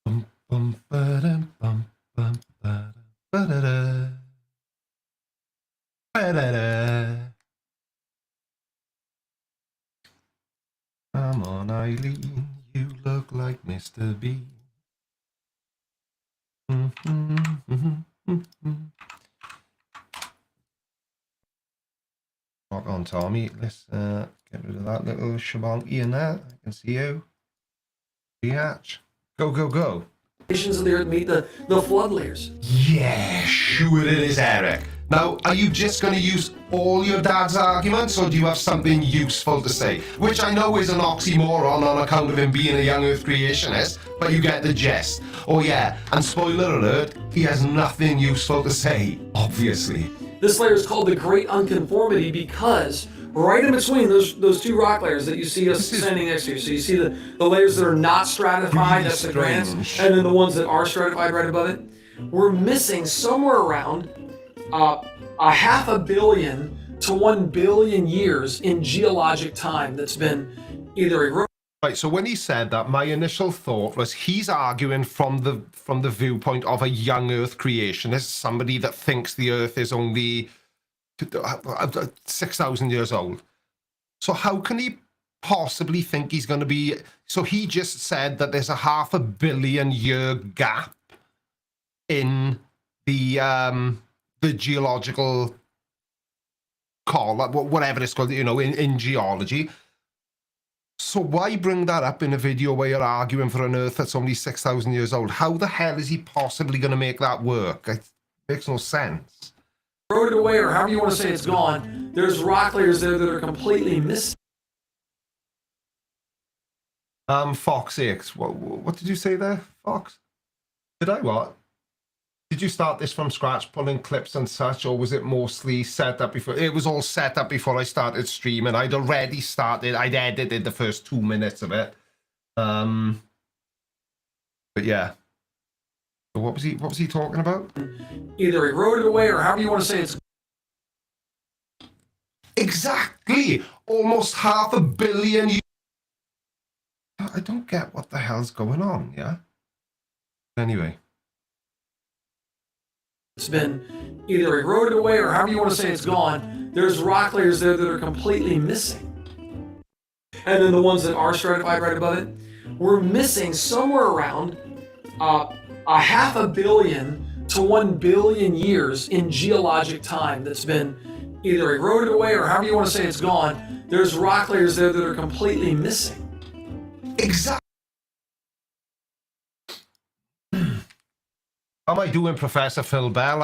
Bum, bum, ba-dum, bum, bum, ba-dum, ba-da-da. Ba-da-da. Come on, Eileen, you look like Mr. Bean. Rock on, Tommy. Let's get rid of that little shabanky in there. I can see you. Biatch. Go, go, go. Foundations of the earth meet the flood layers. Yeah, sure it is, Eric. Now, are you just going to use all your dad's arguments, or do you have something useful to say? Which I know is an oxymoron on account of him being a young Earth creationist, but you get the gist. Oh yeah, and spoiler alert, he has nothing useful to say, obviously. This layer is called the Great Unconformity because right in between those two rock layers that you see us standing next to. So you see the layers that are not stratified, Really that's the granites, strange. and then the ones that are stratified right above it. We're missing somewhere around a 500 million to 1 billion years in geologic time that's been either eroded. Right, so when he said that, my initial thought was he's arguing from the viewpoint of a young Earth creationist, somebody that thinks the Earth is only 6,000 years old. So how can he possibly think he's going to be? So he just said that there's a 500 million year gap in the geological call, whatever it's called, you know, in geology. So why bring that up in a video where you're arguing for an Earth that's only 6,000 years old? How the hell is he possibly going to make that work? It makes no sense. Eroded away, or however you want to say it's gone, there's rock layers there that are completely missing. Fox X, what did you say there, Fox? Did I what? Did you start this from scratch, pulling clips and such, or was it mostly set up before? It was all set up before I started streaming. I'd already started. I'd edited the first 2 minutes of it. But yeah. So what was he talking about? Either eroded away, or however you want to say it's. Exactly. Almost 500 million years. I don't get what the hell's going on, yeah? Anyway. It's been either eroded away, or however you want to say it's gone. There's rock layers there that are completely missing. And then the ones that are stratified right above it, we're missing somewhere around a 500 million to 1 billion years in geologic time that's been either eroded away, or however you want to say it's gone. There's rock layers there that are completely missing. Exactly. How am I doing, Professor Phil Bell?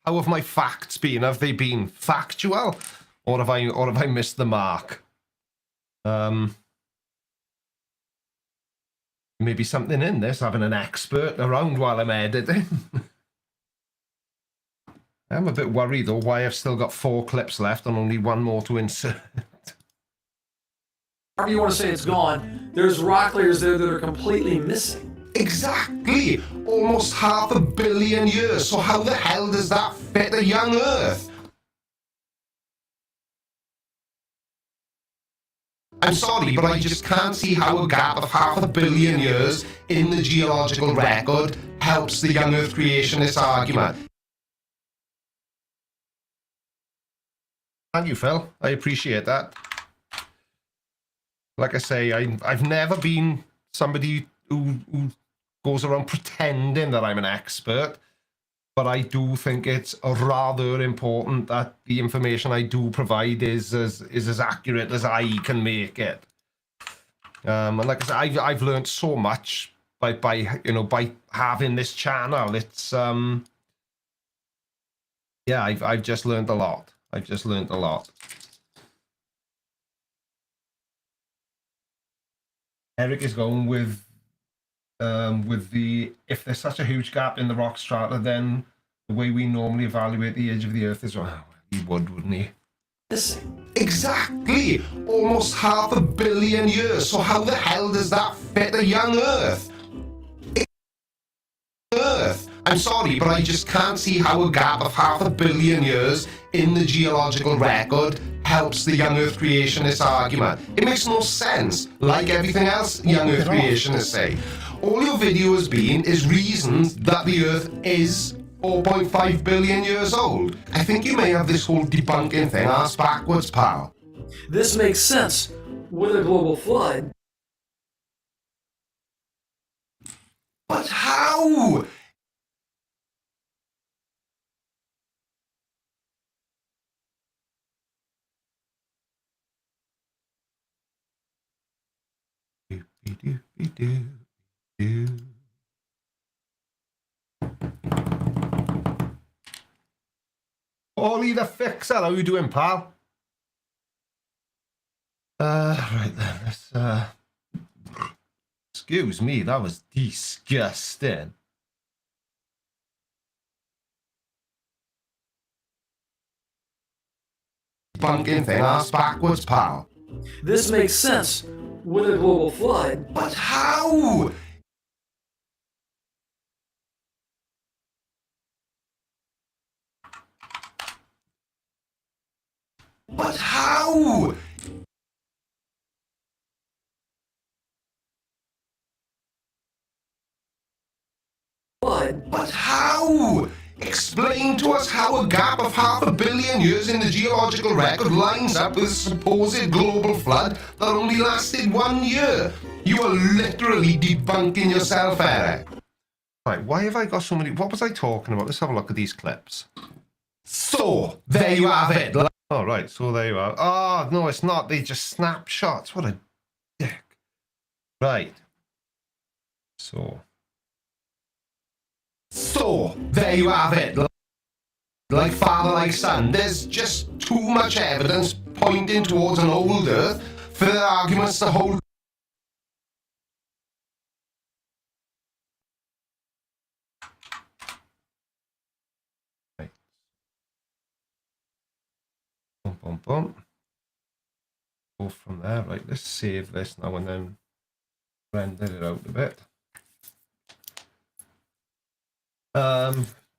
How have my facts been? Have they been factual, or have I missed the mark? Maybe something in this, having an expert around while I'm editing. I'm a bit worried though why I've still got 4 clips left and only 1 more to insert. However you want to say it's gone, there's rock layers there that are completely missing. Exactly. Almost 500 million years. So how the hell does that fit a young Earth? I'm sorry, but I just can't see how a gap of 500 million years in the geological record helps the young Earth creationist argument. Thank you, Phil. I appreciate that. Like I say, I've never been somebody who goes around pretending that I'm an expert, but I do think it's rather important that the information I do provide is as accurate as I can make it. And like I said, I've learned so much by having this channel. It's yeah, I've just learned a lot. I've just learned a lot. Eric is going with the, if there's such a huge gap in the rock strata, then the way we normally evaluate the age of the Earth is, well, he would, wouldn't he? Exactly! Almost 500 million years. So how the hell does that fit a young Earth? Earth. I'm sorry, but I just can't see how a gap of 500 million years in the geological record helps the young Earth creationist argument. It makes no sense, like everything else young Earth creationists say. All your video has been is reasons that the Earth is 4.5 billion years old. I think you may have this whole debunking thing ass backwards, pal. This makes sense with a global flood. But how? Ollie the Fixer, how you doing, pal? Right then, let's excuse me, that was disgusting. Bunking thing ass backwards, pal. This makes sense with a global flood. But how? But how? Flood. But how? Explain to us how a gap of 500 million years in the geological record lines up with a supposed global flood that only lasted 1 year. You are literally debunking yourself, Eric. Right, why have I got so many? What was I talking about? Let's have a look at these clips. So, there you have it. Oh, right, so there you are. Oh, no, it's not. They just snapshots. What a dick. Right. So, there you have it. Like father, like son. There's just too much evidence pointing towards an old Earth for the arguments to hold. right. Boom, boom, boom. Go from there. Right, let's save this now and then render it out a bit.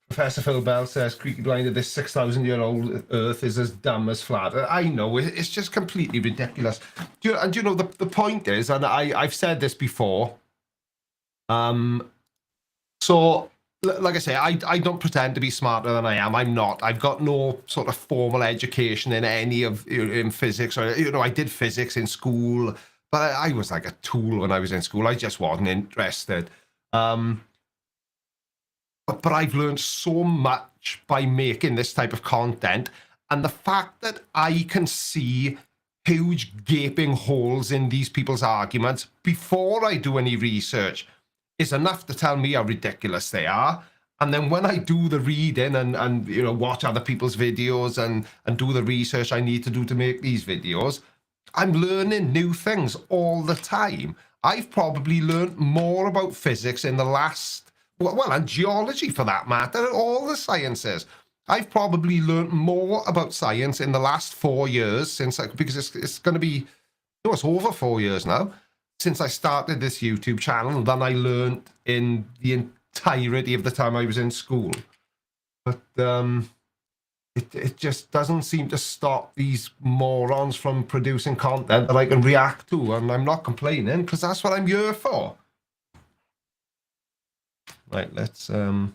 Professor Phil Bell says, Creaky Blinder, this 6,000-year-old Earth is as dumb as flat. I know, it's just completely ridiculous. And you know, the point is, and I've said this before, so, like I say, I don't pretend to be smarter than I am. I'm not. I've got no sort of formal education in any of, in physics, or, you know, I did physics in school, but I was like a tool when I was in school. I just wasn't interested. But I've learned so much by making this type of content, and the fact that I can see huge gaping holes in these people's arguments before I do any research is enough to tell me how ridiculous they are. And then when I do the reading and you know, watch other people's videos and do the research I need to do to make these videos, I'm learning new things all the time. I've probably learned more about physics in the last, well, and geology for that matter, all the sciences. I've probably learned more about science in the last 4 years since because it's going to be, oh, it's over 4 years now since I started this YouTube channel than I learned in the entirety of the time I was in school. But it just doesn't seem to stop these morons from producing content that I can react to, and I'm not complaining because that's what I'm here for. Right, let's give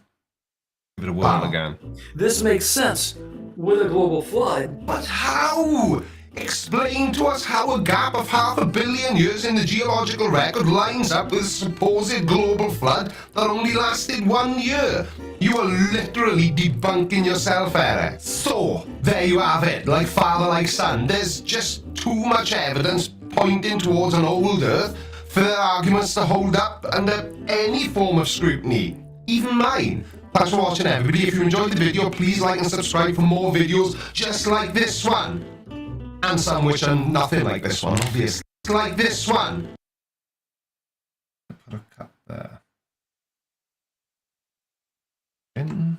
it a whirl again. This makes sense with a global flood. But how? Explain to us how a gap of 500 million years in the geological record lines up with a supposed global flood that only lasted 1 year. You are literally debunking yourself, Eric. So, there you have it. Like father, like son. There's just too much evidence pointing towards an old Earth for their arguments to hold up under any form of scrutiny, even mine. Thanks for watching, everybody. If you enjoyed the video, please like and subscribe for more videos just like this one. And some which are nothing like this one, obviously. Like this one. Put a cut there. In.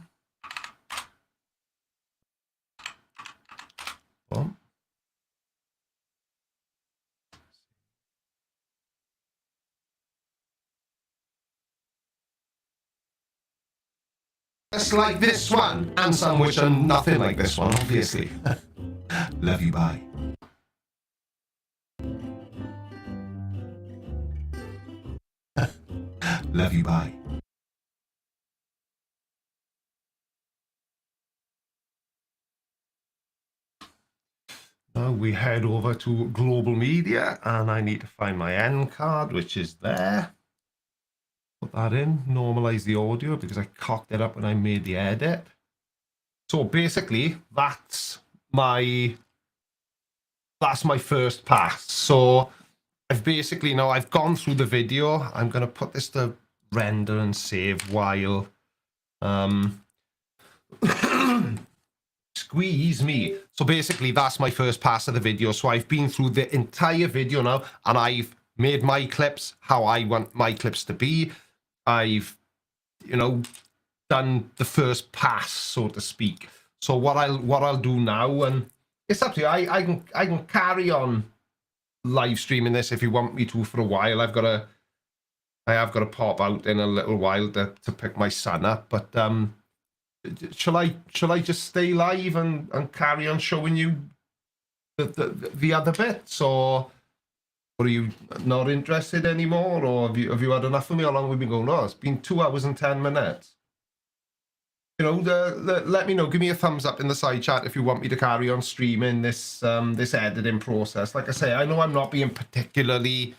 Boom. Just like this one. And some which are nothing like this one, obviously. Love you, bye. Love you, bye. Now we head over to global media, and I need to find my end card, which is there. Put that in, normalize the audio because I cocked it up when I made the edit. So basically, that's my first pass. So I've basically now I've gone through the video. I'm gonna put this to render and save while squeeze me. So basically that's my first pass of the video. So I've been through the entire video now, and I've made my clips how I want my clips to be. I've, you know, done the first pass, so to speak. So what I'll do now, and it's up to you. I can carry on live streaming this if you want me to for a while. I have got to pop out in a little while to pick my son up. But shall I just stay live and carry on showing you the other bits, or are you not interested anymore, or have you had enough of me? How long have we been going? Oh, it's been 2 hours and 10 minutes. You know, let me know. Give me a thumbs up in the side chat if you want me to carry on streaming this this editing process. Like I say, I know I'm not being particularly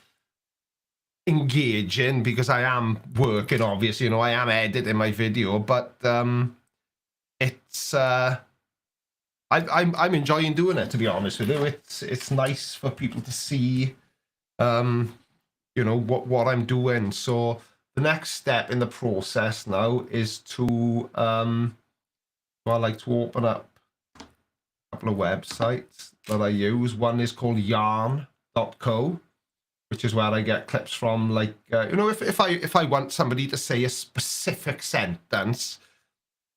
engaging because I am working, obviously. You know, I am editing my video, but it's I'm enjoying doing it, to be honest with you. It's nice for people to see you know what I'm doing. So the next step in the process now is to I like to open up a couple of websites that I use. One is called yarn.co, which is where I get clips from. Like you know, if I want somebody to say a specific sentence,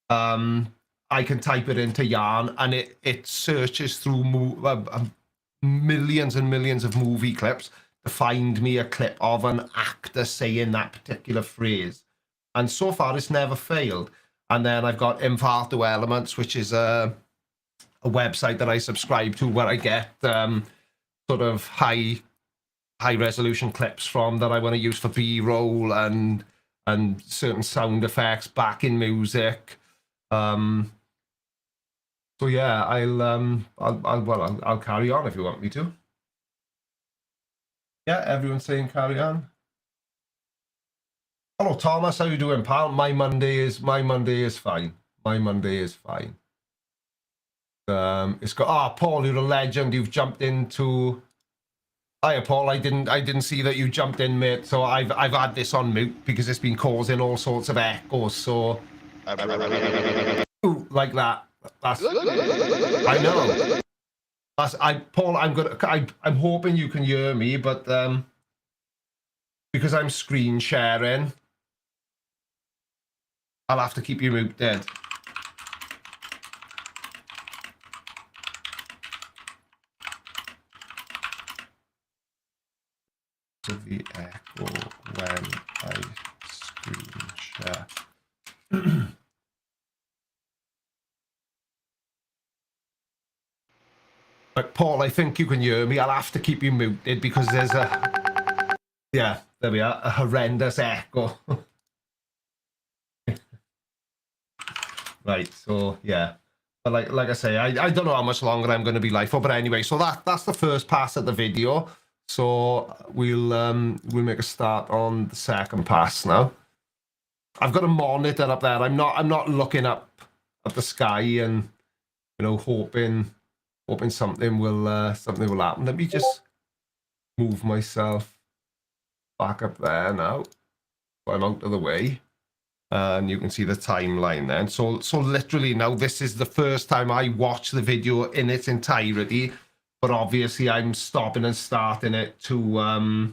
I can type it into Yarn, and it searches through millions and millions of movie clips to find me a clip of an actor saying that particular phrase. And so far, it's never failed. And then I've got Infarto Elements, which is a website that I subscribe to where I get sort of high resolution clips from that I want to use for B-roll and certain sound effects, backing music. So yeah, I'll carry on if you want me to. Yeah, everyone's saying carry on. Hello Thomas, how you doing, pal? My Monday is fine. My Monday is fine. It's got Paul, you're a legend. You've jumped into. Hiya Paul, I didn't see that you jumped in, mate. So I've had this on mute because it's been causing all sorts of echoes. So ooh, like that. That's I know. Paul, I'm hoping you can hear me, but because I'm screen sharing, I'll have to keep you muted. To the echo when I screen share. But Paul, I think you can hear me. I'll have to keep you muted because there's yeah, there we are, a horrendous echo. Right, so yeah. But like I say, I don't know how much longer I'm going to be live for, but anyway, so that's the first pass of the video. So we'll make a start on the second pass now. I've got a monitor up there. I'm not looking up at the sky and, you know, hoping something will happen. Let me just move myself back up there now. So I'm out of the way. And you can see the timeline then. So literally now this is the first time I watch the video in its entirety. But obviously I'm stopping and starting it to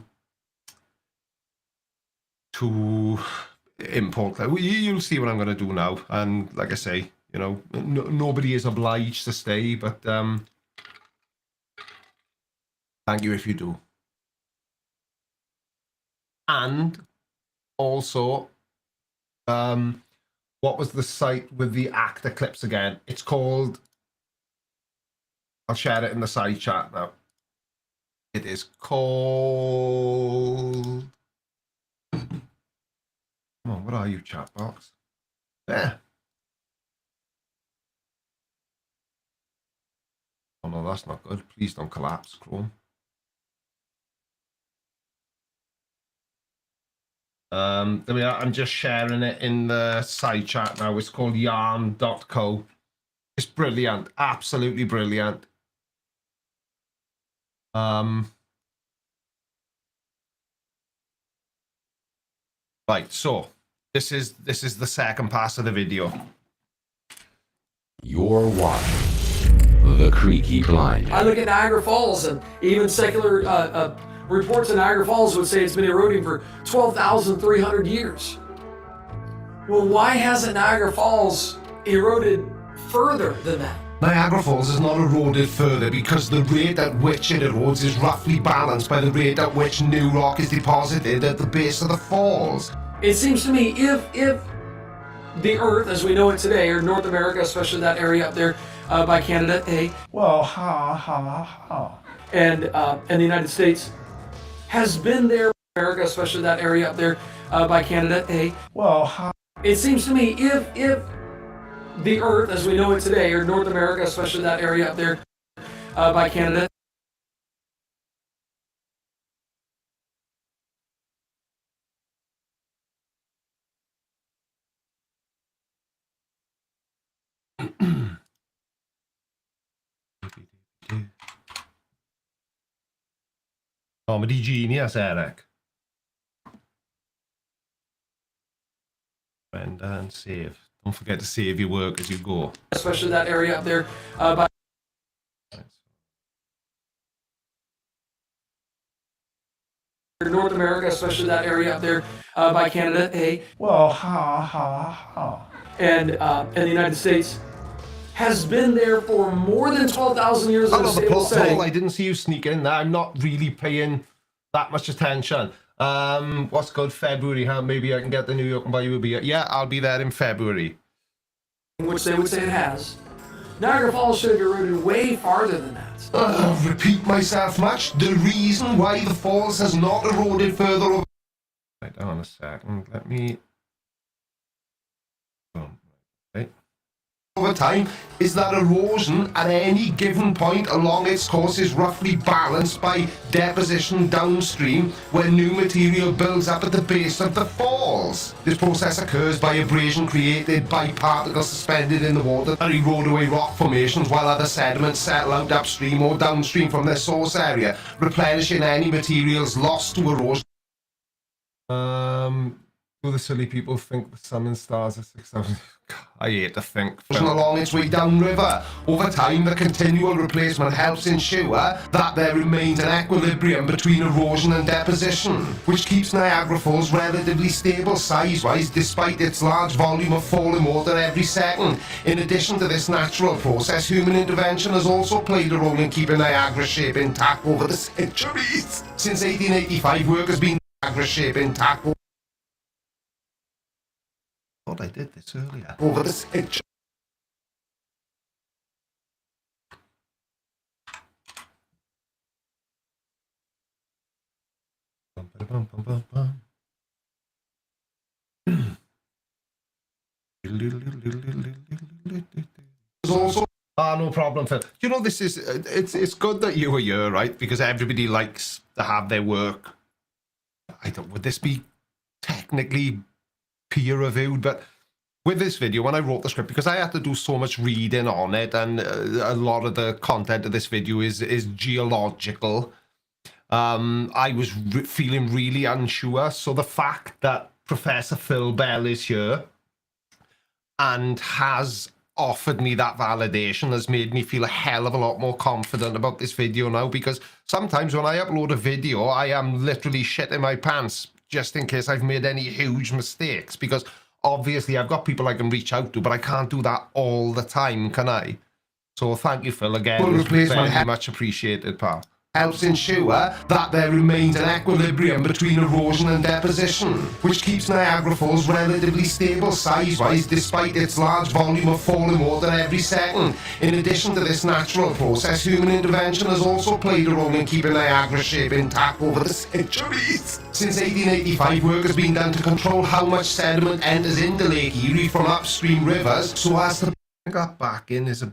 import. You'll see what I'm going to do now. And like I say, you know, nobody is obliged to stay, but thank you if you do. And also, what was the site with the actor clips again? It's called, I'll share it in the side chat now. It is called, come on, what are you, chat box? There. Oh no, that's not good. Please don't collapse, Chrome. There we are. I'm just sharing it in the side chat now. It's called yarn.co. It's brilliant. Absolutely brilliant. Right, so this is the second pass of the video. You're watching The Creaky Blind. I look at Niagara Falls, and even secular reports in Niagara Falls would say it's been eroding for 12,300 years. Well, why hasn't Niagara Falls eroded further than that? Niagara Falls is not eroded further because the rate at which it erodes is roughly balanced by the rate at which new rock is deposited at the base of the falls. It seems to me if the Earth, as we know it today, or North America, especially that area up there by Canada, Well, and the United States, has been there, America, especially that area up there by Canada, Well, it seems to me if the Earth, as we know it today, or North America, especially that area up there by Canada, Comedy genius, Eric. Friend and save. Don't forget to save your work as you go. especially that area up there by North America, especially that area up there by Canada, well, and the United States has been there for more than 12,000 years. Oh, in a no, the stable plot setting. hole. I didn't see you sneak in there. I'm not really paying that much attention. What's good? February, huh? Maybe I can get the New York and buy you a beer. Yeah, I'll be there in February. Which they would say it has. Niagara Falls should have eroded way farther than that. Repeat myself much. The reason why the falls has not eroded further over Right, on a second. Let me. Okay. time is that erosion at any given point along its course is roughly balanced by deposition downstream when new material builds up at the base of the falls. This process occurs by abrasion created by particles suspended in the water that erode away rock formations while other sediments settle out upstream or downstream from their source area, replenishing any materials lost to erosion. Do the silly people think the sun and stars are 6,000? I hate to think. Along its way downriver. Over time, the continual replacement helps ensure that there remains an equilibrium between erosion and deposition, which keeps Niagara Falls relatively stable size-wise despite its large volume of falling water every second. In addition to this natural process, human intervention has also played a role in keeping Niagara's shape intact over the centuries. Since 1885, work has been Niagara's shape intact I thought I did this earlier. over the centuries. Also, no problem, Phil. You know, this is it's good that you were here, right? Because everybody likes to have their work. I don't. Would this be technically peer reviewed? But with this video, when I wrote the script, because I had to do so much reading on it, and a lot of the content of this video is geological. I was feeling really unsure. So the fact that Professor Phil Bell is here and has offered me that validation has made me feel a hell of a lot more confident about this video now, because sometimes when I upload a video, I am literally shitting my pants just in case I've made any huge mistakes, because obviously I've got people I can reach out to, but I can't do that all the time, can I? So thank you, Phil, again. Full It's replacement very much appreciated, pal. Helps ensure that there remains an equilibrium between erosion and deposition, which keeps Niagara Falls relatively stable size-wise despite its large volume of falling water every second. In addition to this natural process, human intervention has also played a role in keeping Niagara's shape intact over the centuries. Since 1885, work has been done to control how much sediment enters into Lake Erie from upstream rivers so as to That back in is a...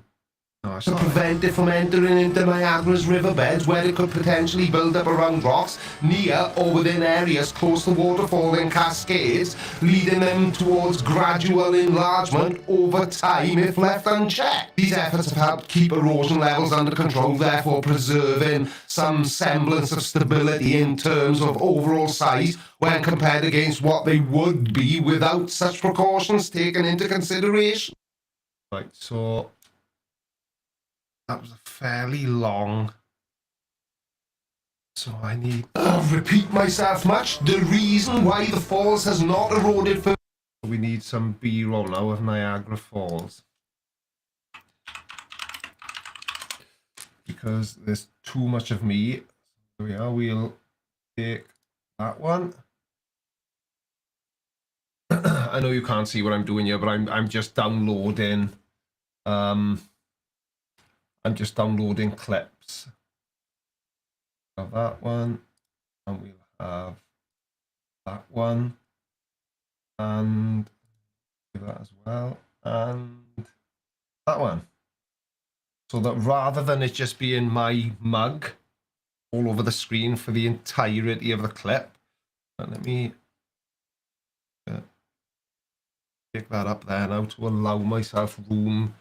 No, it's to not. prevent it from entering into Niagara's riverbeds, where it could potentially build up around rocks near or within areas close to waterfall and cascades, leading them towards gradual enlargement over time if left unchecked. These efforts have helped keep erosion levels under control, therefore preserving some semblance of stability in terms of overall size when compared against what they would be without such precautions taken into consideration. Right, so... that was a fairly long... So I need... Repeat myself much, the reason why the falls has not eroded for... We need some B-roll now of Niagara Falls. Because there's too much of me. Here we are, we'll take that one. I know you can't see what I'm doing here, but I'm just downloading... I'm just downloading clips. Have that one, and we'll have that one, and that as well, and that one. So that rather than it just being my mug all over the screen for the entirety of the clip, let me pick that up there now to allow myself room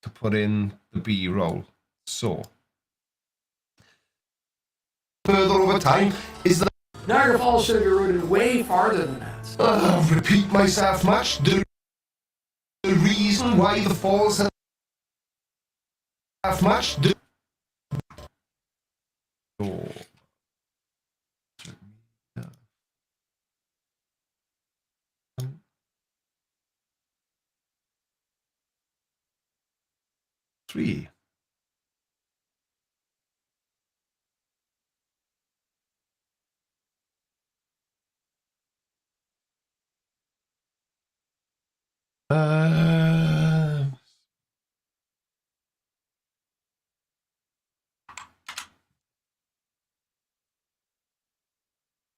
to put in the B-roll. So further over time is that Niagara Falls should have eroded way farther than that. repeat myself much, the reason why the falls have much So, three.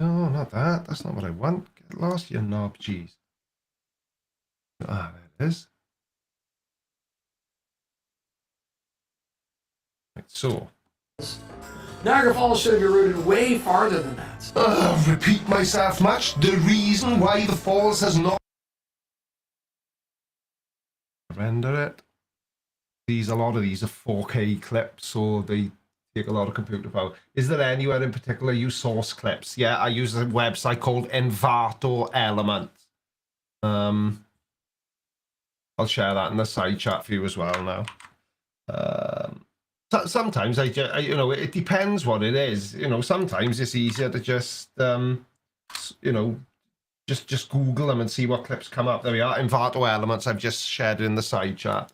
No, not that. That's not what I want. Get lost, you knob. Jeez. Ah, there it is. Right, so. Niagara Falls should have eroded way farther than that. repeat myself much, the reason why the falls has not Render it. A lot of these are 4K clips, so they take a lot of computer power. Is there anywhere in particular you source clips? Yeah, I use a website called Envato Element. I'll share that in the side chat for you as well now. Sometimes I you know, it depends what it is. You know, sometimes it's easier to just you know, just Google them and see what clips come up. There we are. Envato Elements. I've just shared it in the side chat.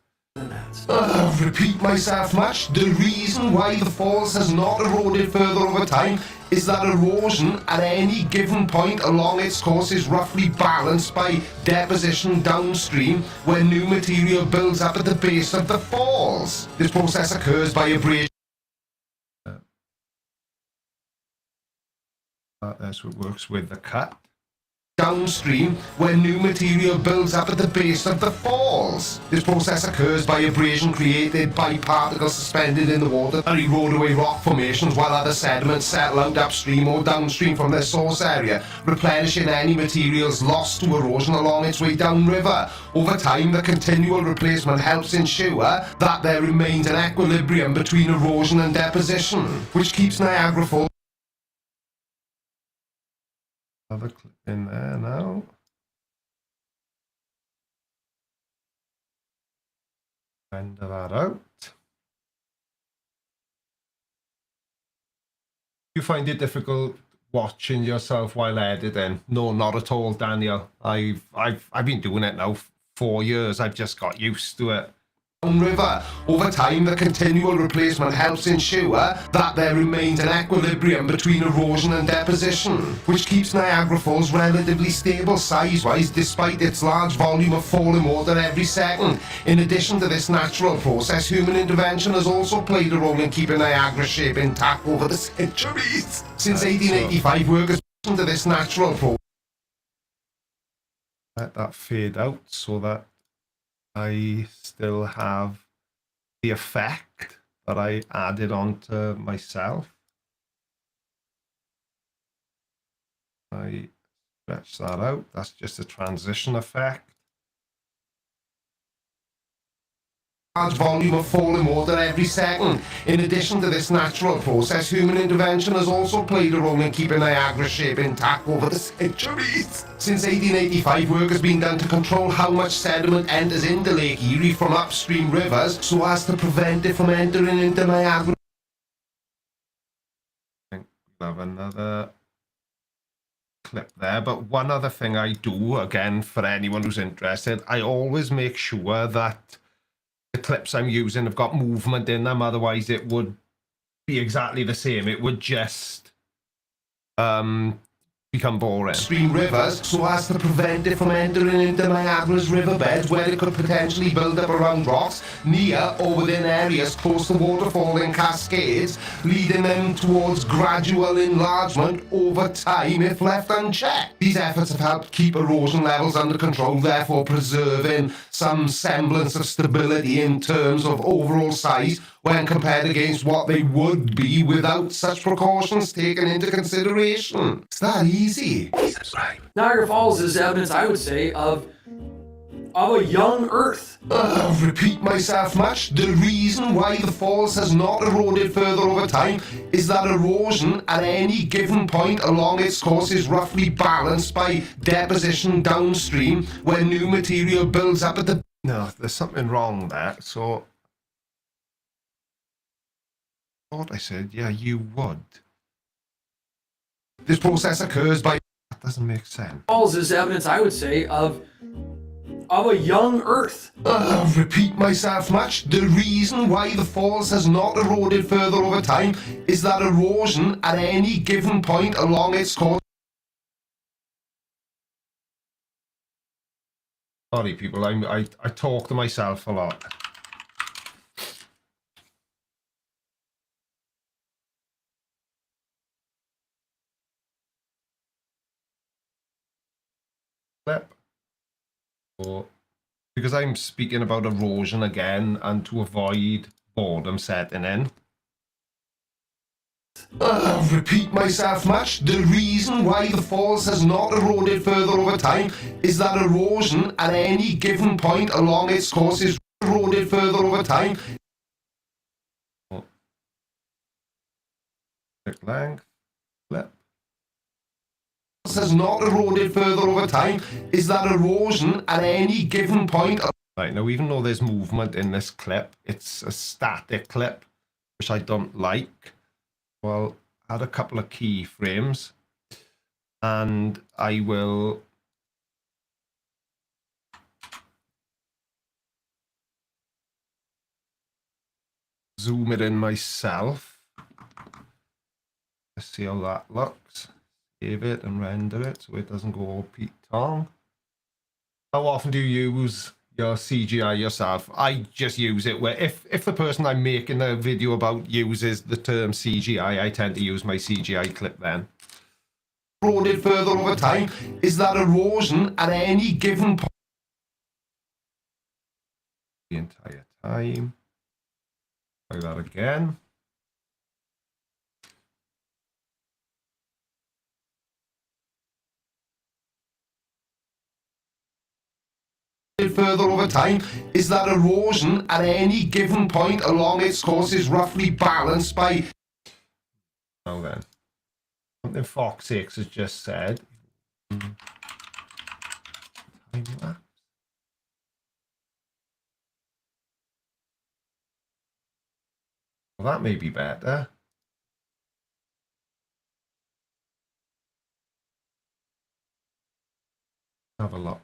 repeat myself much, the reason why the falls has not eroded further over time is that erosion at any given point along its course is roughly balanced by deposition downstream when new material builds up at the base of the falls. This process occurs by abrasion. So it works with the cut. Downstream when new material builds up at the base of the falls. This process occurs by abrasion created by particles suspended in the water that erode away rock formations while other sediments settle out upstream or downstream from their source area, replenishing any materials lost to erosion along its way downriver. Over time, the continual replacement helps ensure that there remains an equilibrium between erosion and deposition, which keeps Niagara Falls Another clip in there now. Render that out. You find it difficult watching yourself while editing? No, not at all, Daniel. I've been doing it now 4 years. I've just got used to it. River. Over time, the continual replacement helps ensure that there remains an equilibrium between erosion and deposition, which keeps Niagara Falls relatively stable size-wise despite its large volume of falling water every second. In addition to this natural process, human intervention has also played a role in keeping Niagara's shape intact over the centuries. Since 1885, work has been to this natural process. Let that fade out so that I still have the effect that I added onto myself. I stretch that out. That's just a transition effect. Large volume of falling water every second. In addition to this natural process, human intervention has also played a role in keeping Niagara's shape intact over the centuries. Since 1885, work has been done to control how much sediment enters into Lake Erie from upstream rivers so as to prevent it from entering into Niagara. I think we'll have another clip there, but one other thing I do, again, for anyone who's interested, I always make sure that the clips I'm using have got movement in them, otherwise it would be exactly the same. It would just become boring. Stream rivers so as to prevent it from entering into Niagara's riverbeds where it could potentially build up around rocks near or within areas close to waterfalling cascades, leading them towards gradual enlargement over time if left unchecked. These efforts have helped keep erosion levels under control, therefore preserving some semblance of stability in terms of overall size when compared against what they would be without such precautions taken into consideration. It's that easy. Niagara Falls is evidence, I would say, of a young Earth. Repeat myself much. The reason why the falls has not eroded further over time is that erosion at any given point along its course is roughly balanced by deposition downstream when new material builds up at the... No, there's something wrong there. So I thought I said, yeah, you would. This process occurs by... That doesn't make sense. Falls is evidence, I would say, of a young Earth. Repeat myself much. The reason why the falls has not eroded further over time is that erosion at any given point along its course... Sorry, people, I talk to myself a lot. Clip. So, because I'm speaking about erosion again and to avoid boredom setting in. Repeat myself much. The reason why the falls has not eroded further over time is that erosion at any given point along its course is eroded further over time. Click length, flip. Has not eroded further over time is that erosion at any given point. Right, now even though there's movement in this clip, it's a static clip, which I don't like. Well, add a couple of keyframes and I will zoom it in myself. Let's see how that looks. Save it and render it so it doesn't go all Pete Tong. How often do you use your CGI yourself? I just use it where if the person I'm making a video about uses the term CGI, I tend to use my CGI clip then. Eroded further over time is that erosion at any given point. The entire time. Try that again. Further over time is that erosion at any given point along its course is roughly balanced by... Now then, something Fox6 has just said. Time lapse. Well, that may be better. Have a look.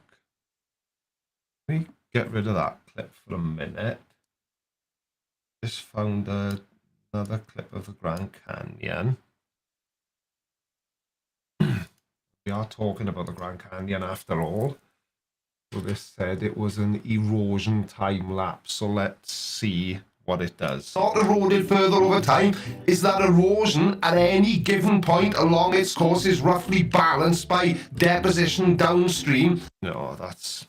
Let me get rid of that clip for a minute. Just found another clip of the Grand Canyon. We are talking about the Grand Canyon after all. So this said it was an erosion time lapse. So let's see what it does. Not eroded further over time is that erosion at any given point along its course is roughly balanced by deposition downstream. No, that's...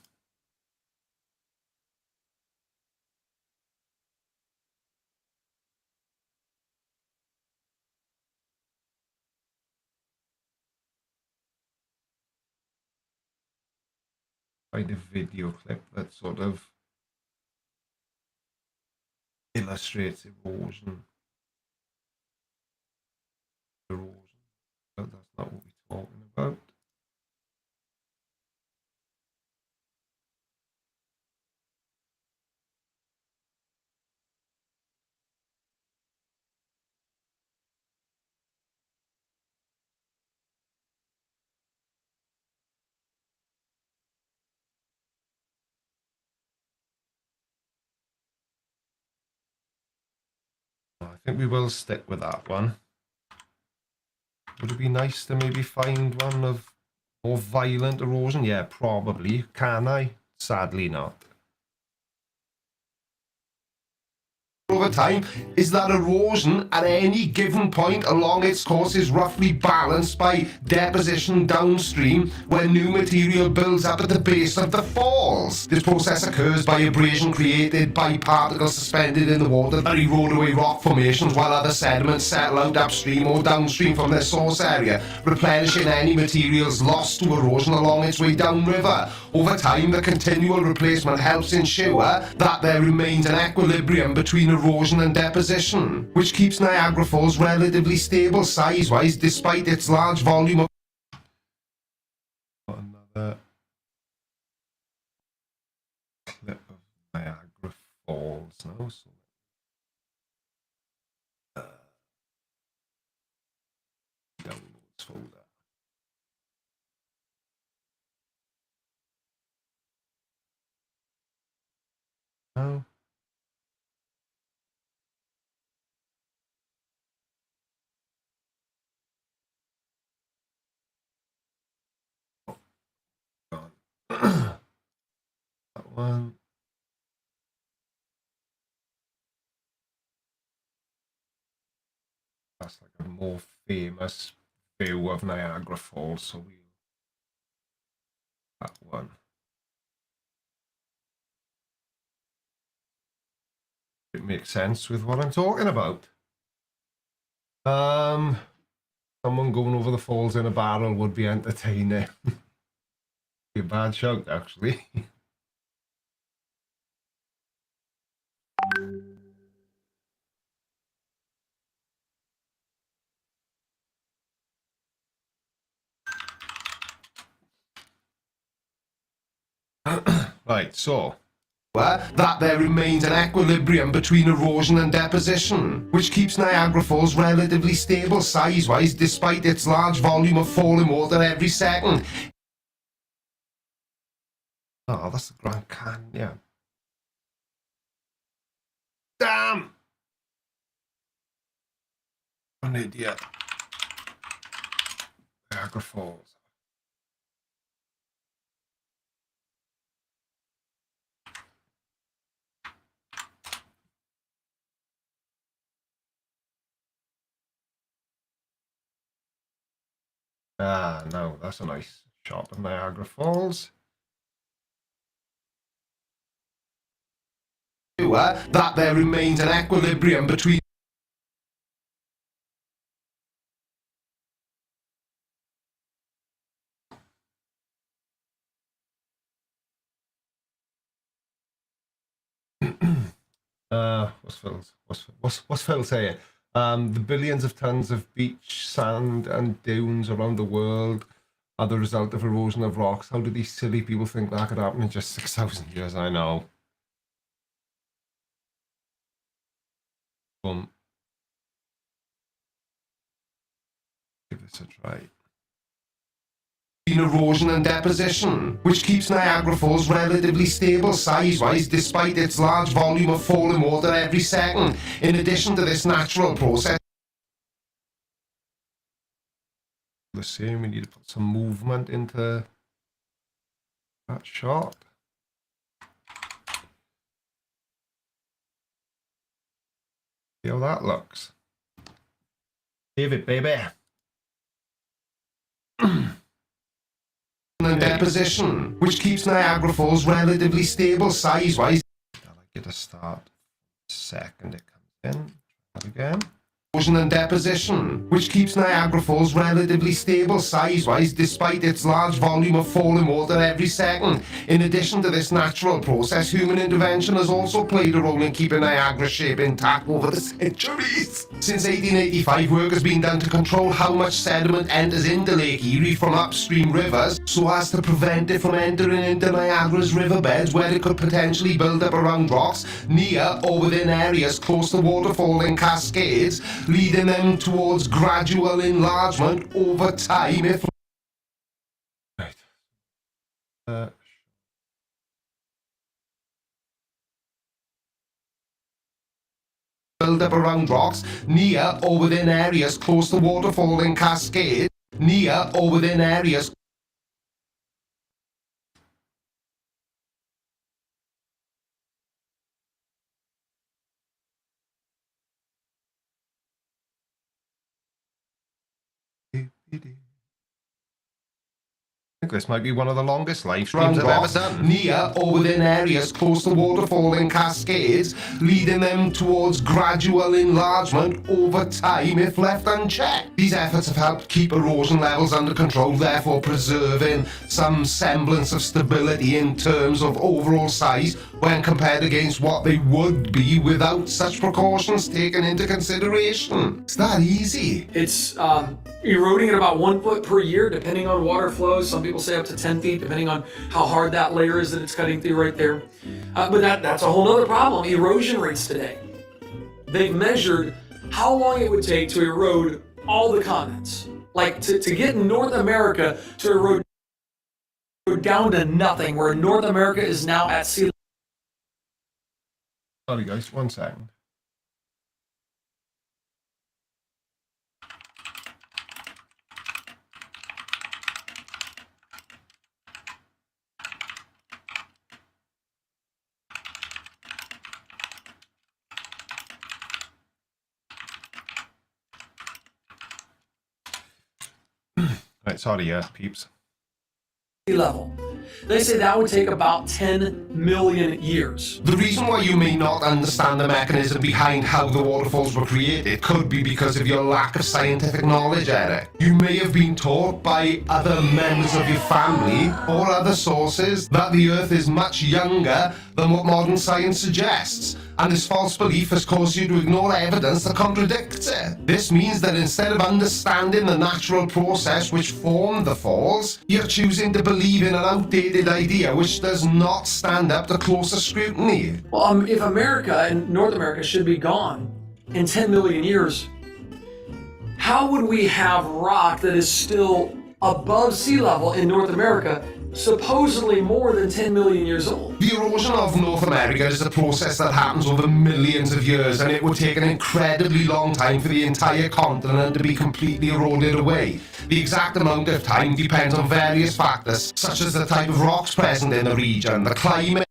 Find a video clip that sort of illustrates erosion. Erosion. But that's not what we're talking about. I think we will stick with that one. Would it be nice to maybe find one of more violent erosion? Yeah, probably. Can I? Sadly not. Over time is that erosion at any given point along its course is roughly balanced by deposition downstream when new material builds up at the base of the falls. This process occurs by abrasion created by particles suspended in the water that erode away rock formations while other sediments settle out upstream or downstream from their source area, replenishing any materials lost to erosion along its way downriver. Over time, the continual replacement helps ensure that there remains an equilibrium between erosion and deposition, which keeps Niagara Falls relatively stable size-wise despite its large volume of... Another clip of Niagara Falls now. So downloads folder. No. That one. That's like a more famous view of Niagara Falls, so we that one. It makes sense with what I'm talking about. Someone going over the falls in a barrel would be entertaining. Be a bad shout, actually. Right, so that there remains an equilibrium between erosion and deposition, which keeps Niagara Falls relatively stable size-wise despite its large volume of falling water every second. oh, that's the Grand Canyon. Damn! An idiot. Niagara Falls. Ah, no, that's a nice shot of Niagara Falls. That there remains an equilibrium between what's Phil saying? The billions of tons of beach, sand, and dunes around the world are the result of erosion of rocks. How do these silly people think that could happen in just 6,000 years? I know. Boom. Give this a try. Erosion and deposition, which keeps Niagara Falls relatively stable size-wise despite its large volume of falling water every second. In addition to this natural process, The same, we need to put some movement into that shot. See how that looks. Save it, baby. and deposition, which keeps Niagara Falls relatively stable size-wise. I like it to start. Second it comes in. That again. Erosion and deposition, which keeps Niagara Falls relatively stable size-wise despite its large volume of falling water every second. In addition to this natural process, human intervention has also played a role in keeping Niagara's shape intact over the centuries. Since 1885, work has been done to control how much sediment enters into Lake Erie from upstream rivers so as to prevent it from entering into Niagara's riverbeds where it could potentially build up around rocks near or within areas close to waterfalling cascades, leading them towards gradual enlargement over time if build up around rocks near or within areas close to waterfalling cascades, near or within areas I think this might be one of the longest live streams I've ever done. Near or within areas close to waterfalling cascades, leading them towards gradual enlargement over time if left unchecked. These efforts have helped keep erosion levels under control, therefore preserving some semblance of stability in terms of overall size when compared against what they would be without such precautions taken into consideration. It's that easy. It's eroding at about 1 foot per year, depending on water flow. Some people say up to 10 feet, depending on how hard that layer is that it's cutting through right there. But that's a whole other problem. Erosion rates today. They've measured how long it would take to erode all the continents. Like to get North America to erode down to nothing, where North America is now at sea level. Sorry guys, 1 second. Right, sorry, peeps. Sea level. They say that would take about 10 million years. The reason why you may not understand the mechanism behind how the waterfalls were created could be because of your lack of scientific knowledge, Eric. You may have been taught by other members of your family or other sources that the Earth is much younger than what modern science suggests, and this false belief has caused you to ignore evidence that contradicts it. This means that instead of understanding the natural process which formed the falls, you're choosing to believe in an outdated idea which does not stand up to closer scrutiny. Well, if America and North America should be gone in 10 million years, how would we have rock that is still above sea level in North America, supposedly more than 10 million years old? The erosion of North America is a process that happens over millions of years, and it would take an incredibly long time for the entire continent to be completely eroded away. The exact amount of time depends on various factors, such as the type of rocks present in the region, the climate,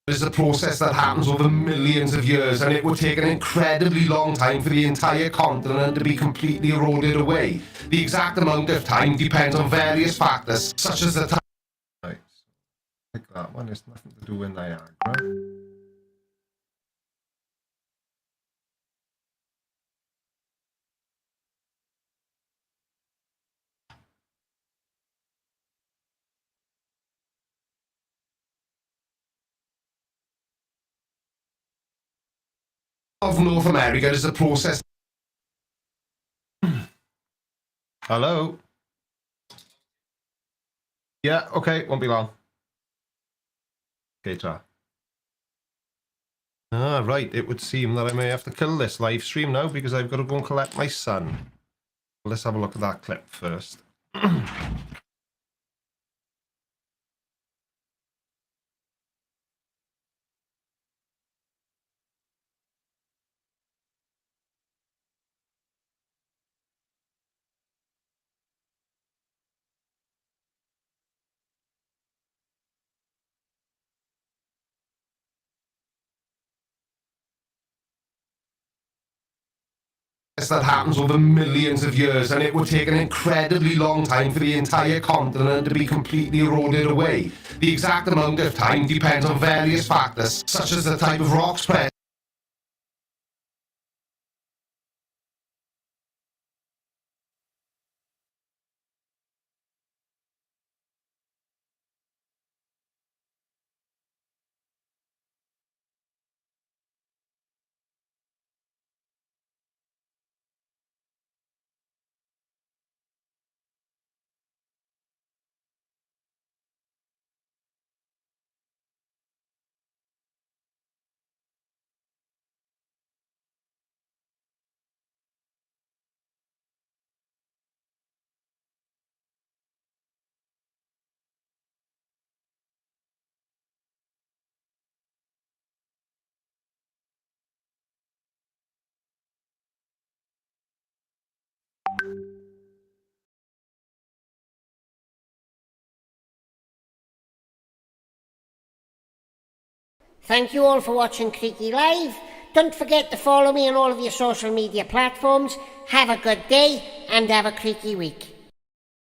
It is a process that happens over millions of years, and it would take an incredibly long time for the entire continent to be completely eroded away. The exact amount of time depends on various factors, such as the time. Right, so pick that one. It's nothing to do with Niagara. of North America is the process. Hello? Yeah, okay, won't be long. Okay, try. Ah, right, it would seem that I may have to kill this live stream now because I've got to go and collect my son. Let's have a look at that clip first. That happens over millions of years, and it would take an incredibly long time for the entire continent to be completely eroded away. The exact amount of time depends on various factors, such as the type of rocks present. Thank you all for watching Creaky Live. Don't forget to follow me on all of your social media platforms. Have a good day and have a creaky week.